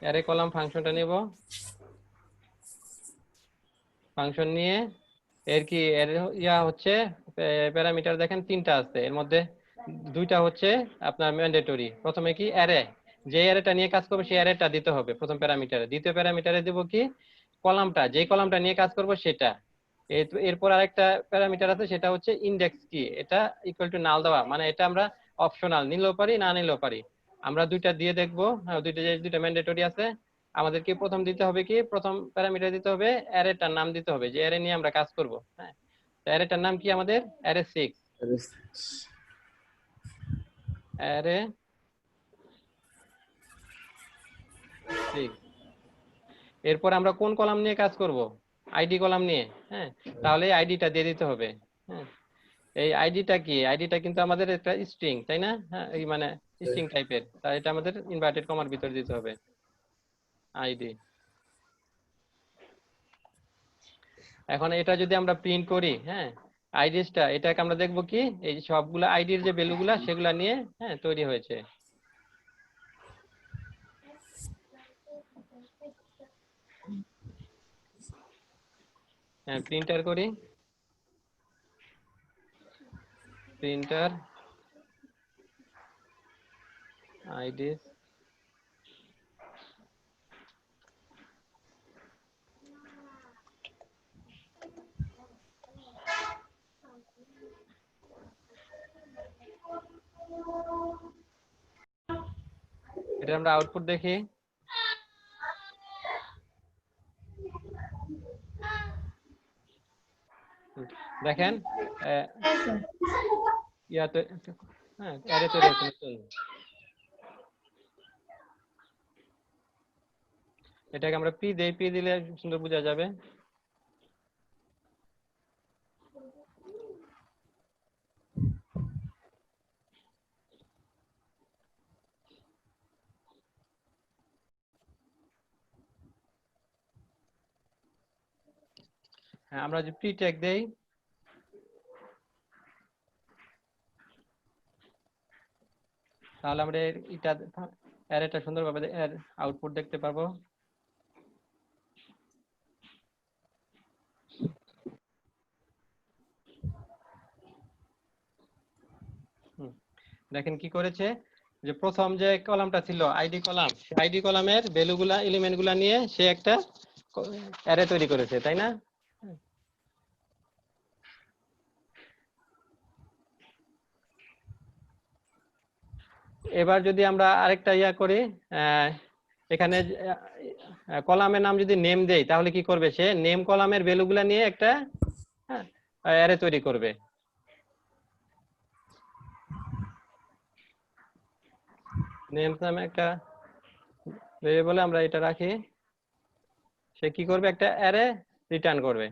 Speaker 1: অ্যারে কলাম ফাংশনটা নেব, ফাংশন নিয়ে এর কি এর ইয়া হচ্ছে প্যারামিটার দেখেন 3টা আছে, এর মধ্যে 2টা হচ্ছে আপনার ম্যান্ডেটরি। প্রথমে কি অ্যারে, যে অ্যারেটা নিয়ে কাজ করবে সেই অ্যারেটা দিতে হবে প্রথম প্যারামিটারে, দ্বিতীয় প্যারামিটারে দেব কি কলামটা, যে কলামটা নিয়ে কাজ করব সেটা। এরপর আরেকটা প্যারামিটার আছে সেটা হচ্ছে ইনডেক্স কি, এটা ইকুয়াল টু নাল দেওয়া, মানে এটা আমরা অপশনাল নিলেও পারি না নিলেও পারি, আমরা দুইটা দিয়ে দেখবো, হ্যাঁ দুইটা ম্যান্ডেটরি আছে। আমাদেরকে প্রথম দিতে হবে কি, প্রথম প্যারামিটার দিতে হবে অ্যারেটার নাম দিতে হবে, যে অ্যারে নিয়ে আমরা কাজ করব, হ্যাঁ অ্যারেটার নাম কি আমাদের অ্যারে 6, অ্যারে 6। এরপর আমরা কোন কলাম নিয়ে কাজ করব, আইডি কলাম নিয়ে, হ্যাঁ তাহলে আইডিটা দিয়ে দিতে হবে, হ্যাঁ এই আইডিটা কি, আইডিটা কিন্তু আমাদের একটা স্ট্রিং তাই না, হ্যাঁ এই মানে স্ট্রিং টাইপের, তাই এটা আমাদের ইনভার্টেড কমার ভিতরে দিতে হবে আইডি। এখন এটা যদি আমরা প্রিন্ট করি, হ্যাঁ আইডিসটা এটাকে আমরা দেখবো কি এই যে সবগুলা আইডির যে ভ্যালুগুলা সেগুলা নিয়ে হ্যাঁ তৈরি হয়েছে। হ্যাঁ প্রিন্টার করি, প্রিন্টার আইডিস, এটা আমরা আউটপুট দেখি, দেখেন ইয়াতে হ্যাঁ অ্যারে তৈরি হচ্ছে নতুন। এটাকে আমরা পি দেই, পি দিলে সুন্দর বোঝা যাবে। হ্যাঁ আমরা যে পি ট্যাগ দেই, তাহলে আমরা এটা অ্যারেটা সুন্দরভাবে এর আউটপুট দেখতে পারবো। দেখেন কি করেছে, যে প্রথম যে কলামটা ছিল আইডি কলাম, আইডি কলামের ভ্যালুগুলা এলিমেন্টগুলা নিয়ে সে একটা অ্যারে তৈরি করেছে, তাই না? এবার যদি আমরা আরেকটা ইয়া করি, এখানে কলামের নাম যদি নেম দেই তাহলে কি করবে, সে নেম কলামের ভ্যালুগুলা নিয়ে একটা অ্যারে তৈরি করবে। নেম নামে একটা ভেরিয়েবলে আমরা এটা রাখি, সে কি করবে, একটা অ্যারে রিটার্ন করবে।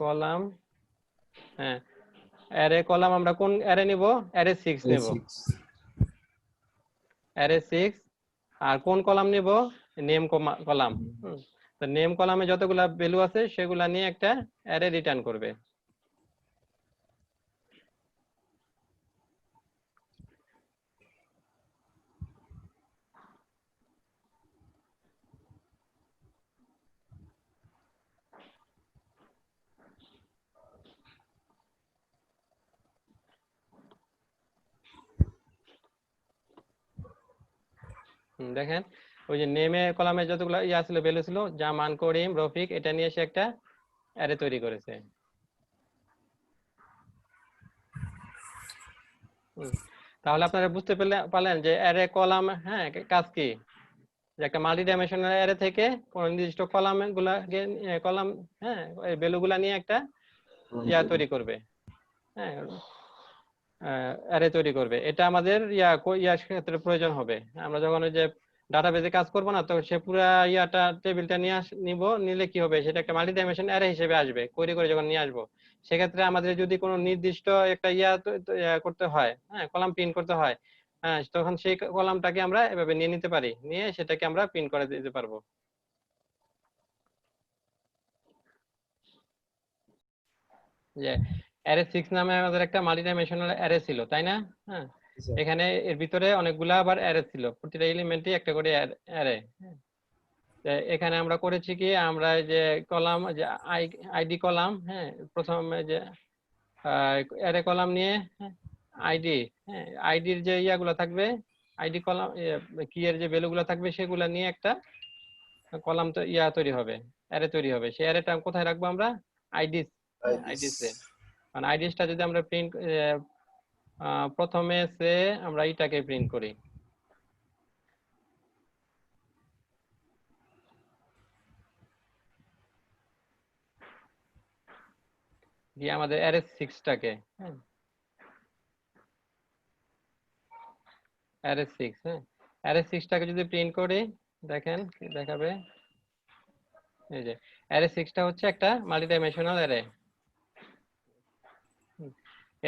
Speaker 1: কলাম, হ্যাঁ অ্যারে কলাম আমরা কোন অ্যারে নিব, অ্যারে 6 নেব, অ্যারে 6। আর কোন কলাম নিব, নেম কলাম। তো নেম কলামে যতগুলা ভ্যালু আছে সেগুলা নিয়ে একটা অ্যারে রিটার্ন করবে। দেখেন ওই যে নেমে কলামে যতগুলো ইয়া ছিল, ভ্যালু ছিল, জামান, করিম, রফিক, এটা নিয়ে এসে একটা অ্যারে তৈরি করেছে। তাহলে আপনারা বুঝতে পারলেন যে অ্যারে কলাম, হ্যাঁ কাজ কি, যে একটা মাল্টি ডাইমেনশনাল অ্যারে থেকে কোন নির্দিষ্ট কলাম গুলাকে, কলাম, হ্যাঁ এই ভ্যালুগুলা নিয়ে একটা ইয়া তৈরি করবে, হ্যাঁ অ্যারে তৈরি করবে। এটা আমাদের ইয়ার ক্ষেত্রে প্রয়োজন হবে। আমরা যখন ওই যে ডাটাবেজে কাজ করব না, তো সে পুরো ইয়াটা টেবিলটা নিলে কি হবে, সেটা একটা মাল্টি ডাইমেনশন অ্যারে হিসেবে আসবে, কোয়েরি করে যখন নিয়ে আসবো। সেক্ষেত্রে আমাদের যদি কোনো নির্দিষ্ট একটা করতে হয়, হ্যাঁ কলাম প্রিন্ট করতে হয়, হ্যাঁ তখন সেই কলামটাকে আমরা এভাবে নিয়ে নিতে পারি, নিয়ে সেটাকে আমরা প্রিন্ট করে দিতে পারবো। যে অ্যারে 6 নামে আমাদের একটা মাল্টি ডাইমেনশনাল অ্যারে ছিল, তাই না? হ্যাঁ এখানে এর ভিতরে অনেকগুলা আবার অ্যারে ছিল, প্রতিটা এলিমেন্টই একটা করে অ্যারে। এখানে আমরা করেছি কি, আমরা যে কলাম, যে আইডি কলাম, হ্যাঁ প্রথমে যে অ্যারে কলাম নিয়ে আইডি, হ্যাঁ আইডির যে ইয়াগুলো থাকবে, আইডি কলাম কি এর যে ভ্যালুগুলো থাকবে সেগুলো নিয়ে একটা কলাম তো তৈরি হবে, অ্যারে তৈরি হবে। সেই অ্যারেটা কোথায় রাখবো আমরা, আইডিস, আইডিসে। মানে আইডিসটা যদি আমরা প্রিন্ট প্রথমে সে আমরা এটাকে প্রিন্ট করি, দিয়ে আমাদের অ্যারে 6টাকে, হ্যাঁ অ্যারে 6, হ্যাঁ অ্যারে 6টাকে যদি প্রিন্ট করি, দেখেন কি দেখাবে, এই যে অ্যারে 6টা হচ্ছে একটা মাল্টি ডাইমেনশনাল অ্যারে।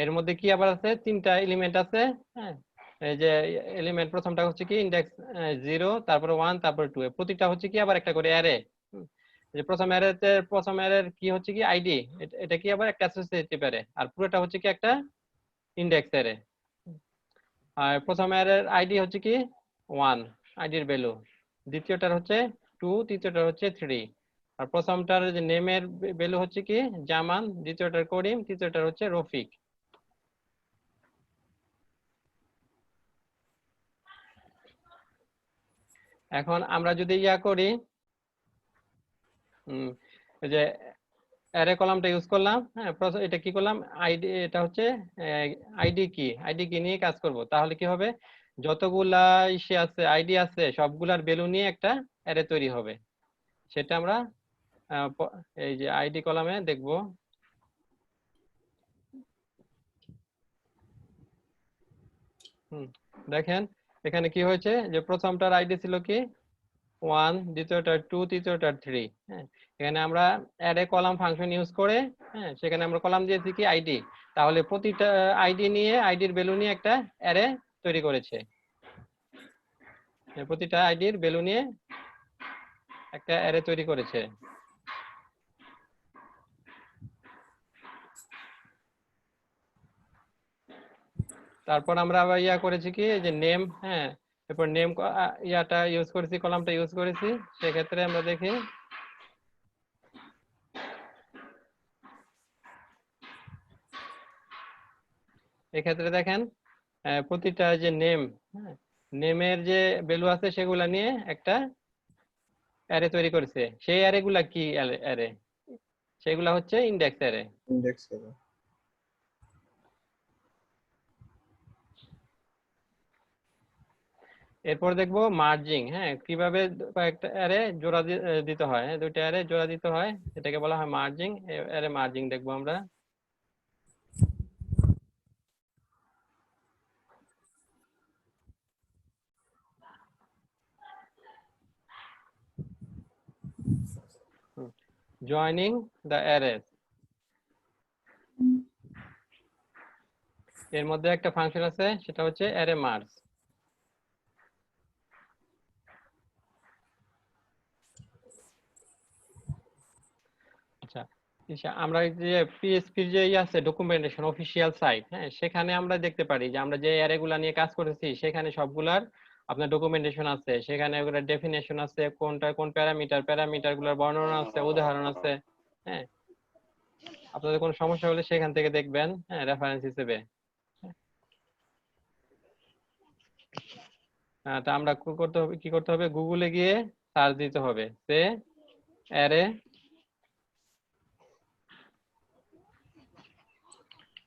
Speaker 1: এর মধ্যে কি আবার আছে, 3টা এলিমেন্ট আছে, হ্যাঁ এই যে এলিমেন্ট প্রথমটা হচ্ছে কি ইনডেক্স 0, তারপর 1, তারপর 2, প্রতিটা হচ্ছে কি আবার একটা করে অ্যারে। যে প্রথম অ্যারের কি হচ্ছে কি আইডি, এটা কি আবার একটা অ্যাসোসিয়েটিভ অ্যারে, আর পুরোটা হচ্ছে কি একটা ইনডেক্স অ্যারে। আর প্রথম অ্যারের আইডি হচ্ছে কি 1, আইডির ভ্যালু, দ্বিতীয়টার হচ্ছে 2, তৃতীয়টার হচ্ছে 3, আর প্রথমটার যে নেমের ভ্যালু হচ্ছে কি জামান, দ্বিতীয়টার করিম, তৃতীয়টার হচ্ছে রফিক। এখন আমরা যদি করি, যে অ্যারে কলামটা ইউজ করলাম, হ্যাঁ এটা কি করলাম, আইডি, এটা হচ্ছে আইডি কি নিয়ে কাজ করব। তাহলে কি হবে, যতগুলা ইসে আছে, আইডি আছে, সবগুলার ভ্যালু নিয়ে একটা অ্যারে তৈরি হবে। সেটা আমরা এই যে আইডি কলামে দেখব। দেখেন এখানে কি হয়েছে, যে প্রথমটার আইডি ছিল কি 1, দ্বিতীয়টার 2, তৃতীয়টার 3, হ্যাঁ এখানে আমরা অ্যারে কলাম ফাংশন ইউজ করে, হ্যাঁ সেখানে আমরা কলাম দিয়েছি কি আইডি, তাহলে প্রতিটা আইডি নিয়ে, আইডির ভ্যালু নিয়ে একটা অ্যারে তৈরি করেছে, প্রতিটা আইডির ভ্যালু নিয়ে একটা অ্যারে তৈরি করেছে। তারপর আমরা আবার ইয়া করেছি কি এই যে নেম, হ্যাঁ, এরপর নেম ইয়াটা ইউজ করেছি, কলামটা ইউজ করেছি। সেক্ষেত্রে আমরা দেখি এক্ষেত্রে দেখেন প্রতিটা যে নেম, নেমের যে ভ্যালু আছে সেগুলা নিয়ে একটা অ্যারে তৈরি করেছে। সেই অ্যারে গুলা কি অ্যারে? সেগুলা হচ্ছে ইন্ডেক্স অ্যারে।
Speaker 4: Index array.
Speaker 1: এরপর দেখবো মার্জিং, হ্যাঁ, কিভাবে কয়েকটা অ্যারে জোড়া দিতে হয়, হ্যাঁ, দুইটা অ্যারে জোড়া দিতে হয়, এটাকে বলা হয় মার্জিং। অ্যারে মার্জিং দেখবো আমরা। জয়নিং দ্য অ্যারেস, এর মধ্যে একটা ফাংশন আছে সেটা হচ্ছে অ্যারে মার্জ। আচ্ছা, আমরা যে পিএসপির যে আছে ডকুমেন্টেশন অফিসিয়াল সাইট, হ্যাঁ, সেখানে আমরা দেখতে পারি যে আমরা যে অ্যারে গুলা নিয়ে কাজ করেছি সেখানে সবগুলার আপনার ডকুমেন্টেশন আছে, সেখানে ওগুলোর ডেফিনেশন আছে, কোনটা কোন প্যারামিটার গুলোর বর্ণনা আছে, উদাহরণ আছে। হ্যাঁ, আপনাদের কোনো সমস্যা হলে সেখান থেকে দেখবেন, হ্যাঁ, রেফারেন্স হিসেবে। তা আমরা কি করতে হবে গুগলে গিয়ে সার্চ দিতে হবে সে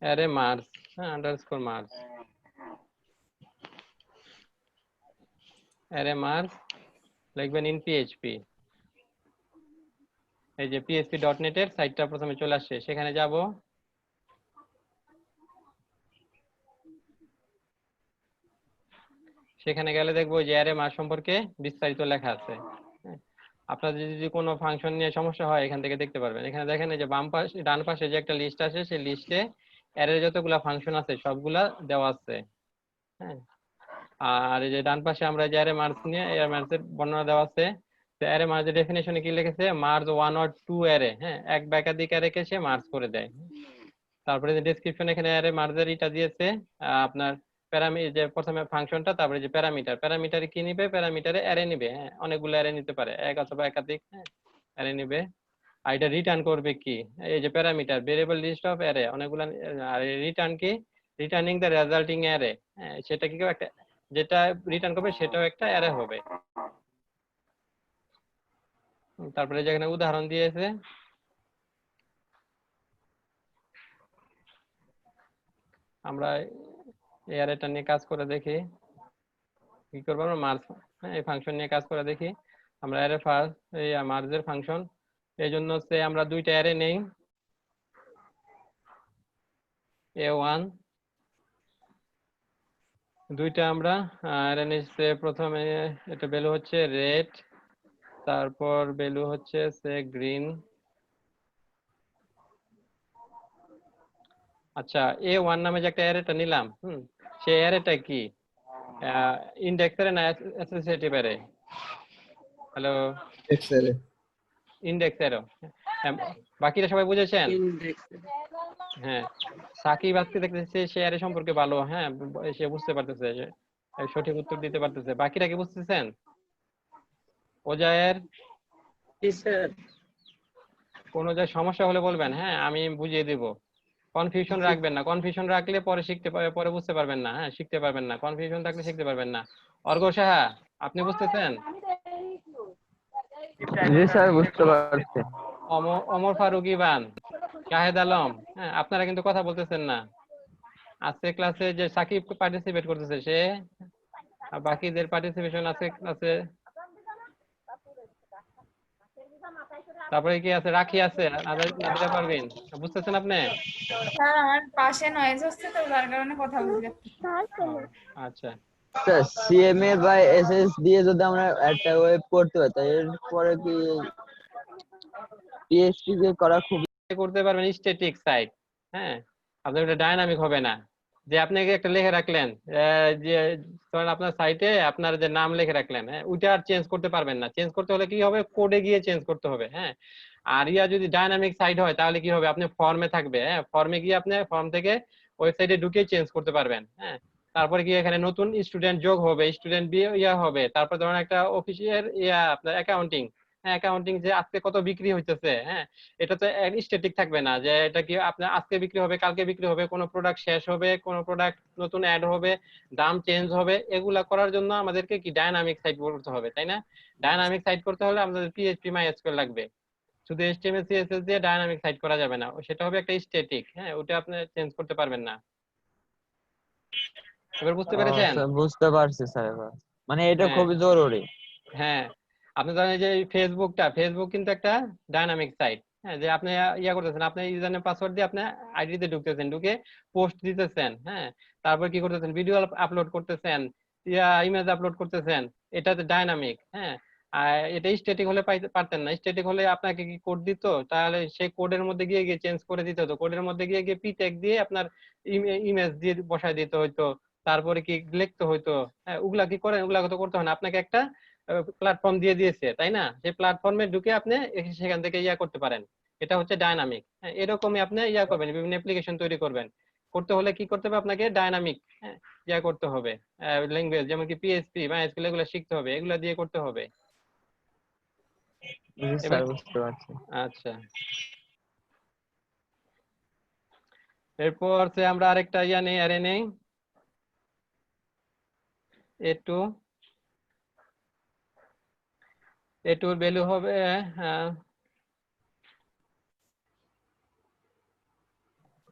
Speaker 1: অ্যারে মার্জ, হ্যাঁ, আন্ডারস্কোর মার্জ, অ্যারে মার্জ লিখবেন ইন পিএইচপি। এই যে php.net এর সাইটটা প্রথমে চলে আসছে, সেখানে যাব। সেখানে গেলে দেখবো যে অ্যারে মার্জ সম্পর্কে বিস্তারিত লেখা আছে। আপনাদের যদি কোনো ফাংশন নিয়ে সমস্যা হয় এখান থেকে দেখতে পারবেন। এখানে দেখেন এই যে বাম পাশে ডান পাশে যে একটা লিস্ট আছে, সেই লিস্টে অ্যারে যতগুলা ফাংশন আছে সবগুলা দেওয়া আছে, হ্যাঁ। আর এই যে ডান পাশে আমরা যে অ্যারে মার্জ নিয়ে অ্যারে মার্জের বর্ণনা দেওয়া আছে। অ্যারে মার্জের ডেফিনেশনে কি লিখেছে, merge one or two array, হ্যাঁ, এক বা একাধিক অ্যারেকে সে মার্জ করে দেয়। তারপরে যে ডেসক্রিপশন এখানে অ্যারে মার্জের এটা দিয়েছে আপনার যে প্রথমে ফাংশনটা, তারপরে যে প্যারামিটার কি নিবে, প্যারামিটারে অ্যারে নিবে, হ্যাঁ, অনেকগুলো অ্যারে নিতে পারে, এক অথবা একাধিক, হ্যাঁ, অ্যারে নিবে। আর এটা রিটার্ন করবে কি, এই যে parameter variable list of array অনেকগুলো। আর রিটার্ন কি, রিটার্নিং দ্য রেজাল্টিং অ্যারে, হ্যাঁ, সেটা কি একটা যেটা রিটার্ন করবে সেটাও একটা অ্যারে হবে। তারপরে যেখানে উদাহরণ দিয়েছে, আমরা এই অ্যারেটা নিয়ে কাজ করে দেখি কি করবো। আমরা মার্জ, হ্যাঁ, এই ফাংশন নিয়ে কাজ করে দেখি। আমরা অ্যারে ফার্স্ট এই মার্জের ফাংশন, এই জন্য হচ্ছে আমরা দুইটা অ্যারে নেই, a1 দুইটা আমরা অ্যারে নিচ্ছে। প্রথমে এটা ভ্যালু হচ্ছে রেড, তারপর ভ্যালু হচ্ছে সে গ্রিন। আচ্ছা, a1 নামে যে একটা অ্যারেটা নিলাম, সেই অ্যারেটা কি ইন্ডেক্স অ্যারে না associative array? Hello,
Speaker 4: Index array.
Speaker 1: Index arrow. বাকিরা সবাই বুঝেছেন?
Speaker 3: ইন্ডেক্স।
Speaker 1: হ্যাঁ, সাকিব আজকে দেখতেছে সে অ্যারে সম্পর্কে ভালো, হ্যাঁ, সে বুঝতে পারতেছে, সঠিক উত্তর দিতে পারতেছে। বাকিরা কি বুঝতেছেন? ওজায়ের
Speaker 3: জি স্যার।
Speaker 1: কোনো যে সমস্যা হলে বলবেন, হ্যাঁ, আমি বুঝিয়ে দেব। কনফিউশন রাখবেন না, কনফিউশন রাখলে পরে বুঝতে পারবেন না, হ্যাঁ, শিখতে পারবেন না। কনফিউশন থাকলে শিখতে পারবেন না। অর্ঘ সাহা, আপনি বুঝতেছেন?
Speaker 5: জি স্যার, বুঝতে পারছি।
Speaker 1: অমর ফারুক ইবান, শাহেদ আলম, হ্যাঁ, আপনারা কিন্তু কথা বলতেছেন না। আজকে ক্লাসে যে সাকিব পার্টিসিপেট করতেছে সে, আর বাকিদের পার্টিসিপেশন আছে ক্লাসে। তারপরে কি আছে, রাখি আছে, নাদিরা পারবেন। বুঝতেছেন আপনি?
Speaker 2: স্যার আমার পাশে নয়েজ হচ্ছে তো যার কারণে কথা বুঝতে পারছি না।
Speaker 1: আচ্ছা,
Speaker 5: স্যার সিএমএ বা এসএস দিয়ে যদি আমরা একটা ওয়েব করতে হয় তাই এরপরে কি পিএইচপি কে করা খুব
Speaker 1: করতে পারবেন স্ট্যাটিক সাইট, হ্যাঁ, আপনার এটা ডাইনামিক হবে না। যে আপনি একটা লিখে রাখলেন, যে ধরেন আপনার সাইটে আপনার যে নাম লিখে রাখলেন, হ্যাঁ, ওইটা আর চেঞ্জ করতে পারবেন না। চেঞ্জ করতে হলে কি হবে, কোডে গিয়ে চেঞ্জ করতে হবে, হ্যাঁ। আর যদি ডাইনামিক সাইট হয় তাহলে কি হবে, আপনি ফর্মে থাকবে, হ্যাঁ, ফর্মে গিয়ে আপনি ফর্ম থেকে ওয়েবসাইটে ঢুকে চেঞ্জ করতে পারবেন। হ্যাঁ, তারপরে কি এখানে নতুন স্টুডেন্ট যোগ হবে, স্টুডেন্ট ইয়া হবে, তারপর ধরুন একটা অফিসিয়াল ইয়া আপনার অ্যাকাউন্টিং, হ্যাঁ অ্যাকাউন্টিং যে আজকে কত বিক্রি হইতেছে, হ্যাঁ এটা তো স্ট্যাটিক থাকবে না যে এটা কি আপনার আজকে বিক্রি হবে কালকে বিক্রি হবে, কোনো প্রোডাক্ট শেষ হবে, কোনো প্রোডাক্ট নতুন অ্যাড হবে, দাম চেঞ্জ হবে, এগুলা করার জন্য আমাদেরকে কি ডায়নামিক সাইট করতে হবে, তাই না? ডায়নামিক সাইট করতে হলে আমাদের পিএইচপি মাইএসকিউএল লাগবে। শুধু এইচটিএমএল সিএসএস দিয়ে ডায়নামিক সাইট করা যাবে না, সেটা হবে একটা স্ট্যাটিক, হ্যাঁ ওটা আপনি চেঞ্জ করতে পারবেন না। এবার বুঝতে পেরেছেন?
Speaker 5: স্যার বুঝতে পারছি স্যার এবার, মানে এটা
Speaker 1: হ্যাঁ
Speaker 5: খুবই জরুরি।
Speaker 1: হ্যাঁ, আপনি জানেন যে ফেসবুক কিন্তু একটা ডায়নামিক সাইট, হ্যাঁ যে আপনি ইয়া করতেছেন, আপনি ইউজার নেম পাসওয়ার্ড দিয়ে আপনি আইডি তে ঢুকতেছেন, ঢুকে পোস্ট দিতেছেন, হ্যাঁ তারপর কি করতেছেন, ভিডিও আপলোড করতেছেন, ইমেজ আপলোড করতেছেন, এটাতে ডায়নামিক। হ্যাঁ, আর এটা স্ট্যাটিক হলে পারতেন না, স্ট্যাটিক হলে আপনাকে কি কোড দিত, তাহলে সেই কোডের মধ্যে গিয়ে গিয়ে চেঞ্জ করে দিতে হতো, কোডের মধ্যে গিয়ে গিয়ে পি ট্যাগ দিয়ে আপনার ইমেজ দিয়ে বসায় দিতে হইতো, তারপরে কি লিখতে হইতো। হ্যাঁ, ওগুলা কি করেন, ওগুলা তো করতে হয় না, আপনাকে একটা প্ল্যাটফর্ম দিয়ে দিয়েছে, তাই না? সেই প্ল্যাটফর্মে ঢুকে আপনি সেখান থেকে ইয়া করতে পারেন, এটা হচ্ছে ডায়নামিক। হ্যাঁ, এরকমই আপনি ইয়া করবেন, বিভিন্ন অ্যাপ্লিকেশন তৈরি করবেন, করতে হলে কি করতে হবে আপনাকে, ডায়নামিক ইয়া করতে হবে, ল্যাঙ্গুয়েজ যেমন কি পিএইচপি মাইএসকিউএল এগুলো শিখতে হবে, এগুলো দিয়ে করতে হবে।
Speaker 5: জি
Speaker 1: এবার
Speaker 5: স্যার বুঝতে পারছি।
Speaker 1: আচ্ছা, এরপর আমরা আরেকটা ইয়া নেই, অ্যারে নেই, এ2, এ2 এর ভ্যালু হবে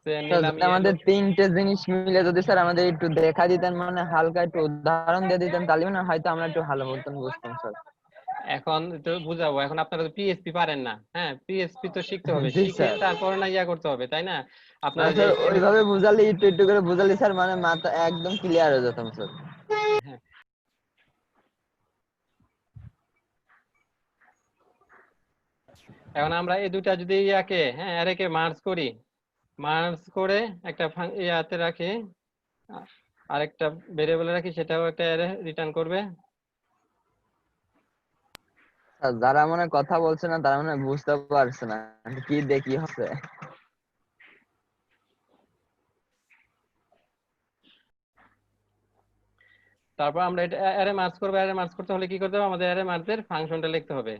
Speaker 5: স্যার
Speaker 1: নিলাম
Speaker 5: যদি
Speaker 1: ইয়েলো।
Speaker 5: আমাদের তিনটে জিনিস মিলে যদি স্যার আমাদের একটু দেখা দিতেন, মানে হালকা একটু উদাহরণ দিয়ে দিতেন, তাহলে মানে হয়তো আমরা একটু ভালো মতন বুঝতাম স্যার।
Speaker 1: এখন তো বুঝাবো, এখন আপনারা তো পিএইচপি পারেন না, হ্যাঁ পিএইচপি তো শিখতে হবে,
Speaker 5: জি
Speaker 1: শিখে
Speaker 5: স্যার।
Speaker 1: তারপর না ইয়া করতে হবে, তাই না? আপনার
Speaker 5: মানে
Speaker 1: যে
Speaker 5: স্যার ওইভাবে বুঝালে, একটু একটু করে বুঝালে স্যার মানে মাথা একদম ক্লিয়ার হয়ে যেতাম স্যার।
Speaker 1: হ্যাঁ, এখন আমরা এই দুটা যদি ইয়াকে হ্যাঁ অ্যারেকে মার্জ করি, মার্জ করে একটা ইয়াতে রাখি, আরেকটা ভেরিয়েবল রাখি, সেটাও একটা অ্যারে রিটার্ন করবে।
Speaker 5: স্যার যারা মানে কথা বলছে না তারা মানে বুঝতে পারছে না কি দেখি হচ্ছে।
Speaker 1: তারপর আমরা এটা অ্যারে মার্জ করবো, অ্যারে মার্জ করতে হলে কি করতে হবে, আমাদের অ্যারে মার্জের ফাংশনটা লিখতে হবে,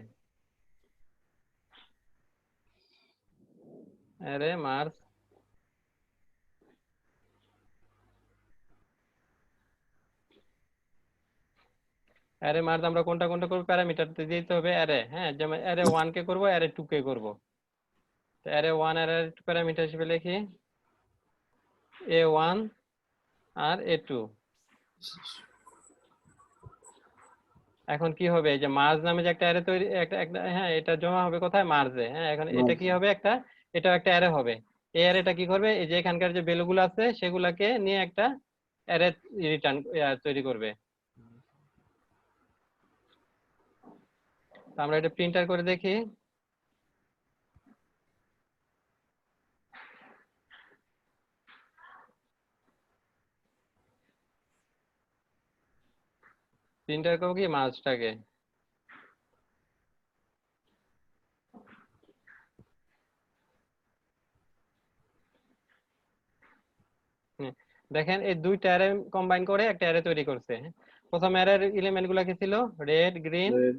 Speaker 1: অ্যারে মার্জ অ্যারে মার্জ আমরা কোনটা কোনটা করবো, প্যারামিটার দিতে হবে অ্যারে, হ্যাঁ যেমন অ্যারে 1 কে করবো, অ্যারে 2 কে করবো। তো অ্যারে 1 আর অ্যারে 2 প্যারামিটার হিসেবে লিখি a1 আর a2। এখন কি হবে, এই যে মার্জ নামে যে একটা অ্যারে তৈরি, একটা হ্যাঁ এটা জমা হবে কোথায়, মার্জে। হ্যাঁ, এখন এটা কি হবে, একটা এটাও একটা অ্যারে হবে। এই অ্যারেটা কি করবে, এই যে এখানকার যে ভ্যালুগুলো আছে সেগুলাকে নিয়ে একটা অ্যারে রিটার্ন তৈরি করবে। তো আমরা এটা প্রিন্টার করে দেখি, প্রিন্টার করবো কি মার্জটাকে। দেখেন এই দুইটা অ্যারে কম্বাইন করে একটা অ্যারে তৈরি করছে। প্রথম অ্যারের এলিমেন্ট গুলা কি ছিল, রেড গ্রিন,
Speaker 4: red,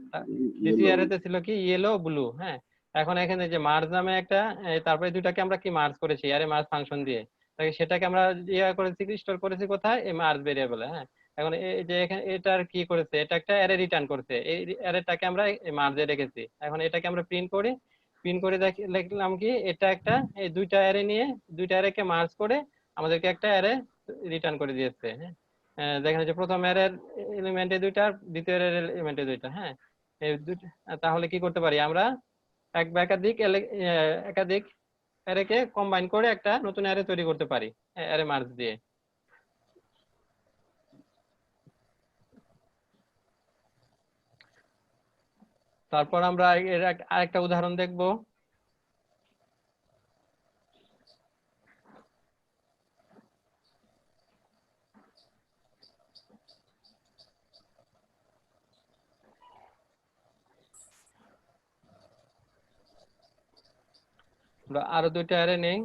Speaker 1: দ্বিতীয়
Speaker 4: yellow.
Speaker 1: অ্যারেতে ছিল কি ইয়েলো ব্লু। হ্যাঁ, এখন এখানে যে মার্জ নামে একটা তারপরে দুইটাকে আমরা কি মার্জ করেছি অ্যারে মার্জ ফাংশন দিয়ে, তাই সেটাকে আমরা ইয়া করেছি, স্টোর করেছি কোথায়, এই মার্জ ভেরিয়েবলে। হ্যাঁ, এখন এই যে এখানে এটার কি করেছে, এটা একটা অ্যারে রিটার্ন করছে, এই অ্যারেটাকে আমরা মার্জে রেখেছি। এখন এটাকে আমরা প্রিন্ট করি, প্রিন্ট করে লিখলাম কি, এটা একটা এই দুইটা অ্যারে নিয়ে দুইটা অ্যারেকে মার্জ করে আমাদেরকে একটা অ্যারে রিটার্ন করে দিয়েছে। হ্যাঁ, দেখেন যে প্রথম অ্যারের এলিমেন্টে দুইটা, দ্বিতীয় অ্যারের এলিমেন্টে দুইটা। হ্যাঁ, এই দুইটা, তাহলে কি করতে পারি আমরা, এক বা একাধিক অ্যারেকে কম্বাইন করে একটা নতুন অ্যারে তৈরি করতে পারি অ্যারে মার্জ দিয়ে। তারপর আমরা এর আরেকটা উদাহরণ দেখব। আমরা আরো দুইটা অ্যারে নেই,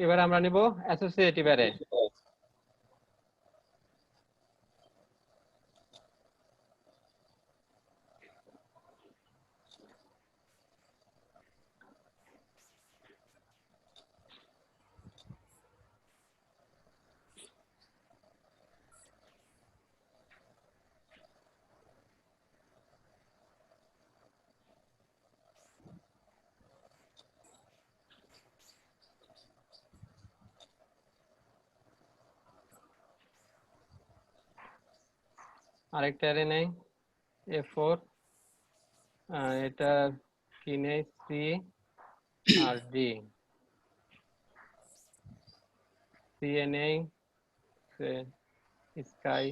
Speaker 1: এবার আমরা নিব অ্যাসোসিয়েটিভ অ্যারে। আরেকটা অ্যারে নেই A4, এটা কি নেই C আর D, C এ নেই স্কাই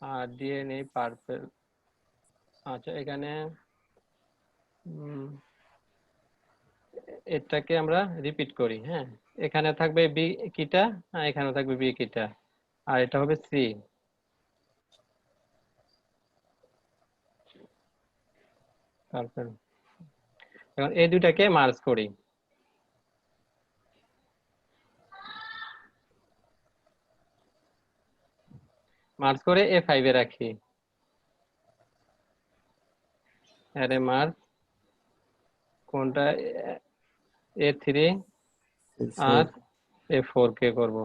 Speaker 1: আর D এ নেই পার্পল। আচ্ছা এখানে এটাকে আমরা রিপিট করি। হ্যাঁ, এখানে থাকবে বি কিটা, হ্যাঁ এখানে থাকবে বি কিটা, আর এটা হবে সি। তারপর এখন এই দুটাকে মার্জ করি। মার্জ করে A5 এ রাখি। অ্যারে মার্জ কোনটা A3 আর A4 কে করব।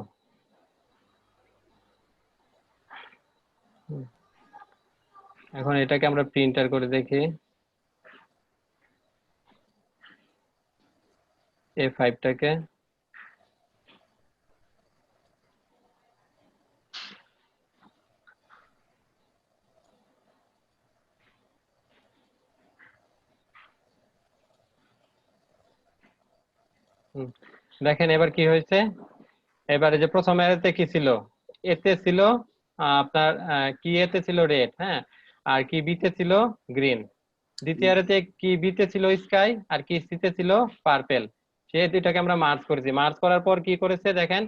Speaker 1: এখন এটাকে আমরা প্রিন্টার করে দেখি। A5টাকে দেখেন এবার কি হয়েছে। এবারে যে প্রথম অ্যারেতে কি ছিল, এতে ছিল আপনার কি এতে ছিল রেড, হ্যাঁ, আর কি বিতে ছিল গ্রিন। দ্বিতীয় অ্যারেতে কি বিতে ছিল স্কাই আর কি সিতে ছিল পার্পেল। সেই দুইটাকে আমরা মার্জ করেছি। মার্জ করার পর কি করেছে দেখেন,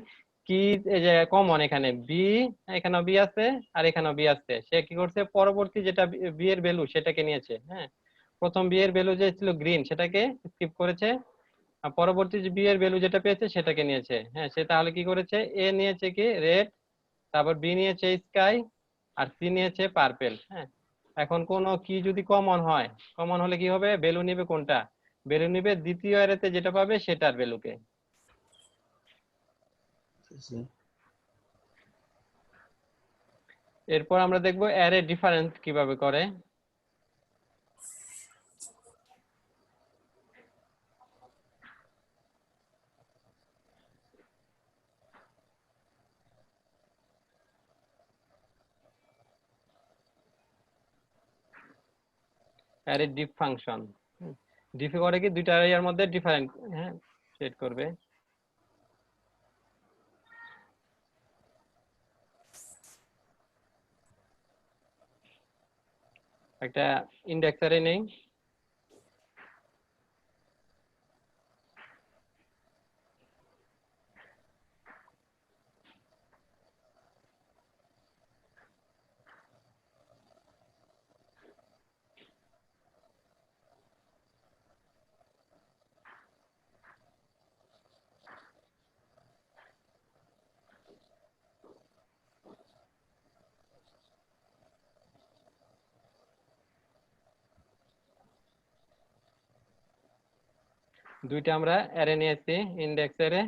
Speaker 1: কি এই যে কমন এখানে বি, এখানেও বি আছে আর এখানেও বি আছে। সে কি করছে পরবর্তী যেটা বি এর ভ্যালু সেটাকে নিয়েছে। হ্যাঁ, প্রথম বি এর ভ্যালু যে ছিল গ্রিন সেটাকে স্কিপ করেছে, আর পরবর্তী যে বি এর ভ্যালু যেটা পেয়েছে সেটাকে নিয়েছে। হ্যাঁ, সে তাহলে কি করেছে, এ নিয়েছে কি রেড, তারপর বি নিয়েছে স্কাই আর সি নিয়েছে পার্পেল। হ্যাঁ, এখন কোন কি যদি কমন হয়, কমন হলে কি হবে, ভ্যালু নিবে কোনটা, ভ্যালু নিবে দ্বিতীয় অ্যারেতে যেটা পাবে সেটার ভ্যালুকে। এরপর আমরা দেখবো অ্যারে ডিফারেন্স কিভাবে করে। অ্যারে ডিফ ফাংশন ডিফে করে কি দুইটা অ্যারের মধ্যে ডিফারেন্ট, হ্যাঁ, সেট করবে। একটা ইন্ডেক্স অ্যারে নেই, দুইটা আমরা অ্যারে নিয়েছি ইন্ডেক্স অ্যারে।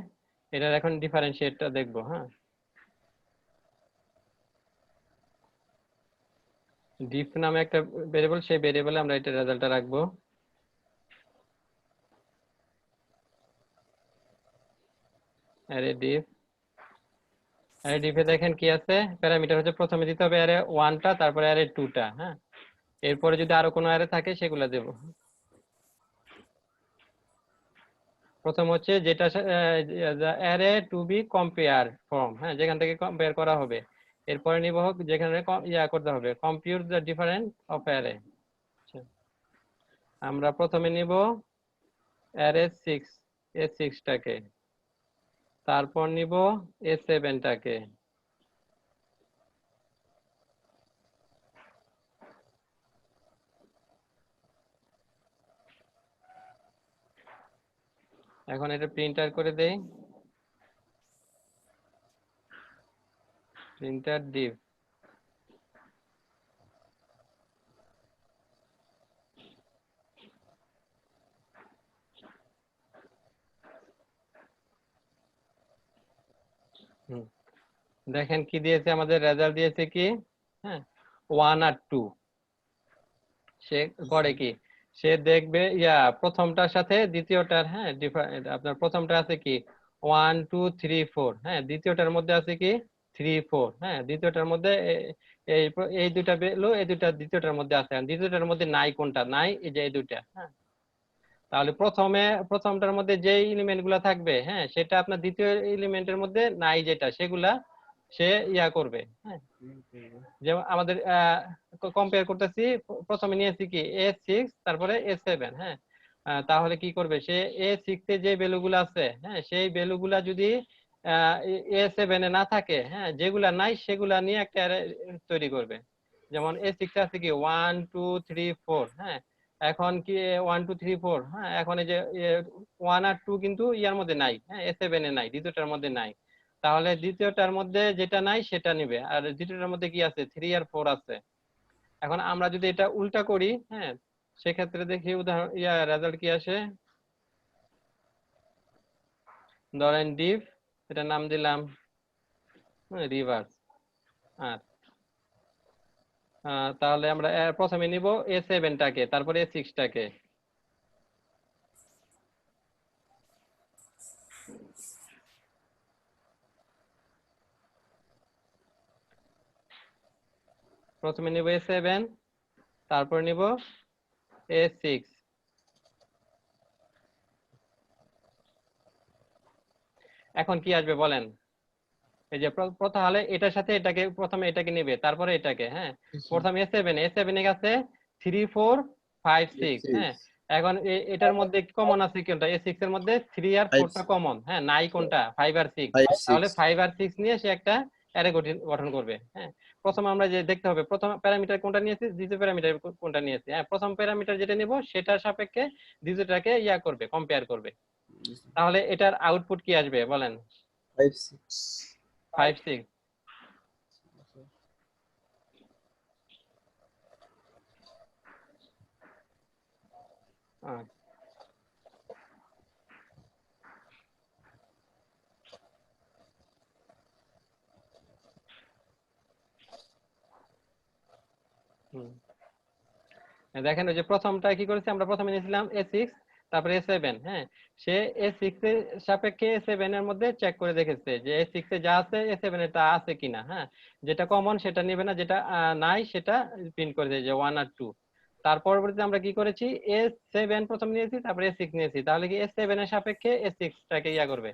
Speaker 1: এটার এখন ডিফারেন্সিয়েটটা দেখবো। হ্যাঁ, ডিফ নামে একটা ভেরিয়েবল, সেই ভেরিয়েবলে আমরা এটা রেজাল্টটা রাখবো। অ্যারে ডিফ, অ্যারে ডিফে দেখেন কি আছে, প্যারামিটার হচ্ছে প্রথমে দিতে হবে অ্যারে 1টা, তারপরে অ্যারে 2টা। হ্যাঁ, এরপরে যদি আরো কোনো অ্যারে থাকে সেগুলো দেব। প্রথম হচ্ছে যেটা array to be compare from, হ্যাঁ, যেখান থেকে কম্পেয়ার করা হবে। এরপরে নিব হোক যেখানে করতে হবে compute the difference of array. আমরা প্রথমে নিব অ্যারে 6টাকে, তারপর নিব A7টাকে, এখন এটা প্রিন্টার করে দেই, প্রিন্টার div। দেখেন কি দিয়েছে, আমাদের রেজাল্ট দিয়েছে কি, হ্যাঁ 1 আর 2। সে করে কি, সে দেখবে প্রথমটার সাথে দ্বিতীয়টার, হ্যাঁ আপনার প্রথমটা আছে কি 1 2 3 4, হ্যাঁ দ্বিতীয়টার মধ্যে আছে কি 3 4, হ্যাঁ দ্বিতীয়টার মধ্যে এই এই দুইটা ভ্যালু, এই দুইটা দ্বিতীয়টার মধ্যে আছে, আর দ্বিতীয়টার মধ্যে নাই, কোনটা নাই, এই যে এই দুইটা। হ্যাঁ তাহলে প্রথমটার মধ্যে যে এলিমেন্ট গুলা থাকবে, হ্যাঁ সেটা আপনার দ্বিতীয় এলিমেন্টের মধ্যে নাই যেটা, সেগুলা সে করবে। হ্যাঁ যেমন আমাদের কম্পেয়ার করতেছি, প্রথমে নিয়েছি কি A6 তারপরে A7। হ্যাঁ তাহলে কি করবে সে, A6 এ যে ভ্যালুগুলো আছে, হ্যাঁ সেই ভ্যালুগুলা যদি A7 এ না থাকে, হ্যাঁ যেগুলা নাই সেগুলা নিয়ে একটা অ্যারে তৈরি করবে। যেমন A6 এ আছে কি 1 2 3 4, হ্যাঁ এখন কি 1 2 3 4, হ্যাঁ এখন এই যে 1 আর 2 কিন্তু ইয়ার মধ্যে নাই, হ্যাঁ A7 এ নাই, দ্বিতীয়টার মধ্যে নাই। তাহলে দ্বিতীয়টার মধ্যে যেটা নাই সেটা নিবে, আর দ্বিতীয়টার মধ্যে কি আছে 3 আর 4 আছে। এখন আমরা যদি এটা উল্টা করি, হ্যাঁ সেক্ষেত্রে দেখি উদাহরণ রেজাল্ট কি আসে। ধরেন div, এটা নাম দিলাম রিভার্স। আর তাহলে আমরা প্রথমে নিব A7 টাকে, তারপরে A6 টাকে। প্রথমে নিব A7, তারপর নিব A6। এখন কি আসবে বলেন, এই যে তাহলে এটার সাথে এটাকে, প্রথমে এটাকে নেবে তারপরে এটাকে। হ্যাঁ প্রথমে A7 এ গেছে 3 4 5 6, হ্যাঁ এখন এটার মধ্যে কমন আছে কোনটা, A6 এর মধ্যে 3 আর 4 টা কমন, হ্যাঁ নাই কোনটা 5 আর 6। তাহলে 5 আর 6 নিয়ে সে একটা অ্যারে গঠন করবে। হ্যাঁ প্রথমে আমরা যে দেখতে হবে প্রথম প্যারামিটার কোনটা নিয়েছি, দ্বিতীয় প্যারামিটার কোনটা নিয়েছি। হ্যাঁ প্রথম প্যারামিটার যেটা নিব সেটার সাপেক্ষে দ্বিতীয়টাকে করবে, কম্পেয়ার করবে। তাহলে এটার আউটপুট কি আসবে বলেন,
Speaker 4: 5 6
Speaker 1: 5 6। দেখেন ওই যে প্রথমটা কি করেছে, আমরা প্রথমে নিয়েছিলাম A6 তারপরে A7। হ্যাঁ সে A6 এর সাপেক্ষে A7 এর মধ্যে চেক করে দেখেছে যে A6 এ যা আছে A7 এ তা আছে কিনা। হ্যাঁ যেটা কমন সেটা নেবে না, যেটা নাই সেটা প্রিন্ট করে দেয় যে 1 আর 2। তার পরবর্তীতে আমরা কি করেছি, A7 প্রথম নিয়েছি তারপরে A6 নিয়েছি, তাহলে কি A7 এর সাপেক্ষে A6 টাকে করবে,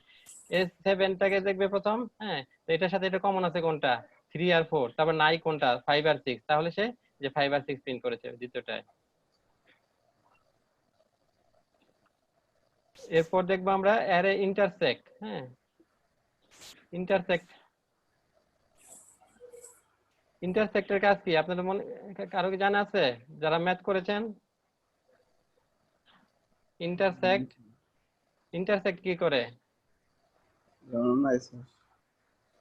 Speaker 1: A7 টাকে দেখবে প্রথম। হ্যাঁ তো এটার সাথে এটা কমন আছে কোনটা 3 আর 4, তারপর নাই কোনটা 5 আর 6, তাহলে সে যে 5 আর 6 প্রিন্ট করেছে দ্বিতীয়টায়। এরপর দেখবো আমরা অ্যারে ইন্টারসেক্ট। হ্যাঁ ইন্টারসেক্ট, ইন্টারসেক্টের কাজ কি আপনাদের মনে কারো কি জানা আছে যারা ম্যাথ করেছেন? ইন্টারসেক্ট, ইন্টারসেক্ট কি করে,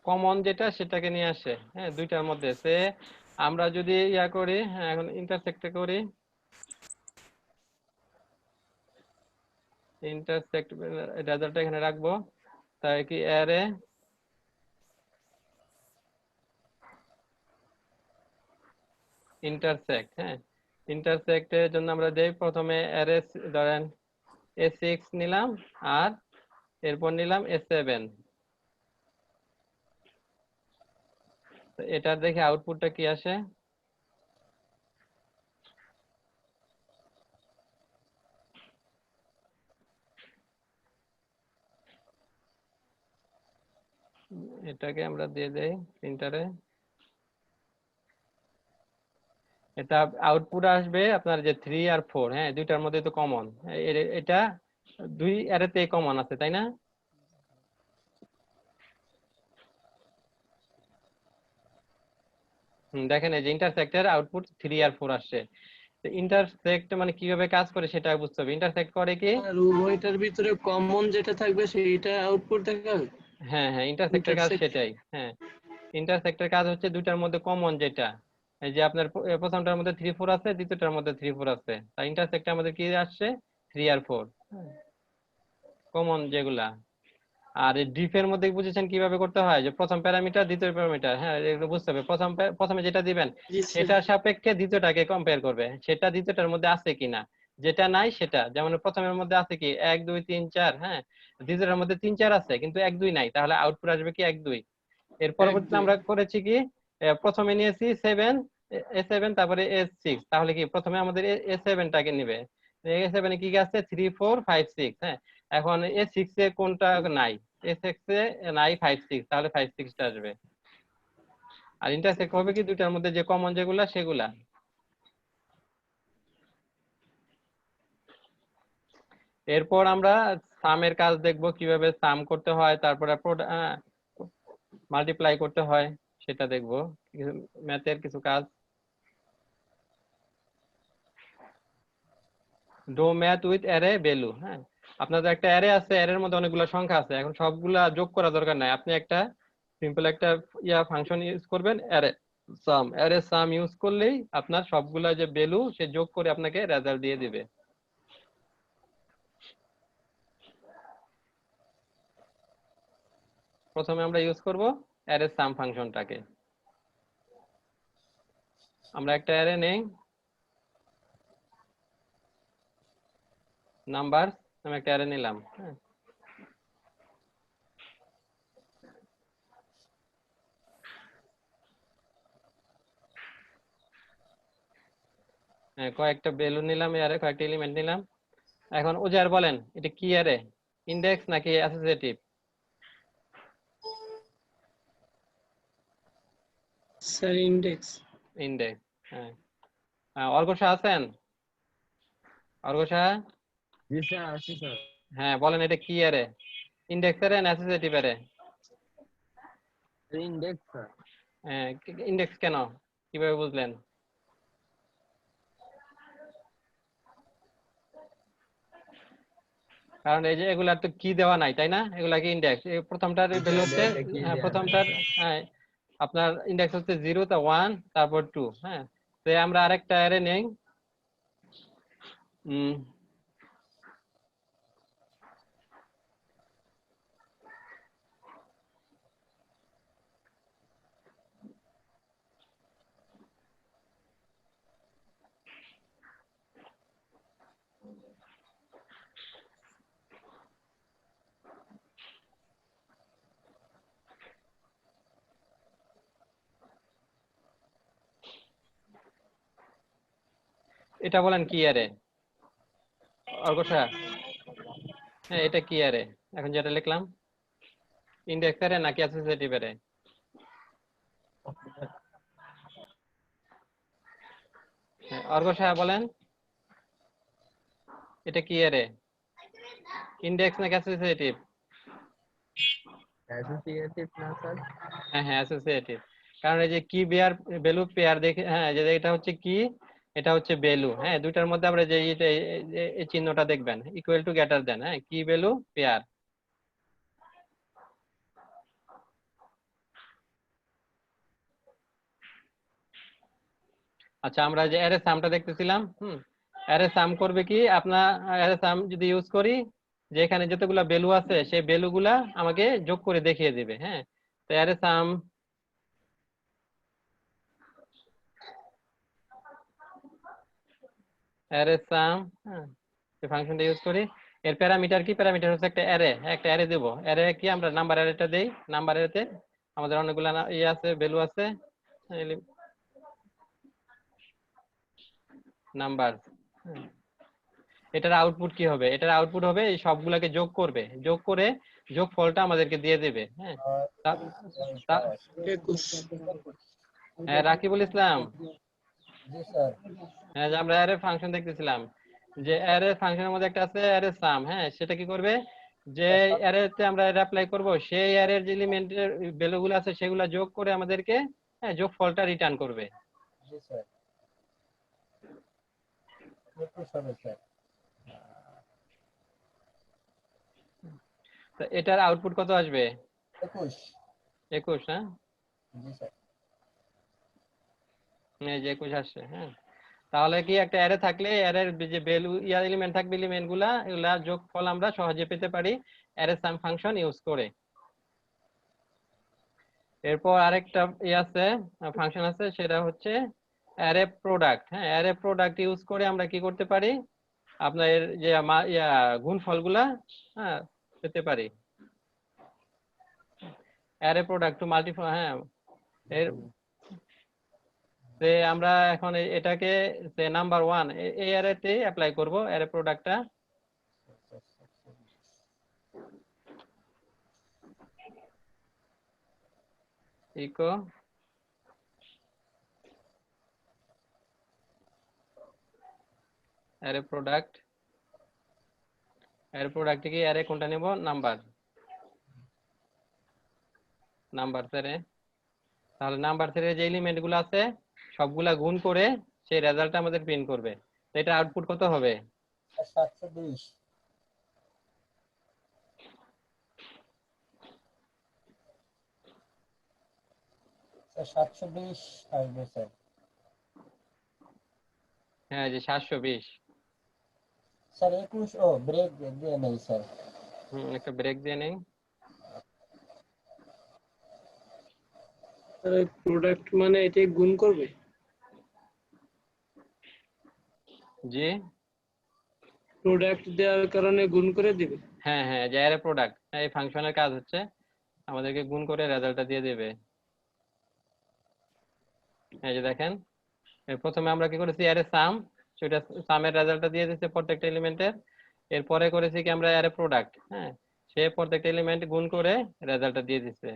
Speaker 1: কমন যেটা সেটাকে নিয়ে আসে, হ্যাঁ দুইটার মধ্যে। সে আমরা যদি করি, হ্যাঁ এখন ইন্টারসেক্টে করি, ইন্টারসেক্ট রেজাল্টটা এখানে রাখবো। তাই কি অ্যারে ইন্টারসেক্ট, হ্যাঁ ইন্টারসেক্টের জন্য আমরা দেই প্রথমে অ্যারে, ধরেন A6 নিলাম আর এরপর নিলাম A7। এটার দেখে আউটপুটটা কি আসে, এটাকে আমরা দিয়ে দেই প্রিন্টারে। এটা আউটপুট আসবে আপনার যে 3 আর 4, হ্যাঁ দুইটার মধ্যে তো কমন, এটা দুই অ্যারেতে কমন আছে তাই না। দেখেন এই যে ইন্টারসেক্টের আউটপুট 3 আর 4 আসছে। তো ইন্টারসেক্ট মানে কিভাবে কাজ করে সেটা বুঝতে হবে। ইন্টারসেক্ট করে কি?
Speaker 3: আর উভয়টার ভিতরে কমন যেটা থাকবে সেইটা আউটপুট দেখাবে।
Speaker 1: হ্যাঁ হ্যাঁ, ইন্টারসেক্টের কাজ
Speaker 3: ইন্টারসেক্ট
Speaker 1: সেটাই। হ্যাঁ, ইন্টারসেক্টের কাজ হচ্ছে দুইটার মধ্যে কমন যেটা, এই যে আপনার প্রথমটার মধ্যে 3 4 আছে, দ্বিতীয়টার মধ্যে 3 4 আছে, তাই ইন্টারসেক্টে আমাদের কি আসছে 3 আর 4 কমন যেগুলা। আর এই ডিফের মধ্যে বুঝেছেন কিভাবে করতে হয়, যে প্রথম প্যারামিটার দ্বিতীয় প্যারামিটার, হ্যাঁ এগুলো বুঝতে হবে। প্রথমে যেটা দিবেন
Speaker 3: জি স্যার।
Speaker 1: সেটার সাপেক্ষে দ্বিতীয়টাকে কম্পেয়ার করবে, সেটা দ্বিতীয়টার মধ্যে আছে কিনা, যেটা নাই সেটা, যেমন প্রথমের মধ্যে আছে কি 1 2 3 4, হ্যাঁ দ্বিতীয়টার মধ্যে 3 4 আছে কিন্তু 1 2 নাই, তাহলে আউটপুট আসবে কি 1 2। এর পরবর্তীতে আমরা করেছি কি প্রথমে নিয়েছি 7 A7 তারপরে A6, তাহলে কি প্রথমে আমাদের A7 টাকে নিবে, A7 এ কি আছে 3 4 5 6, হ্যাঁ এখন A6 এ কোনটা নাই, A6 এ নাই 5 6, তাহলে 5 6 টা আসবে। আর ইন্টারসেক্ট হবে কি দুইটার মধ্যে যে কমন যেগুলা সেগুলা। এরপর আমরা সামের কাজ দেখব, কিভাবে সাম করতে হয়, তারপরে মাল্টিপ্লাই করতে হয় সেটা দেখব, ম্যাথের কিছু কাজ। Do math with array value. হ্যাঁ, আপনাদের একটা অ্যারে আছে, অ্যারের মধ্যে অনেকগুলো সংখ্যা আছে, এখন সবগুলা যোগ করা দরকার নাই, আপনি একটা সিম্পল একটা ফাংশন ইউজ করবেন অ্যারে সাম ইউজ করলেই আপনার সবগুলা যে ভ্যালু সে যোগ করে আপনাকে রেজাল্ট দিয়ে দিবে। প্রথমে আমরা ইউজ করব অ্যারে সাম ফাংশনটাকে। আমরা একটা অ্যারে নেই, নাম্বার আমি একটা অ্যারে নিলাম, হ্যাঁ কয়েকটা ভ্যালু নিলাম, অ্যারে কয়েকটা এলিমেন্ট নিলাম। এখন উজার বলেন এটা কি অ্যারে, ইনডেক্স নাকি অ্যাসোসিয়েটিভ?
Speaker 3: Sir index.
Speaker 1: ইনডেক্স, হ্যাঁ। অর্ঘসা আছেন? অর্ঘসা?
Speaker 5: জি স্যার, আছি স্যার।
Speaker 1: হ্যাঁ বলেন এটা কি অ্যারে, ইনডেক্স অ্যারে না অ্যাসোসিয়েটিভ অ্যারে?
Speaker 5: Index sir.
Speaker 1: হ্যাঁ, ইনডেক্স কেন, কিভাবে বুঝলেন? কারণ এই যে এগুলার তো কি দেওয়া নাই তাই না, এগুলা কি ইনডেক্স, প্রথমটার ভ্যালু হচ্ছে প্রথমটার, হ্যাঁ আপনার ইনডেক্স হচ্ছে 0 তা 1 তারপর 2, হ্যাঁ তো আমরা আরেকটা অ্যারে নেই, এটা বলেন কি অ্যারে অর্ঘসা? হ্যাঁ এটা কি অ্যারে এখন যেটা লিখলাম, ইনডেক্স অ্যারে নাকি অ্যাসোসিয়েটিভ অ্যারে? অর্ঘসা বলেন এটা কি অ্যারে, ইনডেক্স নাকি অ্যাসোসিয়েটিভ?
Speaker 5: অ্যাসোসিয়েটিভ না স্যার?
Speaker 1: হ্যাঁ হ্যাঁ অ্যাসোসিয়েটিভ, কারণ এই যে কি বেয়ার ভ্যালু পেয়ার দেখে, হ্যাঁ যে এটা হচ্ছে কি এটা হচ্ছে ভ্যালু, হ্যাঁ দুইটার মধ্যে আমরা যে এই চিহ্নটা দেখবেন ইকুয়াল টু গ্রেটার দেন, হ্যাঁ কি ভ্যালু পেয়ার। আচ্ছা আমরা যে অ্যারে সামটা দেখতেছিলাম, অ্যারে সাম করবে কি আপনার, অ্যারে সাম যদি ইউজ করি যে এখানে যতগুলা ভ্যালু আছে সেই ভ্যালুগুলা আমাকে যোগ করে দেখিয়ে দিবে, হ্যাঁ তো অ্যারে সাম হ্যাঁ এই ফাংশনটা ইউজ করি। এর প্যারামিটার কি, প্যারামিটার হচ্ছে একটা অ্যারে, একটা অ্যারে দেব, অ্যারে কি আমরা নাম্বার অ্যারেটা দেই, নাম্বার অ্যারেতে আমাদের অনেকগুলা ইয়ে আছে ভ্যালু আছে, নাম্বার। এটার আউটপুট কি হবে, এটার আউটপুট হবে এই সবগুলাকে যোগ করবে, যোগ করে যোগ ফলটা আমাদেরকে দিয়ে দেবে, হ্যাঁ হ্যাঁ রাকিবুল ইসলাম, হ্যাঁ যে আমরা অ্যারে ফাংশন দেখতেছিলাম, যে অ্যারে ফাংশনের মধ্যে একটা আছে অ্যারে সাম, হ্যাঁ সেটা কি করবে, যে অ্যারেতে আমরা অ্যাপ্লাই করব সেই অ্যারের যে এলিমেন্টের ভ্যালুগুলো আছে সেগুলো যোগ করে আমাদেরকে, হ্যাঁ যোগ ফলটা রিটার্ন করবে।
Speaker 6: 21 হবে স্যার।
Speaker 1: তো এটার আউটপুট কত আসবে?
Speaker 6: 21।
Speaker 1: 21, হ্যাঁ?
Speaker 6: জি স্যার।
Speaker 1: এই যে 21 আসছে, হ্যাঁ। তাহলে কি একটা অ্যারে থাকলে অ্যারের যে ভ্যালু এলিমেন্ট থাকবে, এলিমেন্ট গুলা এগুলা যোগফল আমরা সহজে পেতে পারি অ্যারে সাম ফাংশন ইউজ করে। এরপর আরেকটা আছে, ফাংশন আছে, সেটা হচ্ছে অ্যারে প্রোডাক্ট। হ্যাঁ, অ্যারে প্রোডাক্ট ইউজ করে আমরা কি করতে পারি, আপনার যে গুণফলগুলা, হ্যাঁ, পেতে পারি। অ্যারে প্রোডাক্ট টু মাল্টিপল, হ্যাঁ, এর যে আমরা এখন এটাকে যে নাম্বার 1 এই অ্যারেতে অ্যাপ্লাই করব, অ্যারে প্রোডাক্টটা। Echo array product, array product কি অ্যারে কোনটা নেব, নাম্বার অ্যারে। তাহলে নাম্বার এর যে এলিমেন্ট গুলো আছে সবগুলা গুণ করে সেই রেজাল্টটা আমাদের প্রিন্ট করবে। তো এটা আউটপুট কত হবে?
Speaker 6: 720। স্যার 720 আসবে স্যার।
Speaker 1: হ্যাঁ, যে 720।
Speaker 6: স্যার 21 ও ব্রেক দিয়ে নেই স্যার।
Speaker 1: একটা ব্রেক দিয়ে নেই।
Speaker 3: প্রোডাক্ট মানে এটাই গুণ করবে?
Speaker 1: জি,
Speaker 3: প্রোডাক্ট দেওয়ার কারণে গুণ করে দিবে?
Speaker 1: হ্যাঁ হ্যাঁ, যে অ্যারে প্রোডাক্ট, এই ফাংশনের কাজ হচ্ছে আমাদেরকে গুণ করে রেজাল্টটা দিয়ে দেবে। এই যে দেখেন, প্রথমে আমরা কি করেছি, অ্যারে সাম, সেটা সামের রেজাল্টটা দিয়ে দিচ্ছে প্রত্যেকটা এলিমেন্টের। এরপরে করেছি কি আমরা অ্যারে প্রোডাক্ট, হ্যাঁ, সে প্রত্যেকটা এলিমেন্ট গুণ করে রেজাল্টটা দিয়ে দিচ্ছে।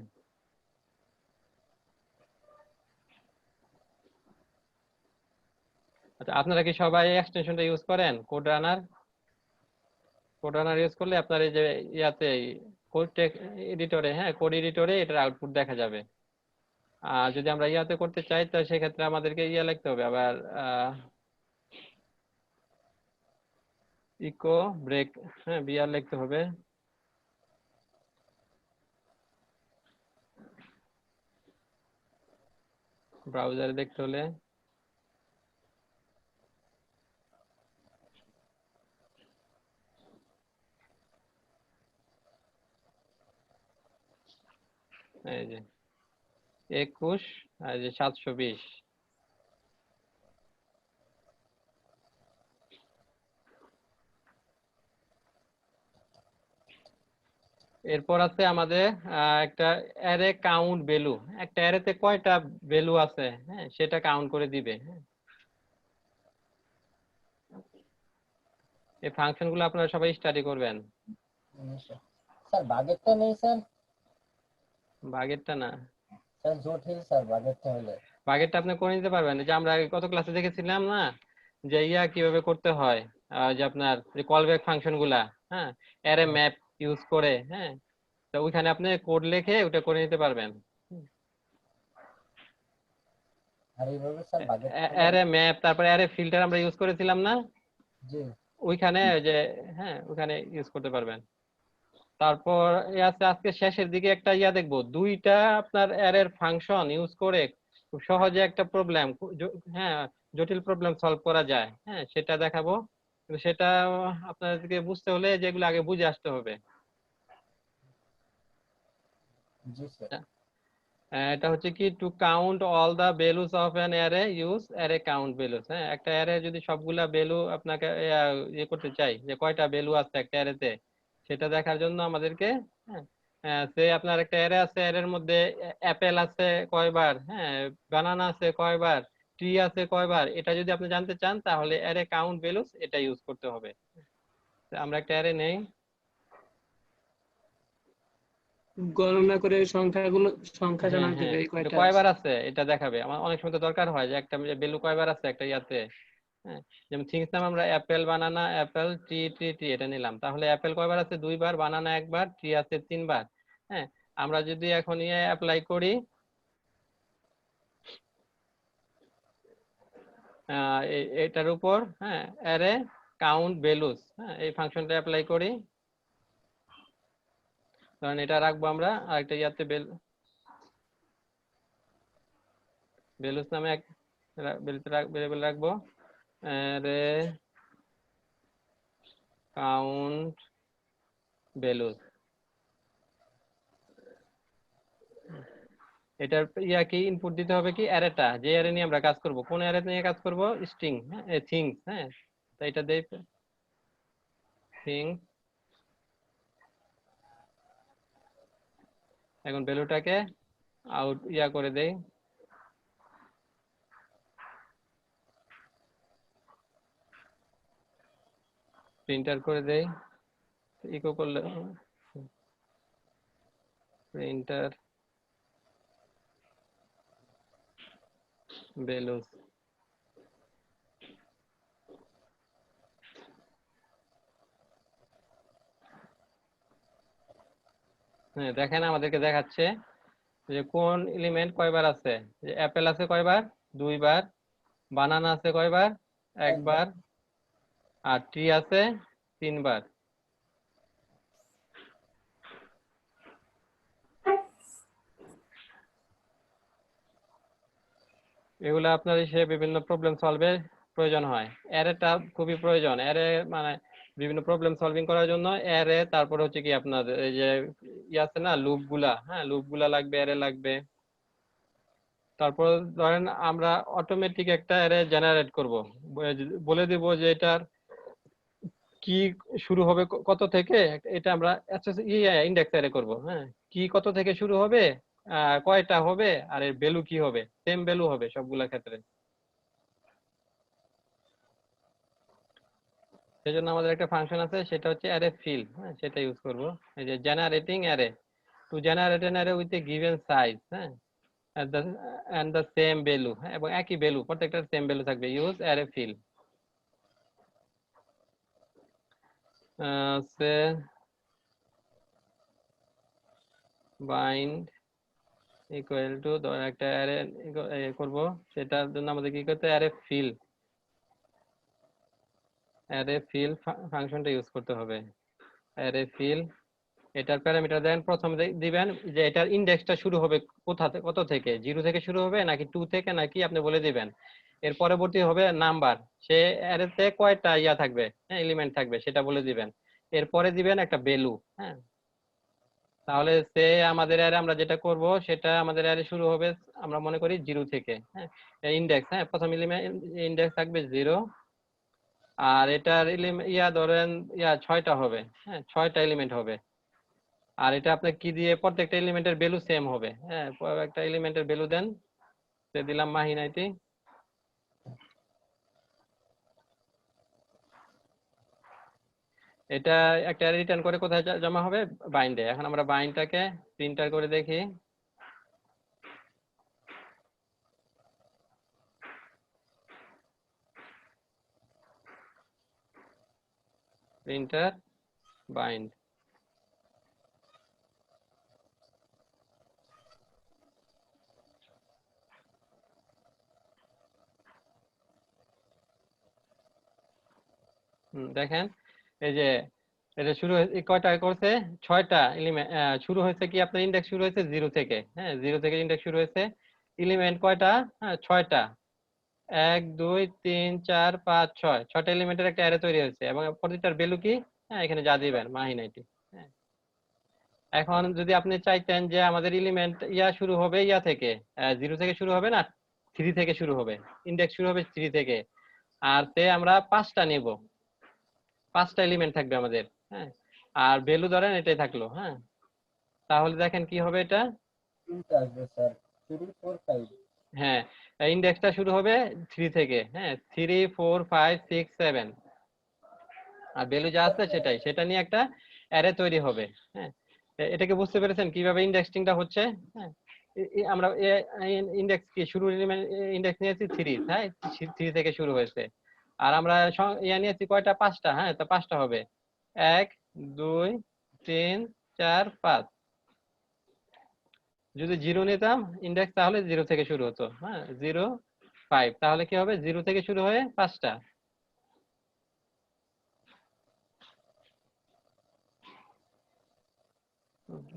Speaker 1: আচ্ছা, আপনারা কি সবাই এক্সটেনশনটা ইউজ করেন, কোড রানার? কোড রানার ইউজ করলে আপনার এই যে ইয়াতে কোড এডিটরে, হ্যাঁ, কোড এডিটরে এটার আউটপুট দেখা যাবে। আর যদি আমরা ইয়াতে করতে চাই তো সেক্ষেত্রে আমাদেরকে ইয়া লিখতে হবে আবার, ইকো ব্রেক, হ্যাঁ, বিআর লিখতে হবে। ব্রাউজারে দেখতে হলে এই যে 21 আর যে 720। এরপর আছে আমাদের একটা অ্যারে কাউন্ট ভ্যালু। একটা অ্যারেতে কয়টা ভ্যালু আছে, হ্যাঁ, সেটা কাউন্ট করে দিবে। এই ফাংশন গুলো আপনারা সবাই স্টাডি করবেন।
Speaker 6: স্যার বাগেরটা নেই স্যার।
Speaker 1: বাগেরটা না,
Speaker 6: স্যার জটিল স্যার বাগেরটা হলে।
Speaker 1: বাগেরটা আপনি করে নিতে পারবেন। যে আমরা গত ক্লাসে দেখেছিলাম না, যে ইয়া কিভাবে করতে হয়, যে আপনার যে কলব্যাক ফাংশন গুলা, হ্যাঁ, অ্যারে ম্যাপ ইউজ করে, হ্যাঁ, তো ওইখানে আপনি কোড লিখে ওটা করে নিতে পারবেন।
Speaker 6: আর এইভাবে স্যার বাগেরটা
Speaker 1: অ্যারে ম্যাপ, তারপরে অ্যারে ফিল্টার আমরা ইউজ করেছিলাম না,
Speaker 6: জি
Speaker 1: ওইখানে যে, হ্যাঁ, ওইখানে ইউজ করতে পারবেন। তারপর আছে আজকে শেষের দিকে একটা ইয়া দেখবো, দুইটা আপনার অ্যারের ফাংশন ইউজ করে খুব সহজে একটা প্রবলেম, হ্যাঁ, জটিল প্রবলেম সলভ করা যায়, হ্যাঁ, সেটা দেখাবো। কিন্তু সেটা আপনাদেরকে বুঝতে হলে যেগুলো আগে বুঝে আসতে হবে।
Speaker 6: জি স্যার।
Speaker 1: এটা হচ্ছে কি, to count all the values of an array use array count values. হ্যাঁ, একটা অ্যারে যদি সবগুলা ভ্যালু আপনাকে ইয়ে করতে চাই, যে কয়টা ভ্যালু আছে একটা অ্যারেতে, সেটা দেখার জন্য আমাদেরকে, হ্যাঁ, সে আপনার একটা অ্যারে আছে, অ্যারের মধ্যে অ্যাপেল আছে কয়বার, হ্যাঁ, বানানা আছে কয়বার, ট্রি আছে কয়বার, এটা যদি আপনি জানতে চান তাহলে অ্যারে কাউন্ট ভ্যালুস এটা ইউজ করতে হবে। আমরা একটা অ্যারে নেই,
Speaker 3: গণনা করে সংখ্যা জানা
Speaker 1: হ্যাঁ
Speaker 3: দিবে
Speaker 1: হ্যাঁ,
Speaker 3: এই কয়টা
Speaker 1: কয়বার
Speaker 3: আছে।
Speaker 1: আছে এটা দেখাবে। আমার অনেক সময় তো দরকার হয় যে একটা ভ্যালু কয়বার আছে একটা ইয়াতে, হ্যাঁ, যেমন থিংস নাম আমরা অ্যাপেল, বানানা, অ্যাপেল, ট্রি, ট্রি, ট্রি এটা নিলাম, তাহলে অ্যাপেল কয়বার আছে 2বার, বানানা 1বার, ট্রি আছে 3বার। হ্যাঁ, আমরা যদি এখন ইয়ে অ্যাপ্লাই করি, এটার উপর হ্যাঁ অ্যারে কাউন্ট ভ্যালুস, হ্যাঁ এই ফাংশনটা অ্যাপ্লাই করি। কারণ এটা রাখবো আমরা আরেকটা ইয়াতে ভ্যালুস নামে এক ভেরিয়েবল রাখবো, অ্যারে কাউন্ট ভ্যালুস। এটার কি ইনপুট দিতে হবে কি অ্যারেটা, যে অ্যারে নিয়ে আমরা কাজ করব। কোন অ্যারে নিয়ে কাজ করব? স্ট্রিং, হ্যাঁ থিংস। হ্যাঁ তো এটা দেই থিংস। এখন ভ্যালুটাকে আউট করে দেই, প্রিন্টার করে দেই। ইকো করলে প্রিন্টার ভ্যালুস। হ্যাঁ দেখেন আমাদেরকে দেখাচ্ছে যে কোন এলিমেন্ট কয়বার আছে। যে অ্যাপেল আছে কয়বার? 2 বার। বানানা আছে কয়বার? 1 বার। আর ট্রি আছে 3 বার। এগুলো আপনার হিসেবে বিভিন্ন প্রবলেম সলভের প্রয়োজন হয়। অ্যারেটা খুবই প্রয়োজন। অ্যারে মানে বিভিন্ন প্রবলেম সলভিং করার জন্য অ্যারে, তারপর হচ্ছে কি আপনার এই যে আছে না লুপ গুলা, হ্যাঁ লুপ গুলা লাগবে, অ্যারে লাগবে। তারপর ধরেন আমরা অটোমেটিক একটা অ্যারে জেনারেট করব, বলে দিব যে এটার কি শুরু হবে কত থেকে। এটা আমরা ইন্ডেক্স অ্যারে করব। হ্যাঁ কি কত থেকে শুরু হবে, কয়টা হবে, আর এর ভ্যালু কি হবে, সেম ভ্যালু হবে সবগুলা ক্ষেত্রে। সেজন্য আমাদের একটা ফাংশন আছে, সেটা হচ্ছে অ্যারে ফিল। হ্যাঁ সেটা ইউজ করব। এই যে generating array, to generate an array with a given size, হ্যাঁ and the same value, হ্যাঁ এবং একই ভ্যালু, প্রত্যেকটার সেম ভ্যালু থাকবে। Use array fill. সে বাইন্ড ইকুয়াল টু, ধর একটা অ্যারে করব, সেটার জন্য আমাদের কি করতে অ্যারে ফিল, ফাংশনটা ইউজ করতে হবে। অ্যারে ফিল, এটার প্যারামিটার দেন প্রথমে দিবেন যে এটার ইন্ডেক্সটা শুরু হবে কত থেকে, 0 থেকে শুরু হবে নাকি 2 থেকে, নাকি আপনি বলে দিবেন। এর পরবর্তী হবে নাম্বার, সে অ্যারেতে কয়টা থাকবে, হ্যাঁ এলিমেন্ট থাকবে সেটা বলে দিবেন। এরপরে দিবেন একটা ভ্যালু। হ্যাঁ তাহলে সে আমাদের অ্যারে আমরা যেটা করব সেটা আমাদের অ্যারে শুরু হবে আমরা মনে করি 0 থেকে। হ্যাঁ ইন্ডেক্স, হ্যাঁ প্রথম এলিমেন্ট ইন্ডেক্স থাকবে 0। আর এটার ধরেন 6টা হবে, হ্যাঁ 6টা এলিমেন্ট হবে। আর এটা আপনার কি দিয়ে, প্রত্যেকটা এলিমেন্টের ভ্যালু সেম হবে। হ্যাঁ একটা এলিমেন্টের ভ্যালু দেন, দিলাম মাহিনাইতি। এটা একটা রিটার্ন করে কোথায় জমা হবে? বাইন্ডে। এখন আমরা বাইন্ডটাকে প্রিন্টার করে দেখি। প্রিন্টার বাইন্ড, দেখেন এই যে এটা শুরু কয়টা করছে? 6টা এলিমেন্ট শুরু হয়েছে কি আপনার ইন্ডেক্স শুরু হয়েছে 0 থেকে। হ্যাঁ 0 থেকে ইন্ডেক্স শুরু হয়েছে। এলিমেন্ট কয়টা? হ্যাঁ 6টা। 1 2 3 4 5 6, 6টা এলিমেন্টের একটা অ্যারে তৈরি হয়েছে এবং প্রতিটার ভ্যালু কি, হ্যাঁ এখানে যা দিবেন মাহিনাইটি। হ্যাঁ এখন যদি আপনি চাইতেন যে আমাদের এলিমেন্ট শুরু হবে থেকে 0 থেকে শুরু হবে না, 3 থেকে শুরু হবে, ইন্ডেক্স শুরু হবে 3 থেকে, আর আমরা 5টা নিব, 5টা এলিমেন্ট থাকবে আমাদের। হ্যাঁ আর ভ্যালু ধরেন এটাই থাকলো। হ্যাঁ তাহলে দেখেন কি হবে এটা।
Speaker 6: তিনটা আসবে স্যার, 3 4 5।
Speaker 1: হ্যাঁ ইন্ডেক্সটা শুরু হবে 3 থেকে। হ্যাঁ 3 4 5 6 7, আর ভ্যালু যা আছে সেটা নিয়ে একটা অ্যারে তৈরি হবে। হ্যাঁ এটাকে বুঝতে পেরেছেন কিভাবে ইন্ডেক্সিংটা হচ্ছে? হ্যাঁ আমরা ইন্ডেক্স কি শুরু ইন্ডেক্স নিয়েছি 3, হ্যাঁ 3 থেকে শুরু হয়েছে। আর আমরা নিয়েছি কয়টা? 5টা। হ্যাঁ তো 5টা হবে 1 2 3 4 5। যদি 0 নিতাম ইন্ডেক্স তাহলে 0 থেকে শুরু হতো। হ্যাঁ 0 5, তাহলে কি হবে 0 থেকে শুরু হয়ে 5টা।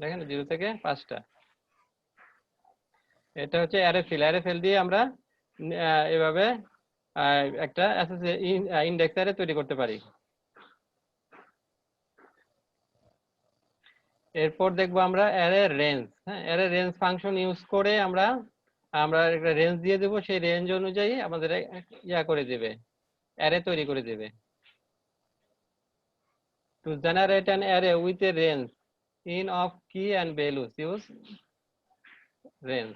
Speaker 1: দেখেন 0 থেকে 5টা, এটা হচ্ছে অ্যারে ফিল দিয়ে আমরা এভাবে একটা ইন্ডেক্স অ্যারে তৈরি করতে পারি। এরপর দেখবো আমরা অ্যারে রেঞ্জ। হ্যাঁ, অ্যারে রেঞ্জ ফাংশন ইউজ করে আমরা একটা রেঞ্জ দিয়ে দেবো, সেই রেঞ্জ অনুযায়ী আমাদের করে দেবে, অ্যারে তৈরি করে দেবে। To generate an array with a range in of কি অ্যান্ড ভ্যালুস ইউজ রেঞ্জ।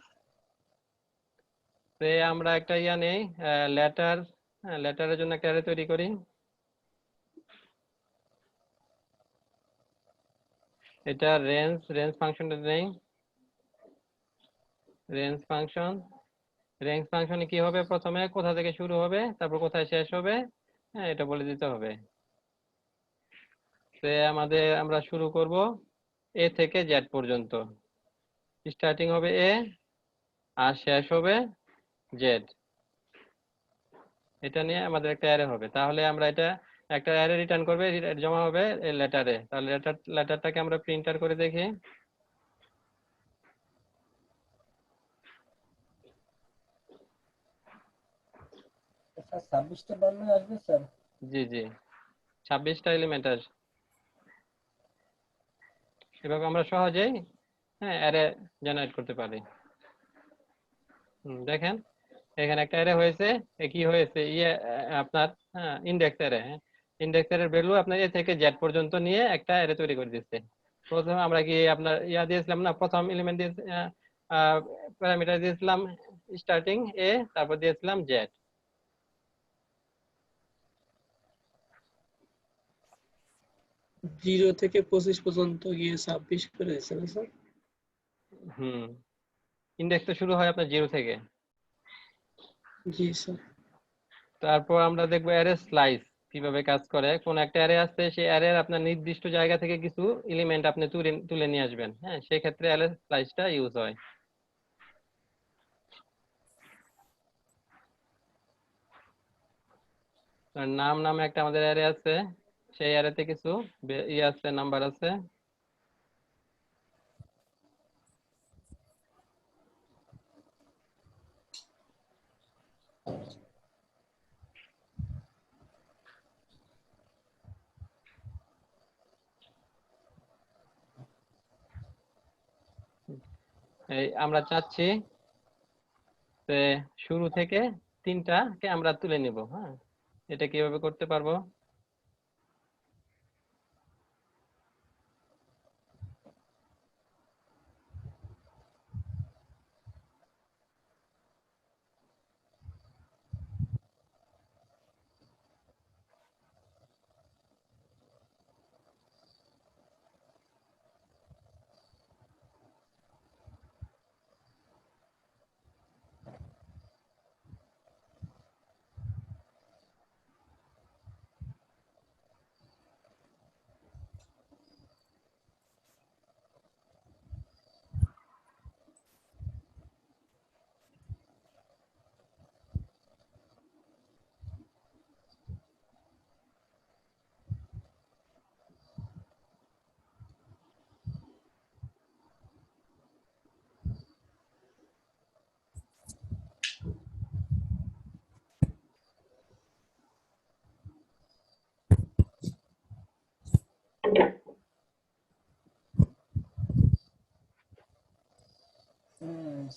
Speaker 1: আমরা একটা নেই লেটার, লেটারের জন্য একটা অ্যারে তৈরি করি। এটা রেঞ্জ ফাংশনটা নেই, রেঞ্জ ফাংশনে কি হবে, প্রথমে কোথা থেকে শুরু হবে তারপর কোথায় শেষ হবে, হ্যাঁ এটা বলে দিতে হবে। আমরা শুরু করব এ থেকে জেড পর্যন্ত, স্টার্টিং হবে এ আর শেষ হবে জেড। এটা নিয়ে আমাদের একটা অ্যারে হবে, তাহলে আমরা এটা একটা অ্যারে রিটার্ন করবে, জমা হবে লেটারে। তাহলে লেটারটাকে আমরা প্রিন্টার করে দেখি।
Speaker 6: স্যার 26টা বর্ণ আসবে স্যার?
Speaker 1: জি জি, 26টা এলিমেন্ট আসবে। এভাবে আমরা সহজেই অ্যারে জেনারেট করতে পারি। দেখেন এখানে একটা অ্যারে হয়েছে, কি হয়েছে আপনার ইন্ডেক্স অ্যারে। ইন্ডেক্স অ্যারের ভ্যালু আপনার এ থেকে জেড পর্যন্ত নিয়ে একটা অ্যারে তৈরি করে দিচ্ছে। প্রথমে আমরা কি আপনার দিয়েছিলাম না, প্রথম এলিমেন্ট দিয়ে প্যারামিটার দিয়েছিলাম স্টার্টিং এ, তারপর দিয়েছিলাম জেড।
Speaker 3: 0 থেকে 25 পর্যন্ত গিয়ে 26 করে দিয়েছে না স্যার?
Speaker 1: ইন্ডেক্স তো শুরু হয় আপনার 0 থেকে।
Speaker 3: জি স্যার।
Speaker 1: তারপর আমরা দেখবো অ্যারে স্লাইস কিভাবে কাজ করে। কোন একটা অ্যারে আছে, সেই অ্যারের আপনার নির্দিষ্ট জায়গা থেকে কিছু এলিমেন্ট আপনি তুলে নিয়ে আসবেন, হ্যাঁ সেই ক্ষেত্রে অ্যারে স্লাইসটা ইউজ হয়। নাম নামে একটা আমাদের অ্যারে আছে, সেই অ্যারেতে কিছু আছে, নাম্বার আছে। এই আমরা চাচ্ছি শুরু থেকে 3টাকে আমরা তুলে নিব। হ্যাঁ, এটা কিভাবে করতে পারবো?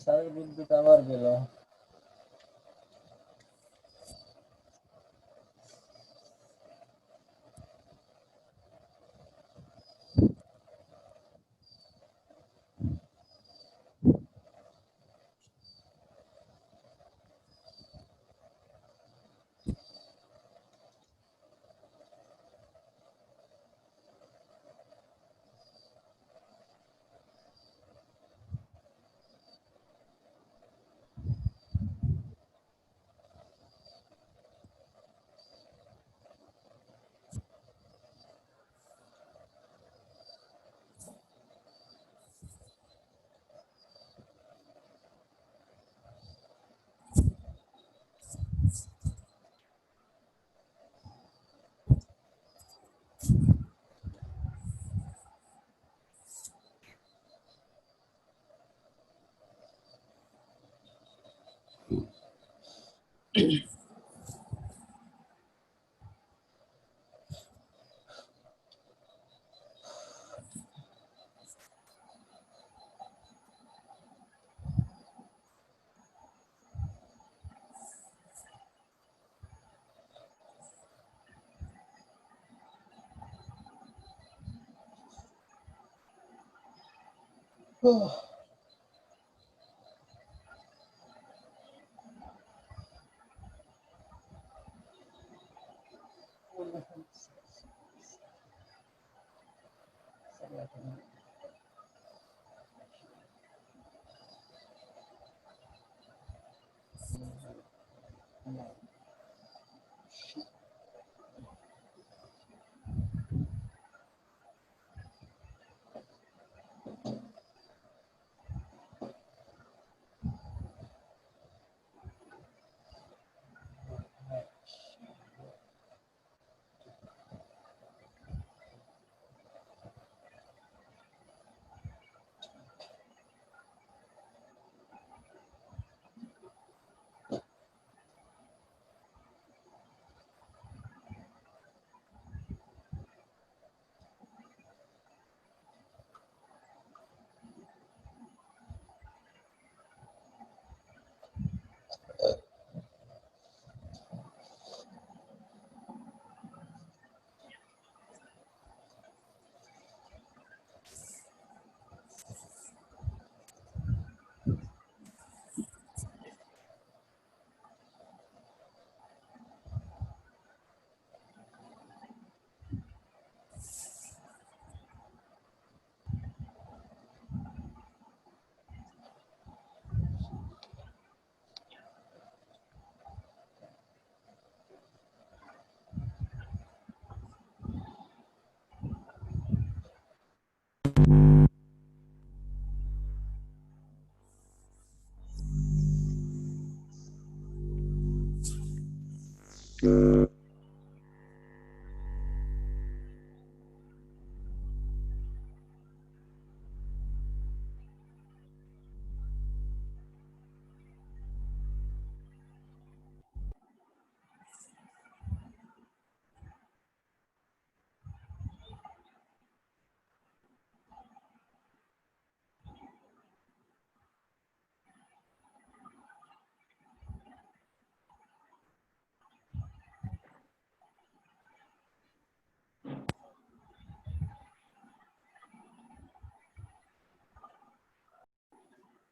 Speaker 6: স্যারের বিদ্যুৎ আবার গেল।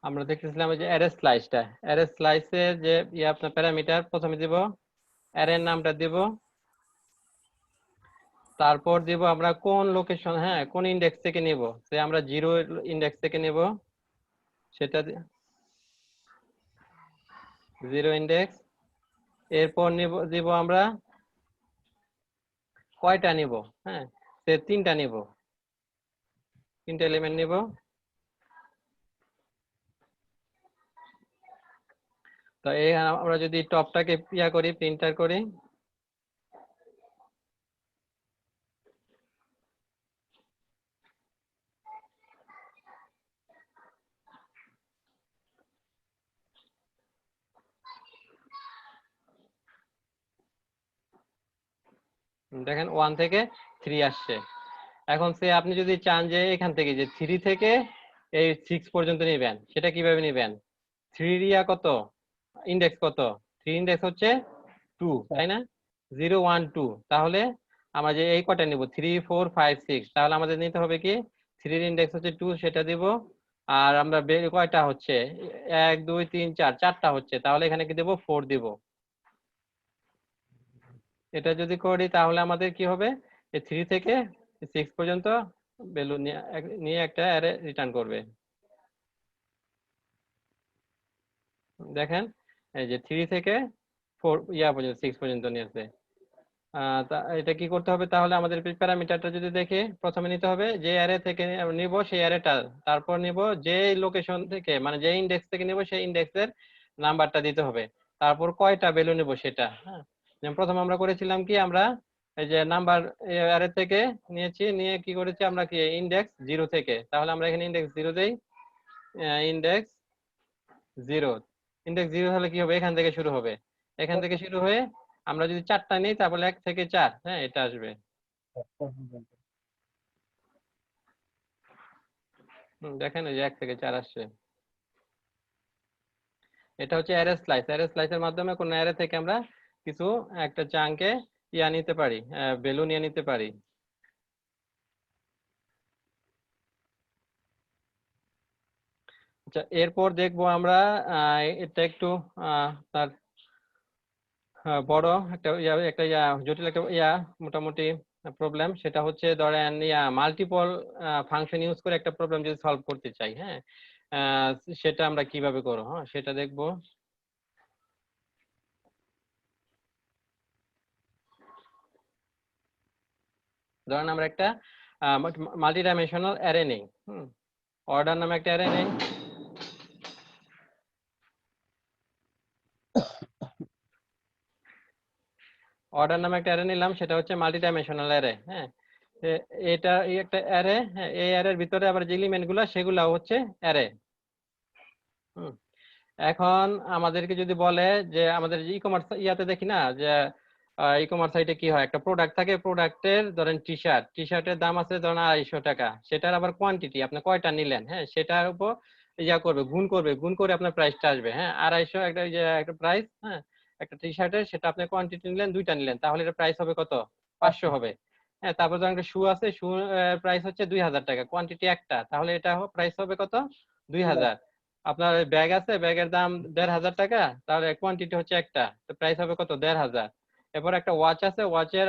Speaker 1: আমরা দেখতেছিলাম যে অ্যারে স্লাইসটা, অ্যারে স্লাইসের যে আপনার প্যারামিটার প্রথমে দিব, অ্যারের নামটা দিব, তারপর দিব আমরা কোন লোকেশন, হ্যাঁ কোন ইন্ডেক্স থেকে নিব, সে আমরা 0 ইন্ডেক্স থেকে নিব, সেটা 0 ইন্ডেক্স। এরপর দিব আমরা কয়টা নিব, হ্যাঁ সে 3টা নিব, 3টা এলিমেন্ট নিব। তো এই আমরা যদি টপটাকে করি, প্রিন্টার করি, দেখেন 1 থেকে 3 আসছে। এখন সে আপনি যদি চান যে এখান থেকে যে 3 থেকে এই 6 পর্যন্ত নেবেন, সেটা কিভাবে নেবেন? 3 কত ইন্ডেক্স, কত 3 ইন্ডেক্স হচ্ছে 2, তাই না? 0 1 2। তাহলে আমরা যে এই কটা নিব 3 4 5 6, তাহলে আমাদের নিতে হবে কি 3 ইন্ডেক্স হচ্ছে 2, সেটা দিব। আর আমরা কয়টা হচ্ছে 1 2 3 4, 4টা হচ্ছে, তাহলে এখানে কি দেব 4 দিব। এটা যদি করি তাহলে আমাদের কি হবে, এই 3 থেকে 6 পর্যন্ত ভ্যালু নিয়ে একটা অ্যারে রিটার্ন করবে। দেখেন এই যে 3 থেকে 4 পর্যন্ত 6 পর্যন্ত নিয়েছে। এটা কি করতে হবে তাহলে, আমাদের প্যারামিটারটা যদি দেখি, প্রথমে নিতে হবে যে অ্যারে থেকে নিব সেই অ্যারেটা, তারপর নিব যে লোকেশন থেকে, মানে যে ইন্ডেক্স থেকে নিব সেই ইন্ডেক্সের নাম্বারটা দিতে হবে, তারপর কয়টা ভ্যালু নিব সেটা। হ্যাঁ যেমন প্রথম আমরা করেছিলাম কি, আমরা এই যে নাম্বার অ্যারে থেকে নিয়েছি, নিয়ে কি করেছি আমরা কি ইন্ডেক্স 0 থেকে, তাহলে আমরা এখানে ইন্ডেক্স 0 দেই, ইন্ডেক্স 0, ইনডেক্স 0 হলে কি হবে, এখান থেকে শুরু হবে, এখান থেকে শুরু হয়ে আমরা যদি 4টা নিই তাহলে 1 থেকে 4, হ্যাঁ এটা আসবে। দেখেন এই যে 1 থেকে 4 আসছে। এটা হচ্ছে অ্যারে স্লাইস। অ্যারে স্লাইসের মাধ্যমে কোন অ্যারে থেকে আমরা কিছু একটা চাঙ্কে নিতে পারি, ভ্যালু নিয়ে নিতে পারি। আচ্ছা, এরপর দেখবো আমরা এটা একটু তার বড় একটা জটিল একটা মোটামুটি প্রবলেম। সেটা হচ্ছে ধরেন মাল্টিপল ফাংশন ইউজ করে একটা প্রবলেম যদি সলভ করতে চাই, হ্যাঁ সেটা আমরা কিভাবে করবো, হ্যাঁ সেটা দেখবো। ধরেন আমরা একটা মাল্টি ডাইমেনশনাল অ্যারে নেই, অর্ডার নামে একটা অ্যারে নেই। অর্ডার নামে একটা অ্যারে নিলাম, সেটা হচ্ছে মাল্টি ডাইমেনশনাল অ্যারে। হ্যাঁ এটা একটা অ্যারে, হ্যাঁ এই অ্যারের ভিতরে আবার যে এলিমেন্ট গুলা সেগুলা হচ্ছে অ্যারে। এখন আমাদেরকে যদি বলে যে আমাদের ই কমার্স ইয়াতে দেখি না যে ই কমার্স সাইটে কি হয়, একটা প্রোডাক্ট থাকে, প্রোডাক্টের ধরেন টি শার্টের দাম আছে ধরেন 250 টাকা, সেটার আবার কোয়ান্টিটি আপনি কয়টা নিলেন, হ্যাঁ সেটার উপর করবে, গুণ করে আপনার প্রাইসটা আসবে। হ্যাঁ 250 একটা প্রাইস, হ্যাঁ একটা টি শার্টের, সেটা আপনি কোয়ান্টিটি নিলেন 2টা নিলেন, তাহলে এটা প্রাইস হবে কত, 500 হবে। হ্যাঁ তারপর ধরেন একটা শু আছে, শু প্রাইস হচ্ছে 2000 টাকা, কোয়ান্টিটি একটা, তাহলে এটা প্রাইস হবে কত, 2000। আপনার ব্যাগ আছে, ব্যাগের দাম 1500 টাকা, তাহলে কোয়ান্টিটি হচ্ছে একটা, তো প্রাইস হবে কত, 1500। এরপর একটা ওয়াচ আছে, ওয়াচের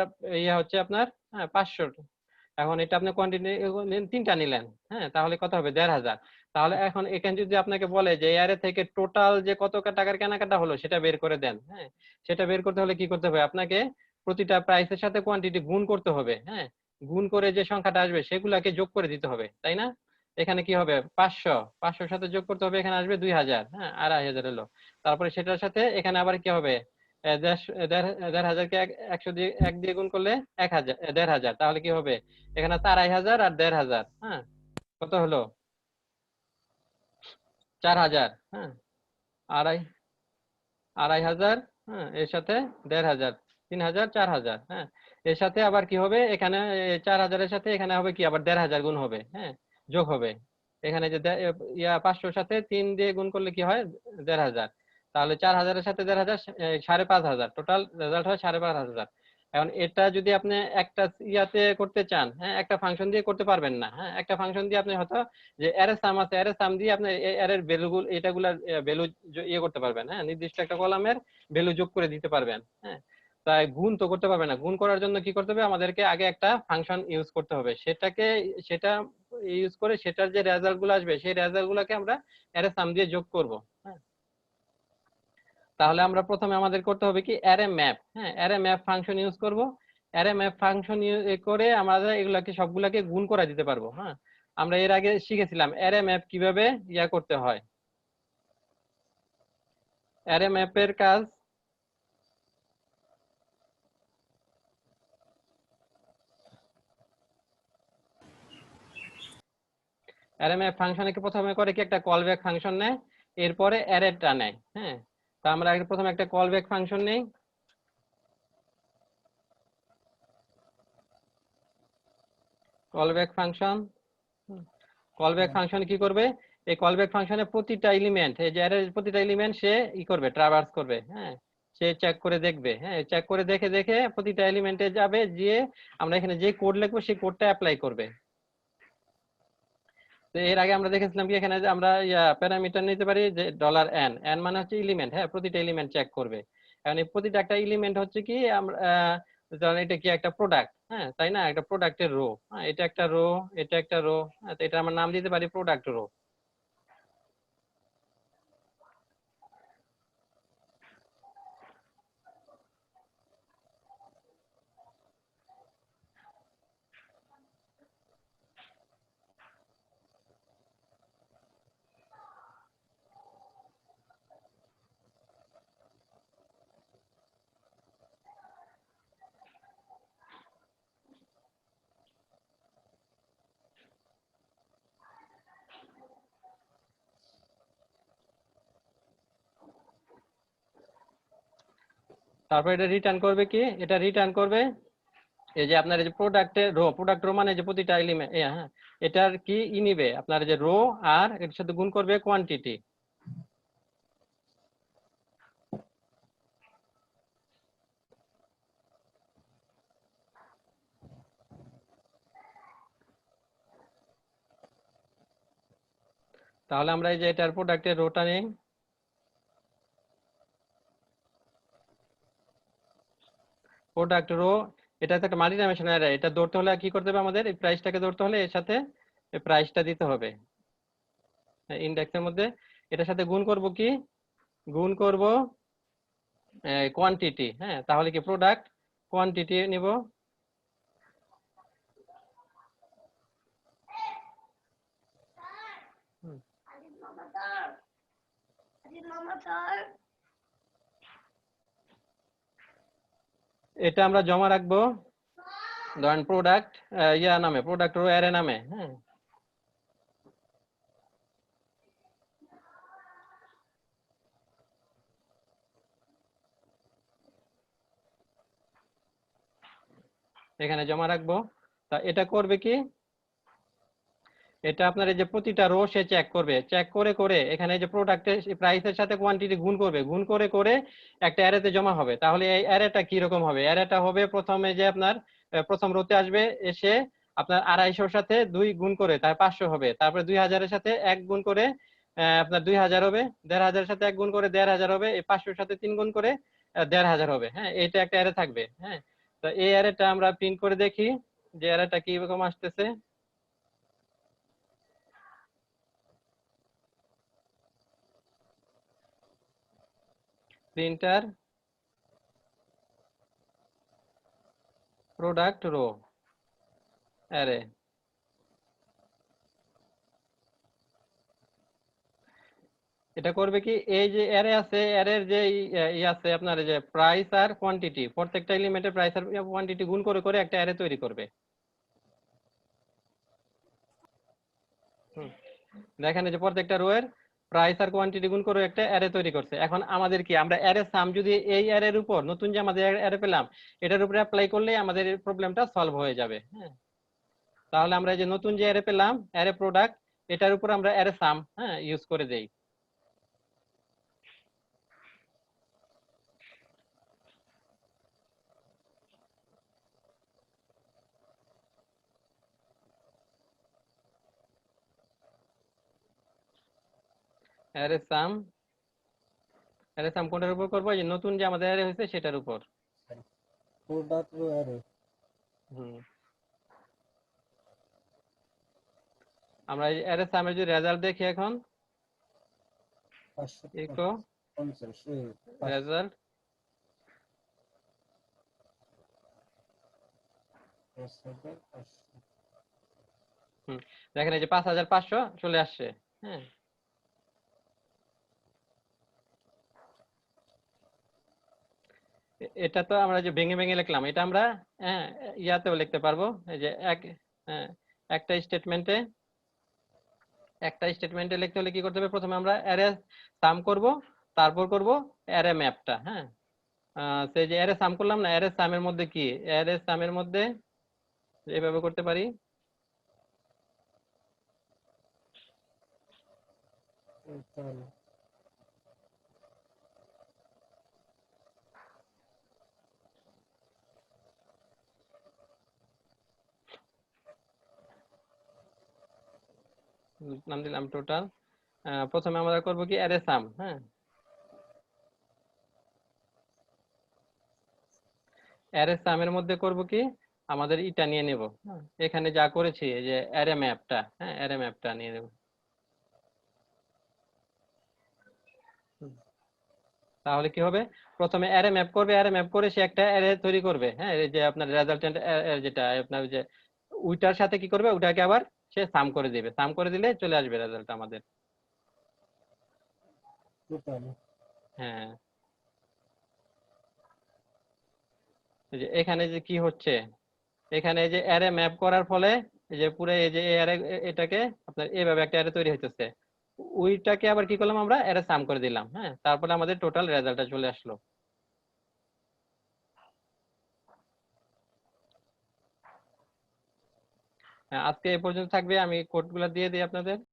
Speaker 1: হচ্ছে আপনার 500। এখন এটা আপনি কোয়ান্টিটি 3টা নিলেন, হ্যাঁ তাহলে কত হবে, 1500। তাহলে এখন এখানে যদি আপনাকে বলে যে এয়ারে থেকে টোটাল যে কত টাকার কেনাকাটা হলো সেটা বের করে দেন, হ্যাঁ সেটা বের করতে হলে কি করতে হবে, আপনাকে প্রতিটা প্রাইসের সাথে কোয়ান্টিটি গুণ করতে হবে, হ্যাঁ গুণ করে যে সংখ্যাটা আসবে সেগুলাকে যোগ করে দিতে হবে, তাই না? এখানে কি হবে, 500 সাথে যোগ করতে হবে, এখানে আসবে 2000, হ্যাঁ 2500 এলো। তারপরে সেটার সাথে এখানে আবার কি হবে, 1500কে 100 দিয়ে 1 দিয়ে গুণ করলে 1000, 1500, তাহলে কি হবে, এখানে আছে 2500 আর 1500, হ্যাঁ কত হলো, 4000, হ্যাঁ আড়াই 2500, হ্যাঁ এর সাথে 1500, 3000, 4000, হ্যাঁ এর সাথে আবার কি হবে, এখানে 4000-এর সাথে এখানে হবে কি আবার 1500 গুণ হবে, হ্যাঁ যোগ হবে। এখানে যে 500-র সাথে 3 দিয়ে গুণ করলে কি হয়, 1500, তাহলে 4000-এর সাথে 1500, 5500, টোটাল রেজাল্ট হয় 5500। এখন এটা যদি আপনি একটা ইয়াতে করতে চান, হ্যাঁ একটা ফাংশন দিয়ে করতে পারবেন না, হ্যাঁ একটা ফাংশন দিয়ে আপনি হয়তো যে অ্যারে সাম আছে, অ্যারে সাম দিয়ে আপনি অ্যারের ভ্যালুগুলো এটাগুলার ভ্যালু করতে পারবেন, হ্যাঁ নির্দিষ্ট একটা কলামের ভ্যালু যোগ করে দিতে পারবেন, হ্যাঁ তাই গুণ তো করতে পারবেন না। গুণ করার জন্য কি করতে হবে, আমাদেরকে আগে একটা ফাংশন ইউজ করতে হবে, সেটা ইউজ করে সেটার যে রেজাল্ট গুলো আসবে সেই রেজাল্ট গুলোকে আমরা অ্যারে সাম দিয়ে যোগ করব, হ্যাঁ তাহলে আমরা প্রথমে আমাদের করতে হবে কি, অ্যারে ম্যাপ, হ্যাঁ অ্যারে ম্যাপ ফাংশন ইউজ করব। অ্যারে ম্যাপ ফাংশন করে আমরা এগুলাকে সবগুলাকে গুণ করে দিতে পারবো, হ্যাঁ আমরা এর আগে শিখেছিলাম অ্যারে ম্যাপ কিভাবে করতে হয়। অ্যারে ম্যাপের কাজ, অ্যারে ম্যাপ ফাংশনে প্রথমে করে কি একটা কল ব্যাক ফাংশন নেয়, এরপরে অ্যারেটা নেয়, হ্যাঁ তো আমরা প্রথমে একটা কল ব্যাক ফাংশন নেই। Call back function, call back function কি করবে, এই কল ব্যাক ফাংশনে প্রতিটা এলিমেন্ট, এই যে অ্যারের প্রতিটা এলিমেন্ট সে করবে, ট্রাভার্স করবে, হ্যাঁ সে চেক করে দেখবে, হ্যাঁ চেক করে দেখে দেখে প্রতিটা এলিমেন্টে যাবে, গিয়ে আমরা এখানে যে কোড লিখবো সেই কোডটা অ্যাপ্লাই করবে। তো এর আগে আমরা দেখেছিলাম কি, এখানে যে আমরা প্যারামিটার নিতে পারি যে $n, n মানে হচ্ছে এলিমেন্ট, হ্যাঁ প্রতিটা এলিমেন্ট চেক করবে। এখন এই প্রতিটা একটা এলিমেন্ট হচ্ছে কি আমরা ধরেন এটা কি একটা প্রোডাক্ট, হ্যাঁ তাই না, একটা প্রোডাক্টের রো, হ্যাঁ এটা একটা রো, এটা একটা রো, হ্যাঁ তো এটা আমরা নাম দিতে পারি প্রোডাক্ট রো। তারপর এটা রিটার্ন করবে কি, এটা রিটার্ন করবে এই যে আপনার এই যে প্রোডাক্ট রো মানে যে প্রতিটা এলিমেন্ট, হ্যাঁ, এটার কি নিবে আপনার যে রো, আর এর সাথে গুণ করবে কোয়ান্টিটি। তাহলে আমরা এই যে এটার প্রোডাক্টের রোটা নেই, প্রোডাক্ট রো, এটা তো একটা মাল্টি ডাইমেনশনাল অ্যারে, এটা ধরতে হলে কি করতে হবে আমাদের, এই প্রাইসটাকে ধরতে হলে এর সাথে এই প্রাইসটা দিতে হবে ইন্ডেক্সের মধ্যে। এটার সাথে গুণ করব কি, গুণ করব কোয়ান্টিটি। হ্যাঁ, তাহলে কি প্রোডাক্ট কোয়ান্টিটি নিব, এটা আমরা জমা রাখবো ধরেন প্রোডাক্ট নামে, প্রোডাক্ট রো অ্যারে নামে। হ্যাঁ, এখানে জমা রাখবো। তা এটা করবে কি, এটা আপনার এই যে প্রতিটা রো সে চেক করবে, চেক করে করে এখানে যে প্রোডাক্টের প্রাইসের সাথে কোয়ান্টিটি গুণ করবে, গুণ করে করে একটা অ্যারেতে জমা হবে। তাহলে এই অ্যারেটা কি রকম হবে, অ্যারেটা হবে প্রথমে যে আপনার প্রথম রোতে আসবে, এসে আপনার 250 সাথে 2 গুণ করে তার 500 হবে, তারপরে 2000 এর সাথে 1 গুণ করে আপনার 2000 হবে, 1500 সাথে 1 গুণ করে 1500 হবে, এই 500 সাথে 3 গুণ করে 1500 হবে। হ্যাঁ, এটা একটা অ্যারে থাকবে। হ্যাঁ, তো এই অ্যারেটা আমরা প্রিন্ট করে দেখি যে অ্যারেটা কি রকম আসতেছে। প্রিন্টার প্রোডাক্ট রো অ্যারে, এটা করবে কি, এই যে অ্যারে আছে, অ্যারের যে আছে আপনার এই যে প্রাইস আর কোয়ান্টিটি, প্রত্যেকটা এলিমেন্টের প্রাইস আর কোয়ান্টিটি গুণ করে করে একটা অ্যারে তৈরি করবে। দেখেন এই যে প্রত্যেকটা রো এর প্রাইস আর কোয়ান্টিটি গুণ করে একটা অ্যারে তৈরি করছে। এখন আমাদের কি, আমরা অ্যারে সাম যদি এই অ্যারের উপর নতুন যে আমাদের অ্যারে পেলাম এটার উপরে অ্যাপ্লাই করলে আমাদের এই প্রবলেমটা সলভ হয়ে যাবে। হ্যাঁ, তাহলে আমরা এই যে নতুন যে অ্যারে পেলাম, অ্যারে প্রোডাক্ট, এটার উপর আমরা অ্যারে সাম ইউজ করে দেই। অ্যারে সাম, অ্যারে সাম কোনটার উপর করবো, এই যে নতুন যে আমাদের অ্যারে হয়েছে সেটার উপর।
Speaker 6: প্রোডাক্ট রো অ্যারে
Speaker 1: হুম, আমরা এই অ্যারে সামের যে রেজাল্ট দেখি এখন, ইকো
Speaker 6: 550
Speaker 1: রেজাল্ট, দেখেন এই যে 5500 চলে আসছে। হ্যাঁ, এটা তো আমরা যে ভেঙে ভেঙে লিখলাম, এটা আমরা ইয়াতেও লিখতে পারবো, এই যে একটা স্টেটমেন্টে, লিখতে হলে কি করতে হবে, প্রথমে আমরা অ্যারে সাম করব, তারপর করব অ্যারে ম্যাপটা। হ্যাঁ, সেই যে অ্যারে সাম করলাম না, অ্যারে সামের মধ্যে কি, অ্যারে সামের মধ্যে এইভাবে করতে পারি, নাম দিলাম টোটাল। প্রথমে আমরা করব কি অ্যারে সাম। হ্যাঁ, অ্যারে সামের মধ্যে করব কি, আমাদের ইটা নিয়ে নেব, এখানে যা করেছি এই যে অ্যারে ম্যাপটা, হ্যাঁ অ্যারে ম্যাপটা নিয়ে নেব। তাহলে কি হবে, প্রথমে অ্যারে ম্যাপ করবে, অ্যারে ম্যাপ করে সে একটা অ্যারে তৈরি করবে। হ্যাঁ, এই যে আপনার রেজাল্টেন্ট যেটা আপনার যে ওইটার সাথে কি করবে, ওটাকে আবার সে সাম করে দিবে, সাম করে দিলে চলে আসবে রেজাল্ট আমাদের। হ্যাঁ, এই যে এখানে যে কি হচ্ছে, এখানে এই যে অ্যারে ম্যাপ করার ফলে এই যে পুরো এই যে অ্যারে, এটাকে আপনার এইভাবে একটা অ্যারে তৈরি হইতেছে, ওইটাকে আবার কি করলাম, আমরা অ্যারে সাম করে দিলাম। হ্যাঁ, তারপরে আমাদের টোটাল রেজাল্টটা চলে আসলো। আজকে এই পর্যন্ত থাকবে, আমি কোডগুলো দিয়ে দিই আপনাদের।